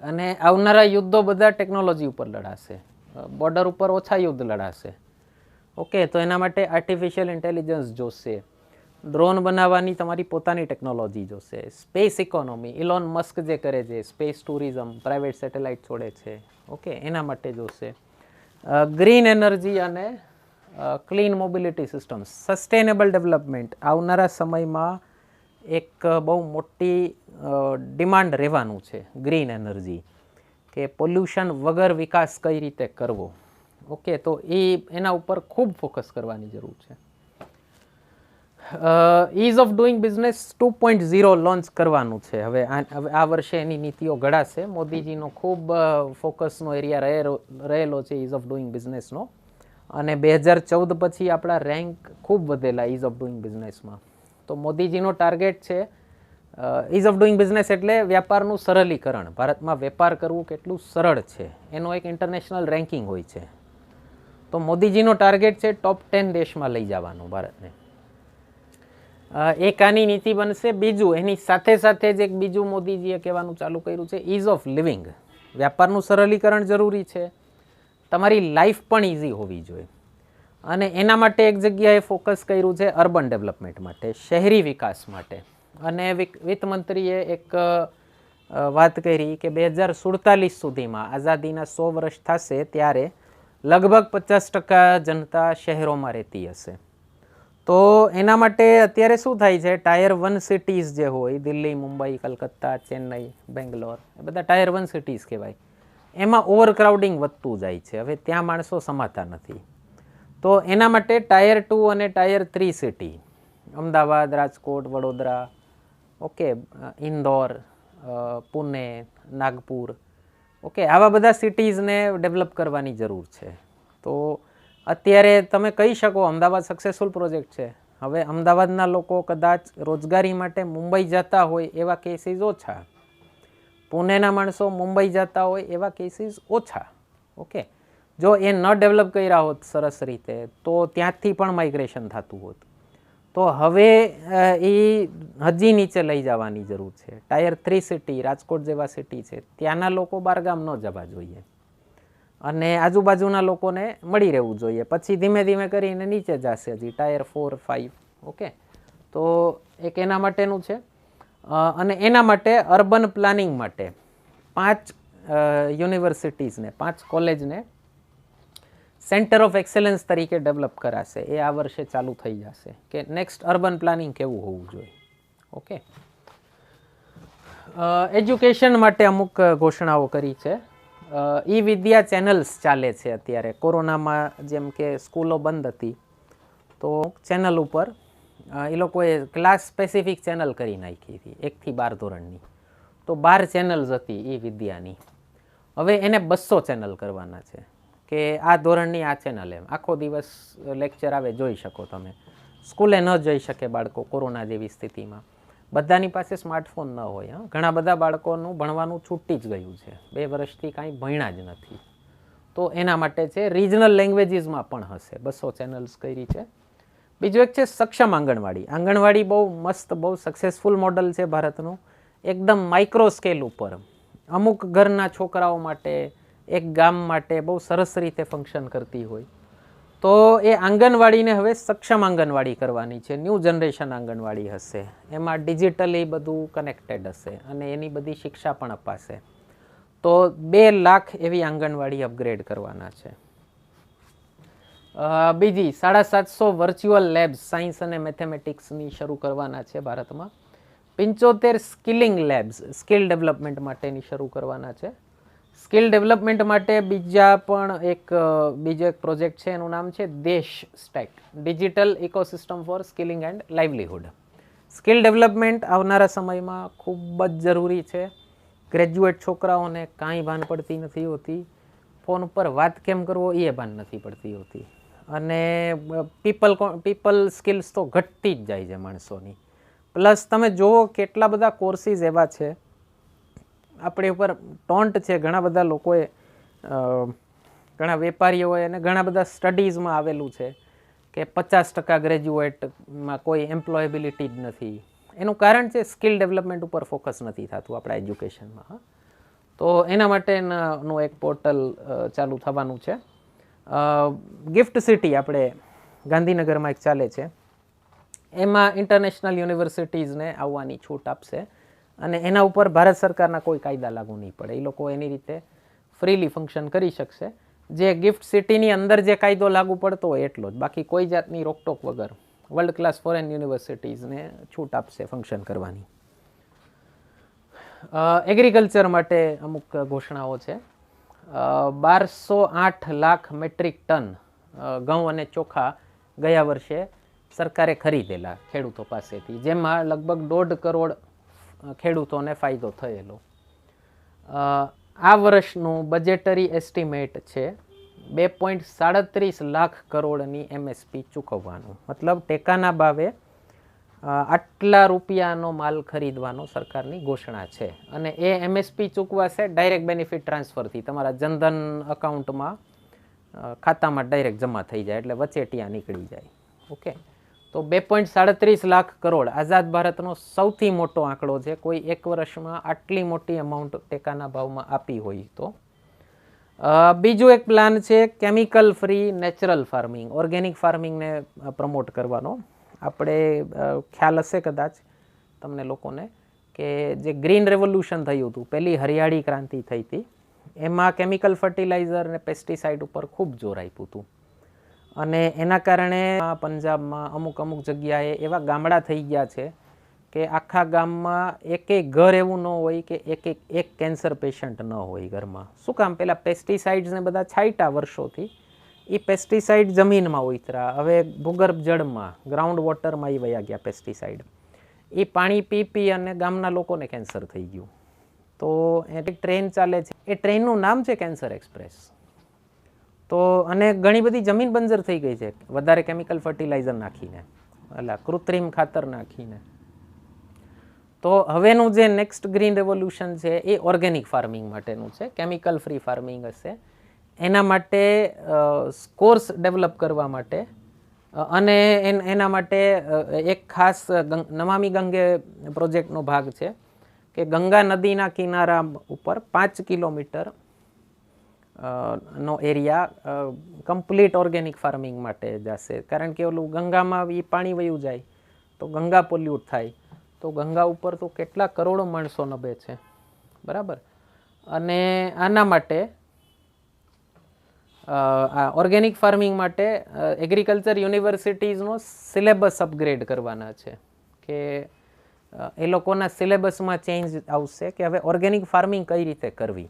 અને આવનારા યુદ્ધો બધા ટેકનોલોજી ઉપર લડાશે. બોર્ડર ઉપર ઓછા યુદ્ધ લડાશે. ઓકે, તો એના માટે આર્ટિફિશિયલ ઇન્ટેલિજન્સ જોશે. ડ્રોન બનાવવાની તમારી પોતાની ટેકનોલોજી જોશે. સ્પેસ ઇકોનોમી, ઇલોન મસ્ક જે કરે છે, સ્પેસ ટુરિઝમ, પ્રાઇવેટ સેટેલાઇટ છોડે છે, ઓકે, એના માટે જોશે. ગ્રીન એનર્જી અને clean mobility systems, sustainable development આવનારા સમયમાં એક બહુ મોટી ડિમાન્ડ રહેવાનું છે. ગ્રીન એનર્જી, કે પોલ્યુશન વગર વિકાસ કઈ રીતે કરવો. ઓકે, તો એના ઉપર ખૂબ ફોકસ કરવાની જરૂર છે. Ease of doing business 2.0 launch કરવાનું છે. હવે આ વર્ષે એની નીતિઓ ઘડાશે. મોદીજીનો ખૂબ ફોકસનો એરિયા રહેલો છે ઇઝ ઓફ ડુઈંગ બિઝનેસનો. અને 2014 પછી આપણા રેન્ક ખૂબ વધેલા ઇઝ ઓફ ડુઈંગ બિઝનેસમાં. તો મોદીજીનો ટાર્ગેટ છે ઇઝ ઓફ ડુઈંગ બિઝનેસ એટલે વ્યાપારનું સરળીકરણ. ભારતમાં વેપાર કરવું કેટલું સરળ છે એનો એક ઇન્ટરનેશનલ રેન્કિંગ હોય છે. તો મોદીજીનો ટાર્ગેટ છે ટોપ 10 દેશમાં લઈ જવાનું ભારતને. એક આની નીતિ બનશે. બીજું એની સાથે સાથે જ એક બીજું મોદીજીએ કહેવાનું ચાલુ કર્યું છે ઇઝ ઓફ લિવિંગ. વ્યાપારનું સરળીકરણ જરૂરી છે, તમારી લાઈફ પણ ઇઝી હોવી જોઈએ. અને એના માટે એક જગ્યાએ ફોકસ કર્યું છે અર્બન ડેવલપમેન્ટ માટે, શહેરી વિકાસ માટે. અને વિત્તમંત્રીએ એક વાત કરી કે 2047 સુધીમાં આઝાદીના 100 વર્ષ થશે ત્યારે લગભગ 50% જનતા શહેરોમાં રહેતી હશે. તો એના માટે અત્યારે શું થાય છે, ટાયર 1 સિટીઝ જે હોય, દિલ્હી, મુંબઈ, કલકત્તા, ચેન્નઈ, બેંગ્લોર, એ બધા ટાયર 1 સિટીઝ કહેવાય. એમાં ઓવરક્રાઉડિંગ વધતું જાય છે. હવે ત્યાં માણસો સમાતા નથી. તો એના માટે ટાયર 2 અને tier 3 city, Ahmedabad, Rajkot, Vadodara, okay, Indore, Pune, Nagpur, okay, આવા બધા સિટીઝને ડેવલપ કરવાની જરૂર છે. તો અત્યારે તમે કહી શકો અમદાવાદ સક્સેસફુલ પ્રોજેક્ટ છે. હવે અમદાવાદના લોકો કદાચ રોજગારી માટે મુંબઈ જતા હોય એવા કેસીસ ઓછા, પુણેના માણસો મુંબઈ જતા હોય એવા કેસીસ ઓછા. ઓકે, જો એ ન ડેવલપ કર્યા હોત સરસ રીતે તો ત્યાંથી પણ માઇગ્રેશન થતું હોત. તો હવે એ હજી નીચે લઈ જવાની જરૂર છે. ટાયર 3 સિટી, રાજકોટ જેવા સિટી છે, ત્યાંના લોકો બહારગામ ન જવા જોઈએ અને આજુબાજુના લોકોને મળી રહેવું જોઈએ. પછી ધીમે ધીમે કરીને નીચે જશે હજી ટાયર 4, 5. ઓકે, તો એક એના માટેનું છે. અને એના માટે અર્બન પ્લાનિંગ માટે 5 યુનિવર્સિટીઝને, 5 કોલેજને સેન્ટર ઓફ એક્સેલન્સ તરીકે ડેવલપ કરાશે. એ આ વર્ષે ચાલુ થઈ જશે કે નેક્સ્ટ અર્બન પ્લાનિંગ કેવું હોવું જોઈએ. ઓકે, એજ્યુકેશન માટે અમુક ઘોષણાઓ કરી છે. ઈ વિદ્યા ચેનલ્સ ચાલે છે અત્યારે. કોરોનામાં જેમ કે સ્કૂલો બંધ હતી તો ચેનલ ઉપર એ લોકોએ ક્લાસ સ્પેસિફિક ચેનલ કરી નાખી હતી 1 થી 12 ધોરણની. તો 12 ચેનલ્સ હતી ઈ વિદ્યાની. હવે એને 200 ચેનલ કરવાના છે કે આ ધોરણની આ ચેનલ, એમ આખો દિવસ લેક્ચર આવે, જોઈ શકો તમે. સ્કૂલે ન જઈ શકે બાળકો કોરોના જેવી સ્થિતિમાં. બધાની પાસે સ્માર્ટફોન ન હોય. ઘણા બધા બાળકોનું ભણવાનું છૂટી જ ગયું છે, 2 વર્ષથી કાંઈ ભણ્યા જ નથી. તો એના માટે છે. રિજનલ લેંગ્વેજીસમાં પણ હશે. 200 ચેનલ્સ કરી છે. બીજું એક છે સક્ષમ આંગણવાડી. આંગણવાડી બહુ મસ્ત, બહુ સક્સેસફુલ મોડલ છે ભારતનું. એકદમ માઇક્રો સ્કેલ ઉપર અમુક ઘરના છોકરાઓ માટે, એક ગામ માટે બહુ સરસ રીતે ફંક્શન કરતી હોય. તો એ આંગણવાડીને હવે સક્ષમ આંગણવાડી કરવાની છે. ન્યૂ જનરેશન આંગણવાડી હશે. એમાં ડિજિટલી બધું કનેક્ટેડ હશે અને એની બધી શિક્ષા પણ અપાશે. તો 2 લાખ એવી આંગણવાડી અપગ્રેડ કરવાના છે. બીજી 750 વર્ચ્યુઅલ લેબ્સ સાયન્સ અને મેથેમેટિક્સની શરૂ કરવાના છે ભારતમાં. 75 સ્કિલિંગ લેબ્સ, સ્કિલ ડેવલપમેન્ટ માટેની શરૂ કરવાના છે. સ્કિલ ડેવલપમેન્ટ માટે બીજો એક પ્રોજેક્ટ છે, એનું નામ છે Desh stack, digital ecosystem for skilling and livelihood. Skill development આવનારા સમયમાં ખૂબ જ જરૂરી છે. ગ્રેજ્યુએટ છોકરાઓને કાંઈ ભાન પડતી નથી હોતી. ફોન ઉપર વાત કેમ કરવો એ ભાન નથી પડતી હોતી. અને પીપલ સ્કિલ્સ તો ઘટતી જ જાય છે માણસોની. પ્લસ તમે જુઓ કેટલા બધા કોર્સીસ એવા છે આપણી ઉપર ટોન્ટ છે. ઘણા બધા લોકોએ, ઘણા વેપારીઓએ અને ઘણા બધા સ્ટડીઝમાં આવેલું છે કે 50% ગ્રેજ્યુએટમાં કોઈ એમ્પ્લોયેબિલિટી જ નથી. એનું કારણ છે સ્કિલ ડેવલપમેન્ટ ઉપર ફોકસ નથી થતું આપણા એજ્યુકેશનમાં. તો એના માટેનું એક પોર્ટલ ચાલુ થવાનું છે. ગિફ્ટ સિટી આપણે ગાંધીનગરમાં એક ચાલે છે. એમાં ઇન્ટરનેશનલ યુનિવર્સિટીઝને આવવાની છૂટ આપશે અને એના ઉપર ભારત સરકારના કોઈ કાયદા લાગુ નહીં પડે. એ લોકો એની રીતે ફ્રીલી ફંક્શન કરી શકશે. જે ગિફ્ટ સિટીની અંદર જે કાયદો લાગુ પડતો હોય એટલો જ, બાકી કોઈ જાતની રોકટોક વગર વર્લ્ડ ક્લાસ ફોરેન યુનિવર્સિટીઝને છૂટ આપશે ફંક્શન કરવાની. એગ્રીકલ્ચર માટે અમુક ઘોષણાઓ છે. 1208 લાખ મેટ્રિક ટન ઘઉં અને ચોખા ગયા વર્ષે સરકારે ખરીદેલા ખેડૂતો પાસેથી, જેમાં લગભગ 1.5 કરોડ ખેડૂતોને ફાયદો થયેલો. આ વર્ષનું બજેટરી એસ્ટિમેટ છે 2.37 લાખ કરોડની MSP ચૂકવવાનું. મતલબ ટેકાના ભાવે આટલા રૂપિયાનો માલ ખરીદવાનો સરકારની ઘોષણા છે અને એ એમએસપી ચૂકવાશે ડાયરેક્ટ બેનિફિટ ટ્રાન્સફરથી તમારા જનધન અકાઉન્ટમાં ખાતામાં ડાયરેક્ટ જમા થઈ જાય એટલે વચેટિયા નીકળી જાય. ઓકે, તો 2.37 લાખ કરોડ આઝાદ ભારતનો સૌથી મોટો આંકડો છે. કોઈ એક વર્ષમાં આટલી મોટી અમાઉન્ટ ટેકાના ભાવમાં આપી હોય તો. બીજું એક પ્લાન છે chemical free natural farming, organic ફાર્મિંગને પ્રમોટ કરવાનો. આપણે ખ્યાલ હશે કદાચ તમને લોકોને કે જે ગ્રીન રેવોલ્યુશન થયું હતું, પહેલી હરિયાળી ક્રાંતિ થઈ હતી, એમાં કેમિકલ ફર્ટિલાઇઝર અને પેસ્ટિસાઇડ ઉપર ખૂબ જોર આપ્યું હતું અને એના કારણે પંજાબમાં અમુક જગ્યાએ એવા ગામડા થઈ ગયા છે કે આખા ગામમાં એક ઘર એવું ન હોય કે એક કેન્સર પેશન્ટ ન હોય ઘરમાં. શું કામ? પેલા પેસ્ટિસાઇડ્સને બધા છાંટ્યા વર્ષોથી, એ પેસ્ટિસાઇડ જમીનમાં ઉતરા, હવે ભૂગર્ભ જળમાં, ગ્રાઉન્ડ વોટરમાં એ વયા ગયા પેસ્ટિસાઇડ. એ પાણી પી અને ગામના લોકોને કેન્સર થઈ ગયું. તો એ ટ્રેન ચાલે છે, એ ટ્રેનનું નામ છે કેન્સર એક્સપ્રેસ. તો અને ઘણી બધી જમીન બંજર થઈ ગઈ છે વધારે કેમિકલ ફર્ટિલાઇઝર નાખીને, એટલે કૃત્રિમ ખાતર નાખીને. તો હવેનું જે નેક્સ્ટ ગ્રીન રેવોલ્યુશન છે એ ઓર્ગેનિક ફાર્મિંગ માટેનું છે, કેમિકલ ફ્રી ફાર્મિંગ હશે. એના માટે કોર્સ ડેવલપ કરવા માટે અને એના માટે એક ખાસ નમામી ગંગે પ્રોજેક્ટનો ભાગ છે કે ગંગા નદીના કિનારા ઉપર 5 કિલોમીટર નો એરિયા કમ્પ્લીટ ઓર્ગેનિક ફાર્મિંગ માટે જશે. કારણ કે ઓલું ગંગામાં એ પાણી વયું જાય તો ગંગા પોલ્યુટ થાય, તો ગંગા ઉપર તો કેટલા કરોડો માણસો નભે છે, બરાબર. અને આના માટે આ ઓર્ગેનિક ફાર્મિંગ માટે એગ્રીકલ્ચર યુનિવર્સિટીઝનો સિલેબસ અપગ્રેડ કરવાના છે કે એ લોકોના સિલેબસમાં ચેન્જ આવશે કે હવે ઓર્ગેનિક ફાર્મિંગ કઈ રીતે કરવી.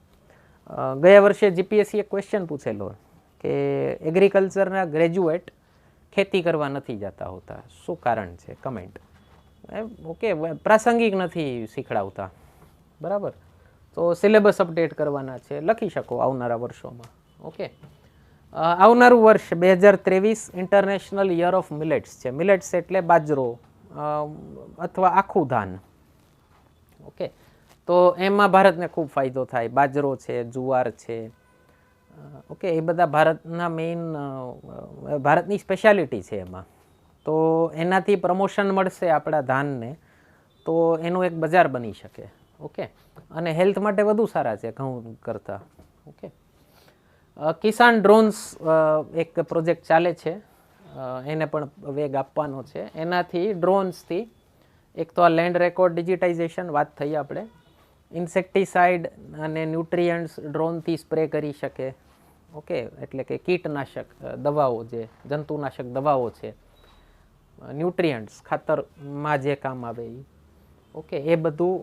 ગયા વર્ષે જીપીએસસીએ ક્વેશ્ચન પૂછેલો કે એગ્રીકલ્ચરના ગ્રેજ્યુએટ ખેતી કરવા નથી જતા હોતા, શું કારણ છે? કમેન્ટ. ઓકે, પ્રાસંગિક નથી શીખડાવતા, બરાબર. તો સિલેબસ અપડેટ કરવાના છે, લખી શકો આવનારા વર્ષોમાં. ઓકે, આવનારું વર્ષ 2023 ઇન્ટરનેશનલ યર ઓફ મિલેટ્સ છે. મિલેટ્સ એટલે બાજરો અથવા આખું ધાન. ઓકે, તો એમાં ભારતને ખૂબ ફાયદો થાય. બાજરો છે, જુવાર છે, ઓકે, એ બધા ભારતના ભારતની સ્પેશિયાલિટી છે એમાં. તો એનાથી પ્રમોશન મળશે આપણા ધાનને, તો એનું એક બજાર બની શકે. ઓકે, અને હેલ્થ માટે વધુ સારા છે ઘઉં કરતાં. ઓકે, કિસાન ડ્રોન્સ એક પ્રોજેક્ટ ચાલે છે, એને પણ વેગ આપવાનો છે. એનાથી ડ્રોન્સથી એક તો આ લેન્ડ રેકોર્ડ ડિજિટાઇઝેશન વાત થઈ આપણે, ઇન્સેક્ટિસાઇડ અને ન્યુટ્રિયન્ટ્સ ડ્રોનથી સ્પ્રે કરી શકે. ઓકે, એટલે કે કીટનાશક દવાઓ, જે જંતુનાશક દવાઓ છે, ન્યુટ્રિયન્ટ્સ ખાતરમાં જે કામ આવે એ. ઓકે, એ બધું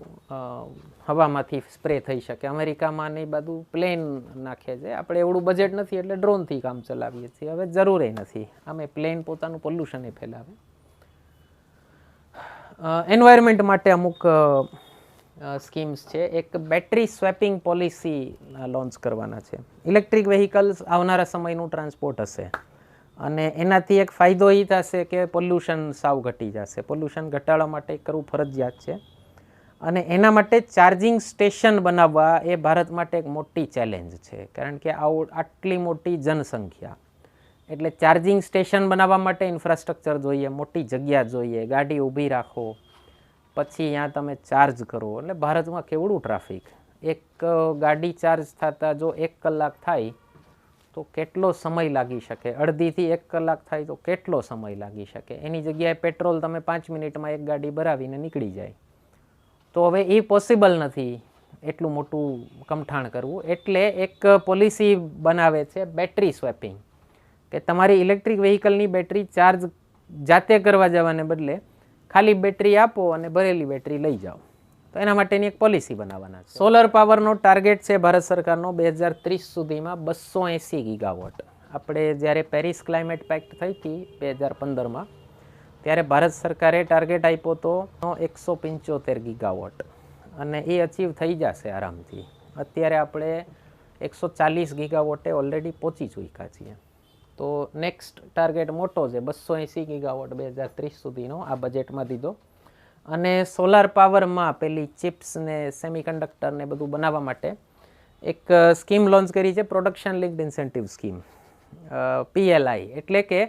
હવામાંથી સ્પ્રે થઈ શકે. અમેરિકામાં ને એ બધું પ્લેન નાખે છે, આપણે એવડું બજેટ નથી એટલે ડ્રોનથી કામ ચલાવીએ છીએ. હવે જરૂર નથી, આમે પ્લેન પોતાનું પોલ્યુશન એ ફેલાવે. એન્વાયરમેન્ટ માટે અમુક સ્કીમ્સ છે. એક બેટરી સ્વેપિંગ પોલિસી લોન્ચ કરવાના છે. ઇલેક્ટ્રિક વ્હીકલ્સ આવનારા સમયનું ટ્રાન્સપોર્ટ હશે અને એનાથી એક ફાયદો એ થશે કે પોલ્યુશન સાવ ઘટી જશે. પોલ્યુશન ઘટાડવા માટે કરવું ફરજિયાત છે અને એના માટે ચાર્જિંગ સ્ટેશન બનાવવા એ ભારત માટે એક મોટી ચેલેન્જ છે. કારણ કે આટલી મોટી જનસંખ્યા, એટલે ચાર્જિંગ સ્ટેશન બનાવવા માટે ઇન્ફ્રાસ્ટ્રક્ચર જોઈએ, મોટી જગ્યા જોઈએ, ગાડી ઊભી રાખો, પછી ત્યાં તમે ચાર્જ કરો. એટલે ભારતમાં કેવડું ટ્રાફિક. એક ગાડી ચાર્જ થતાં જો 1 કલાક થાય તો કેટલો સમય લાગી શકે, અડધીથી 1 કલાક થાય તો કેટલો સમય લાગી શકે. એની જગ્યાએ પેટ્રોલ તમે 5 મિનિટમાં એક ગાડી ભરાવીને નીકળી જાય. તો હવે એ પોસિબલ નથી એટલું મોટું કમઠાણ કરવું. એટલે એક પોલિસી બનાવે છે બેટરી સ્વેપિંગ, કે તમારી ઇલેક્ટ્રિક વ્હીકલની બેટરી ચાર્જ જાતે કરવા જવાને બદલે ખાલી બેટરી આપો અને ભરેલી બેટરી લઈ જાઓ. તો એના માટેની એક પોલિસી બનાવવાના છે. સોલર પાવરનો ટાર્ગેટ છે ભારત સરકારનો 2030 સુધીમાં 280 ગીગાવોટ. આપણે જ્યારે પેરિસ ક્લાઇમેટ પેક્ટ થઈ હતી 2015માં, ત્યારે ભારત સરકારે ટાર્ગેટ આપ્યો હતો 175 ગીગાવોટ અને એ અચીવ થઈ જશે આરામથી. અત્યારે આપણે 140 ગીગાવોટે ઓલરેડી પહોંચી ચૂક્યા છીએ. તો નેક્સ્ટ ટાર્ગેટ મોટો છે, 280 ગીગાવોટ 2030 સુધીનો આ બજેટમાં દીધો. અને સોલાર પાવરમાં પેલી ચિપ્સ ને સેમિકન્ડક્ટર ને બધું બનાવવા માટે એક સ્કીમ લોન્ચ કરી છે, production linked incentive scheme, PLI. એટલે કે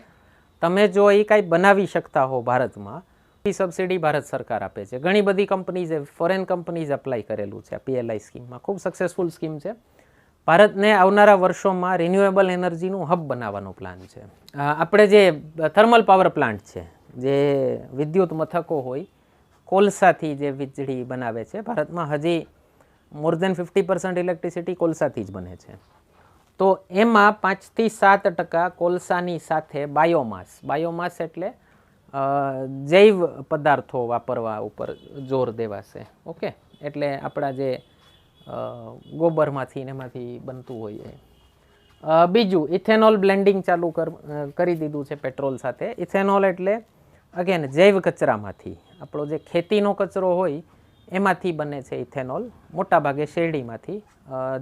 તમે જો એ કાંઈ બનાવી શકતા હો ભારતમાં, એ સબસિડી ભારત સરકાર આપે છે. ઘણી બધી કંપનીઝે, ફોરેન કંપનીઝ એપ્લાય કરેલું છે આ PLI સ્કીમમાં. ખૂબ સક્સેસફુલ સ્કીમ છે. ભારતને આવનારા વર્ષોમાં રિન્યુએબલ એનર્જીનું હબ બનાવવાનો પ્લાન છે. આપણે જે થર્મલ પાવર પ્લાન્ટ છે, જે વિદ્યુત મથકો હોય, કોલસાથી જે વીજળી બનાવે છે, ભારતમાં હજી મોર દેન 50% ઇલેક્ટ્રિસિટી કોલસાથી જ બને છે. તો એમાં 5 થી 7% કોલસાની સાથે બાયોમાસ એટલે જૈવ પદાર્થો વાપરવા ઉપર જોર દેવાશે. ઓકે, એટલે આપણા જે ગોબરમાંથી ને એમાંથી બનતું હોય એ. બીજું, ઇથેનોલ બ્લેન્ડિંગ ચાલુ કરી દીધું છે પેટ્રોલ સાથે. ઇથેનોલ એટલે અગેન જૈવ કચરામાંથી, આપણો જે ખેતીનો કચરો હોય એમાંથી બને છે ઇથેનોલ, મોટાભાગે શેરડીમાંથી.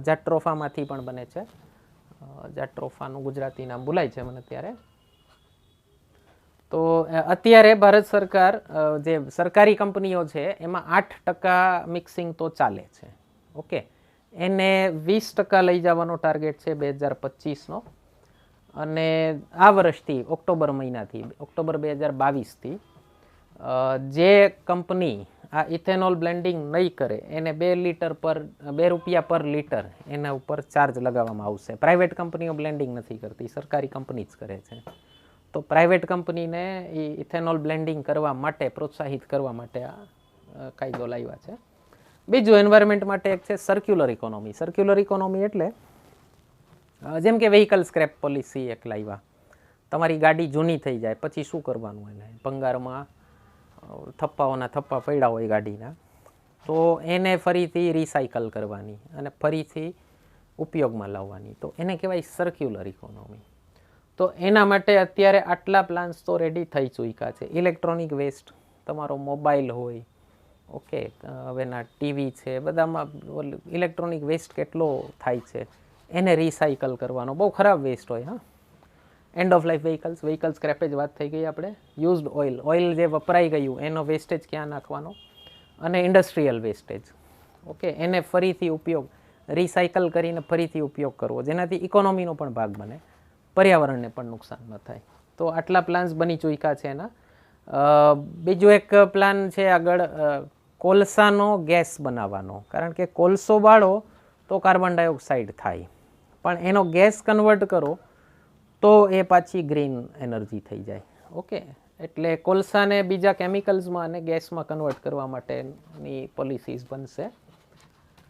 જાટ્રોફામાંથી પણ બને છે. જાટ્રોફાનું ગુજરાતી નામ ભૂલાય છે મને અત્યારે. તો અત્યારે ભારત સરકાર જે સરકારી કંપનીઓ છે એમાં 8% મિક્સિંગ તો ચાલે છે. ઓકે, એને 20% લઈ જવાનો ટાર્ગેટ છે 2025નો. અને આ વર્ષથી ઓક્ટોબર મહિનાથી, ઓક્ટોબર 2022થી જે કંપની આ ઇથેનોલ બ્લેન્ડિંગ નહીં કરે એને ₹2 પર લીટર એના ઉપર ચાર્જ લગાવવામાં આવશે. પ્રાઇવેટ કંપનીઓ બ્લેન્ડિંગ નથી કરતી, સરકારી કંપની જ કરે છે. તો પ્રાઇવેટ કંપનીને એ ઇથેનોલ બ્લેન્ડિંગ કરવા માટે પ્રોત્સાહિત કરવા માટે આ કાયદો લાવ્યા છે. બીજું, એન્વાયરમેન્ટ માટે એક છે સર્ક્યુલર ઇકોનોમી. સર્ક્યુલર ઇકોનોમી એટલે જેમ કે વ્હીકલ સ્ક્રેપ પોલિસી એક લાવ્યા. તમારી ગાડી જૂની થઈ જાય પછી શું કરવાનું, એને ભંગારમાં થપ્પાઓના થપ્પા પડ્યા હોય ગાડીના, તો એને ફરીથી રિસાયકલ કરવાની અને ફરીથી ઉપયોગમાં લાવવાની. તો એને કહેવાય સર્ક્યુલર ઇકોનોમી. તો એના માટે અત્યારે આટલા પ્લાન્સ તો રેડી થઈ ચૂક્યા છે. ઇલેક્ટ્રોનિક વેસ્ટ, તમારો મોબાઈલ હોય, ઓકે, હવેના ટીવી છે, બધામાં ઇલેક્ટ્રોનિક વેસ્ટ કેટલો થાય છે, એને રિસાયકલ કરવાનો. બહુ ખરાબ વેસ્ટ હોય. હા, end of life vehicle scrappage વાત થઈ ગઈ આપણે. યુઝડ ઓઇલ જે વપરાઈ ગયું એનો વેસ્ટેજ ક્યાં નાખવાનો, અને ઇન્ડસ્ટ્રીયલ વેસ્ટેજ, ઓકે, એને ફરીથી ઉપયોગ, રિસાયકલ કરીને ફરીથી ઉપયોગ કરવો, જેનાથી ઇકોનોમીનો પણ ભાગ બને, પર્યાવરણને પણ નુકસાન ન થાય. તો આટલા પ્લાન્સ બની ચૂક્યા છે એના. બીજો એક પ્લાન છે આગળ, કોલસાનો ગેસ બનાવવાનો. કારણ કે કોલસો બાળો તો કાર્બન ડાયોક્સાઇડ થાય, પણ એનો ગેસ કન્વર્ટ કરો તો એ પાછી ગ્રીન એનર્જી થઈ જાય. ઓકે, એટલે કોલસાને બીજા કેમિકલ્સમાં અને ગેસમાં કન્વર્ટ કરવા માટેની પોલિસીસ બનશે.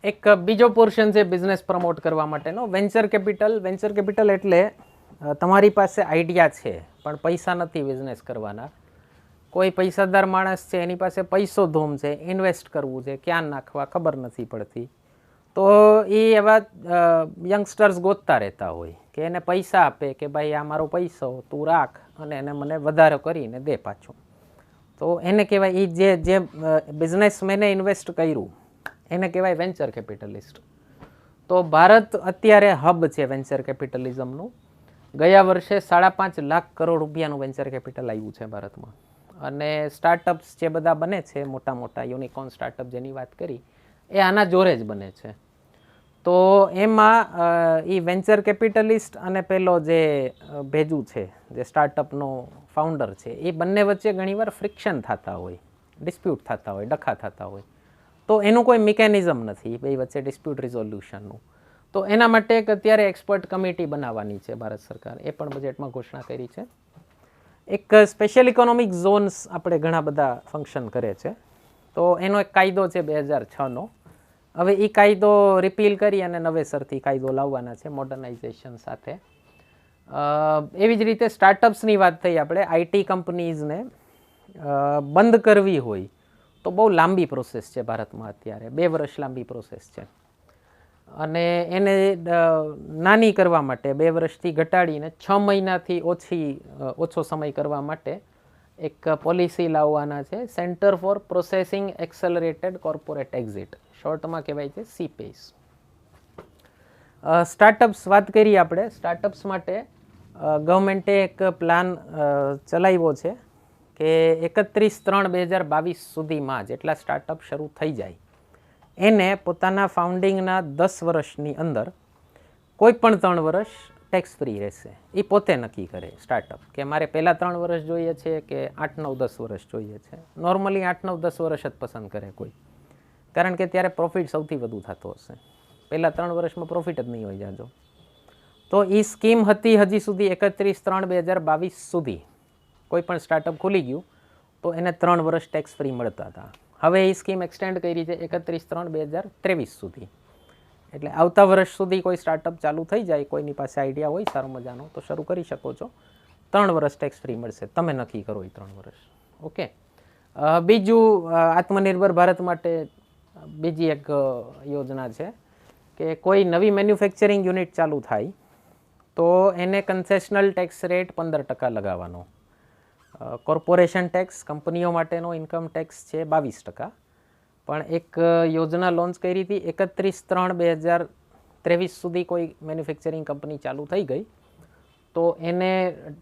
એક બીજો પોર્શન છે બિઝનેસ પ્રમોટ કરવા માટેનો, વેન્ચર કેપિટલ. વેન્ચર કેપિટલ એટલે તમારી પાસે આઈડિયા છે પણ પૈસા નથી બિઝનેસ કરવાના. કોઈ પૈસાદાર માણસ છે, એની પાસે પૈસો ધૂમ છે, ઇન્વેસ્ટ કરવું છે, ક્યાં નાખવા ખબર નથી પડતી. તો એ એવા યંગસ્ટર્સ ગોતતા રહેતા હોય કે એને પૈસા આપે કે ભાઈ આ મારો પૈસો તું રાખ અને એને મને વધારો કરીને દે પાછો. તો એને કહેવાય, એ જે બિઝનેસમેને ઇન્વેસ્ટ કર્યું એને કહેવાય વેન્ચર કેપિટલિસ્ટ. તો ભારત અત્યારે હબ છે વેન્ચર કેપિટલિઝમનું. ગયા વર્ષે 5.5 લાખ કરોડ રૂપિયાનું વેન્ચર કેપિટલ આવ્યું છે ભારતમાં. અને સ્ટાર્ટઅપ્સ જે બધા બને છે, મોટા મોટા યુનિકોર્ન સ્ટાર્ટઅપ જેની વાત કરી, એ આના જોરે જ બને છે. તો એમાં એ વેન્ચર કેપિટલિસ્ટ અને પેલો જે ભેજુ છે, જે સ્ટાર્ટઅપનો ફાઉન્ડર છે, એ બંને વચ્ચે ઘણીવાર ફ્રિક્શન થતા હોય, ડિસ્પ્યુટ થતા હોય, ડખા થતા હોય. તો એનું કોઈ મિકેનિઝમ નથી બે વચ્ચે ડિસ્પ્યુટ રિઝોલ્યુશનનું. તો એના માટે એક અત્યારે એક્સપર્ટ કમિટી બનાવવાની છે ભારત સરકાર, એ પણ બજેટમાં ઘોષણા કરી છે. એક સ્પેશિયલ ઇકોનોમિક ઝોન્સ આપણે ઘણા બધા ફંક્શન કરે છે. તો એનો એક કાયદો છે 2006નો. હવે એ કાયદો રિપીલ કરી અને નવેસરથી કાયદો લાવવાના છે મોડર્નાઇઝેશન સાથે. એવી જ રીતે સ્ટાર્ટઅપ્સની વાત થઈ આપણે. આઈટી કંપનીઝને બંધ કરવી હોય તો બહુ લાંબી પ્રોસેસ છે ભારતમાં અત્યારે, 2 વર્ષ લાંબી પ્રોસેસ છે. અને એને નાની કરવા માટે 2 વર્ષથી ઘટાડીને 6 મહિનાથી ઓછો સમય કરવા માટે એક પોલિસી લાવવાના છે, centre for processing accelerated corporate exit, શોર્ટમાં કહેવાય છે CPEX. સ્ટાર્ટઅપ્સ વાત કરીએ આપણે. સ્ટાર્ટઅપ્સ માટે ગવર્મેન્ટે એક પ્લાન ચલાવ્યો છે કે 31/3/2022 સુધીમાં જેટલા સ્ટાર્ટઅપ શરૂ થઈ જાય એને પોતાના ફાઉન્ડિંગના 10 વર્ષની અંદર કોઈ પણ 3 વર્ષ ટેક્સ ફ્રી રહેશે. એ પોતે નક્કી કરે સ્ટાર્ટઅપ કે મારે પહેલાં 3 વર્ષ જોઈએ છે કે 8, 9, 10 વર્ષ જોઈએ છે. નોર્મલી 8, 9, 10 વર્ષ જ પસંદ કરે કોઈ, કારણ કે ત્યારે પ્રોફિટ સૌથી વધુ થતો હશે. પહેલાં 3 વર્ષમાં પ્રોફિટ જ નહીં હોય જાજો. તો એ સ્કીમ હતી હજી સુધી 31/3/2022 સુધી. કોઈ પણ સ્ટાર્ટઅપ ખુલી ગયું તો એને 3 વર્ષ ટેક્સ ફ્રી મળતા હતા. હવે એ સ્કીમ એક્સટેન્ડ કરી છે 31/3/2023 સુધી. એટલે આવતા વર્ષ સુધી કોઈ સ્ટાર્ટઅપ ચાલુ થઈ જાય, કોઈની પાસે આઈડિયા હોય સારો મજાનો, તો શરૂ કરી શકો છો. 3 વર્ષ ટેક્સ ફ્રી મળશે, તમે નક્કી કરો એ 3 વર્ષ. ઓકે. બીજું આત્મનિર્ભર ભારત માટે બીજી એક યોજના છે કે કોઈ નવી મેન્યુફેક્ચરિંગ યુનિટ ચાલુ થાય તો એને કન્સેશનલ ટેક્સ રેટ 15% લગાવવાનો. કોર્પોરેશન ટેક્સ, કંપનીઓ માટેનો ઇન્કમ ટેક્સ છે 22%. પણ એક યોજના લોન્ચ કરી હતી 31/3/2023 સુધી કોઈ મેન્યુફેક્ચરિંગ કંપની ચાલુ થઈ ગઈ તો એને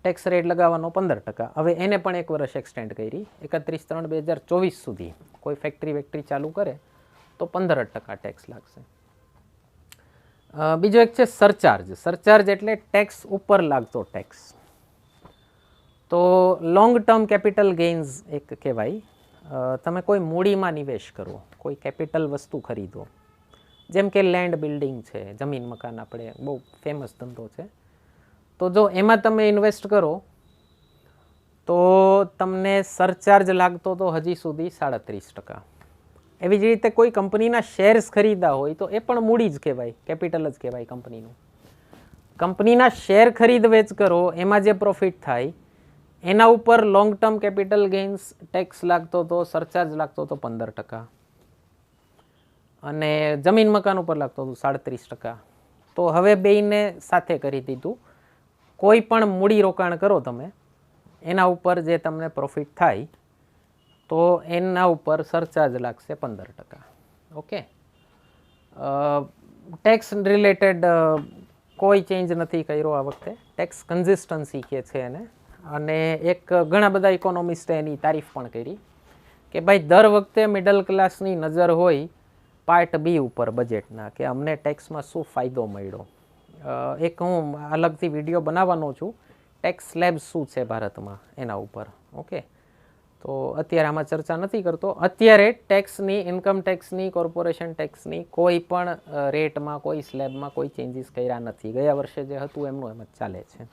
ટેક્સ રેટ લગાવવાનો 15%. હવે એને પણ એક વર્ષ એક્સટેન્ડ કરી 31/3/2024 સુધી કોઈ ફેક્ટરી ચાલુ કરે તો 15% ટેક્સ લાગશે. બીજો એક છે સરચાર્જ. સરચાર્જ એટલે ટેક્સ ઉપર લાગતો ટેક્સ. તો લોંગ ટર્મ કેપિટલ ગેઇન્સ એક કહેવાય. તમે કોઈ મૂડીમાં નિવેશ કરો, કોઈ કેપિટલ વસ્તુ ખરીદો, જેમ કે લેન્ડ બિલ્ડિંગ છે, જમીન મકાન, આપણે બહુ ફેમસ ધંધો છે. તો જો એમાં તમે ઇન્વેસ્ટ કરો તો તમને સરચાર્જ લાગતો તો હજી સુધી 37%. એવી જ રીતે કોઈ કંપનીના શેર્સ ખરીદા હોય તો એ પણ મૂડી જ કહેવાય, કેપિટલ જ કહેવાય કંપનીનું. કંપનીના શેર ખરીદ વેચ કરો, એમાં જે પ્રોફિટ થાય એના ઉપર long term capital gains tax લાગતો તો, સરચાર્જ લાગતો તો 15%. અને જમીન મકાન ઉપર લાગતો હતો 37%. તો હવે બેયને સાથે કરી દીધું. કોઈ પણ મૂડી રોકાણ કરો તમે, એના ઉપર જે તમને પ્રોફિટ થાય તો એના ઉપર સરચાર્જ લાગશે 15%. ઓકે. ટેક્સ રિલેટેડ કોઈ ચેન્જ નથી કર્યો આ વખતે. ટેક્સ કન્સિસ્ટન્સી કહે છે એને. અને એક ઘણા બધા ઇકોનોમિસ્ટે એની તારીફ પણ કરી કે ભાઈ દર વખતે મિડલ ક્લાસની નજર હોય પાર્ટ બી ઉપર બજેટના, કે અમને ટેક્સમાં શું ફાયદો મળ્યો. એક હું અલગથી વિડીયો બનાવવાનો છું, ટેક્સ સ્લેબ શું છે ભારતમાં એના ઉપર. ઓકે. તો અત્યારે આમાં ચર્ચા નથી કરતો. અત્યારે ટેક્સની, ઇન્કમ ટેક્સની, કોર્પોરેશન ટેક્સની કોઈ પણ રેટમાં, કોઈ સ્લેબમાં કોઈ ચેન્જીસ કર્યા નથી. ગયા વર્ષે જે હતું એમનું એમ જ ચાલે છે.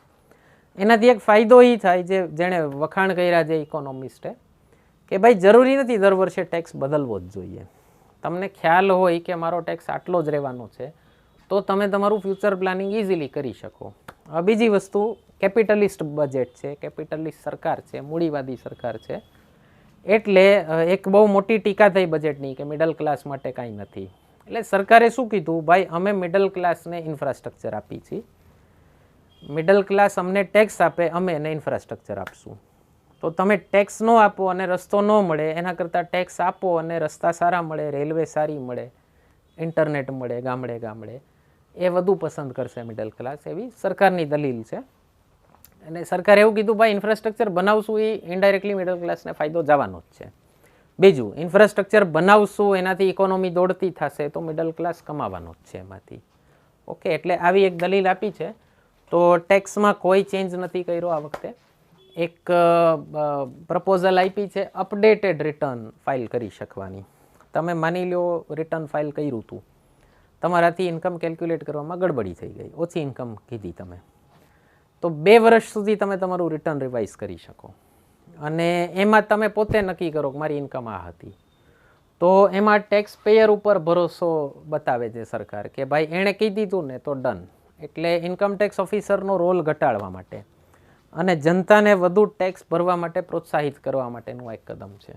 એનાથી એક ફાયદો એ થાય, જેણે વખાણ કર્યા છે ઇકોનોમિસ્ટે, કે ભાઈ જરૂરી નથી દર વર્ષે ટેક્સ બદલવો જ જોઈએ. તમને ખ્યાલ હોય કે મારો ટેક્સ આટલો જ રહેવાનો છે તો તમે તમારું ફ્યુચર પ્લાનિંગ ઇઝીલી કરી શકો. બીજી વસ્તુ, કેપિટલિસ્ટ બજેટ છે, કેપિટલિસ્ટ સરકાર છે, મૂડીવાદી સરકાર છે. એટલે એક બહુ મોટી ટીકા થઈ બજેટની કે મિડલ ક્લાસ માટે કાંઈ નથી. એટલે સરકારે શું કીધું, ભાઈ અમે મિડલ ક્લાસને ઇન્ફ્રાસ્ટ્રક્ચર આપી છીએ. મિડલ ક્લાસ અમને ટેક્સ આપે, અમે એને ઇન્ફ્રાસ્ટ્રક્ચર આપશું. તો તમે ટેક્સ ન આપો અને રસ્તો ન મળે, એના કરતાં ટેક્સ આપો અને રસ્તા સારા મળે, રેલવે સારી મળે, ઇન્ટરનેટ મળે ગામડે ગામડે, એ વધુ પસંદ કરશે મિડલ ક્લાસ. એવી સરકારની દલીલ છે. અને સરકારે એવું કીધું ભાઈ ઇન્ફ્રાસ્ટ્રક્ચર બનાવશું એ ઇનડાયરેક્ટલી મિડલ ક્લાસને ફાયદો જવાનો જ છે. બીજું, ઇન્ફ્રાસ્ટ્રક્ચર બનાવશું એનાથી ઇકોનોમી દોડતી થશે તો મિડલ ક્લાસ કમાવાનો જ છે એમાંથી. ઓકે. એટલે આવી એક દલીલ આપી છે. તો ટેક્સમાં કોઈ ચેન્જ નથી કર્યો આ વખતે. એક પ્રપોઝલ આપી છે અપડેટેડ રિટર્ન ફાઇલ કરી શકવાની. તમે માની લો રિટર્ન ફાઇલ કર્યું હતું, તમારાથી ઇન્કમ કેલ્ક્યુલેટ કરવામાં ગડબડી થઈ ગઈ, ઓછી ઇન્કમ કીધી તમે, તો 2 વર્ષ સુધી તમે તમારું રિટર્ન રિવાઇઝ કરી શકો. અને એમાં તમે પોતે નક્કી કરો કે મારી ઇન્કમ આ હતી. તો એમાં ટેક્સ પેયર ઉપર ભરોસો બતાવે છે સરકાર કે ભાઈ એણે કહી દીધું ને તો ડન. એટલે ઇન્કમ ટેક્સ ઓફિસરનો રોલ ઘટાડવા માટે અને જનતાને વધુ ટેક્સ ભરવા માટે પ્રોત્સાહિત કરવા માટેનું એક કદમ છે.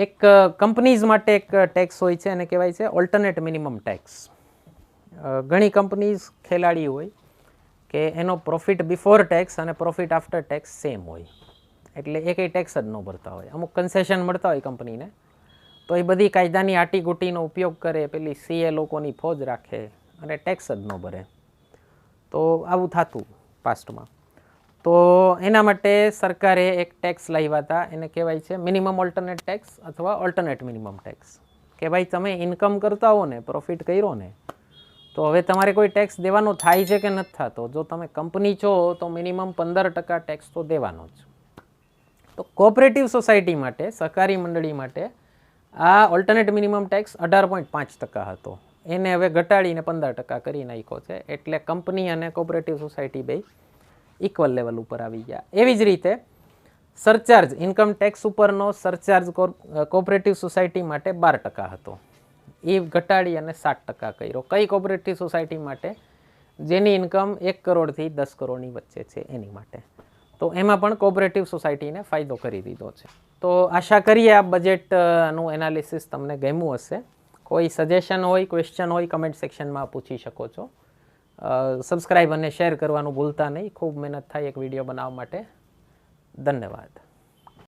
એક કંપનીઝ માટે એક ટેક્સ હોય છે, એને કહેવાય છે ઓલ્ટરનેટ મિનિમમ ટેક્સ. ઘણી કંપનીઝ ખેલાડી હોય કે એનો પ્રોફિટ બિફોર ટેક્સ અને પ્રોફિટ આફ્ટર ટેક્સ સેમ હોય, એટલે એ કંઈ ટેક્સ જ ન ભરતા હોય. અમુક કન્સેશન મળતા હોય કંપનીને, તો એ બધી કાયદાની આટીગુટીનો ઉપયોગ કરે, પેલી CA લોકોની ફોજ રાખે અને ટેક્સ જ ન ભરે. તો આવું થતું પાસ્ટમાં. તો એના માટે સરકારે એક ટેક્સ લાવ્યા હતા, એને કહેવાય છે મિનિમમ ઓલ્ટરનેટ ટેક્સ અથવા ઓલ્ટરનેટ મિનિમમ ટેક્સ. કે ભાઈ તમે ઇન્કમ કરતા હો ને, પ્રોફિટ કર્યો ને, તો હવે તમારે કોઈ ટેક્સ દેવાનો થાય છે કે નથી થતો. જો તમે કંપની છો તો મિનિમમ 15% ટેક્સ તો દેવાનો જ. તો કોઓપરેટિવ સોસાયટી માટે, સહકારી મંડળી માટે આ ઓલ્ટરનેટ મિનિમમ ટેક્સ 18.5% હતો. એને હવે ઘટાડીને 15% કરી નાખ્યો છે. એટલે કંપની અને કોઓપરેટિવ સોસાયટી બે ઇક્વલ લેવલ ઉપર આવી ગયા. એવી જ રીતે સરચાર્જ, ઇન્કમ ટેક્સ ઉપરનો સરચાર્જ કોઓપરેટિવ સોસાયટી માટે 12% હતો. એ ઘટાડી અને 7% કર્યો. કઈ કોઓપરેટિવ સોસાયટી માટે? જેની ઇન્કમ 1 કરોડથી 10 કરોડની વચ્ચે છે એની માટે. તો એમાં પણ કોઓપરેટિવ સોસાયટીને ફાયદો કરી દીધો છે. તો આશા કરીએ આ બજેટનું એનાલિસિસ તમને ગમ્યું હશે. કોઈ સજેશન હોય, ક્વેશ્ચન હોય, કમેન્ટ સેક્શનમાં પૂછી શકો છો. સબસ્ક્રાઈબ અને શેર કરવાનું ભૂલતા નહીં. ખૂબ મહેનત થાય એક વિડીયો બનાવવા માટે. ધન્યવાદ.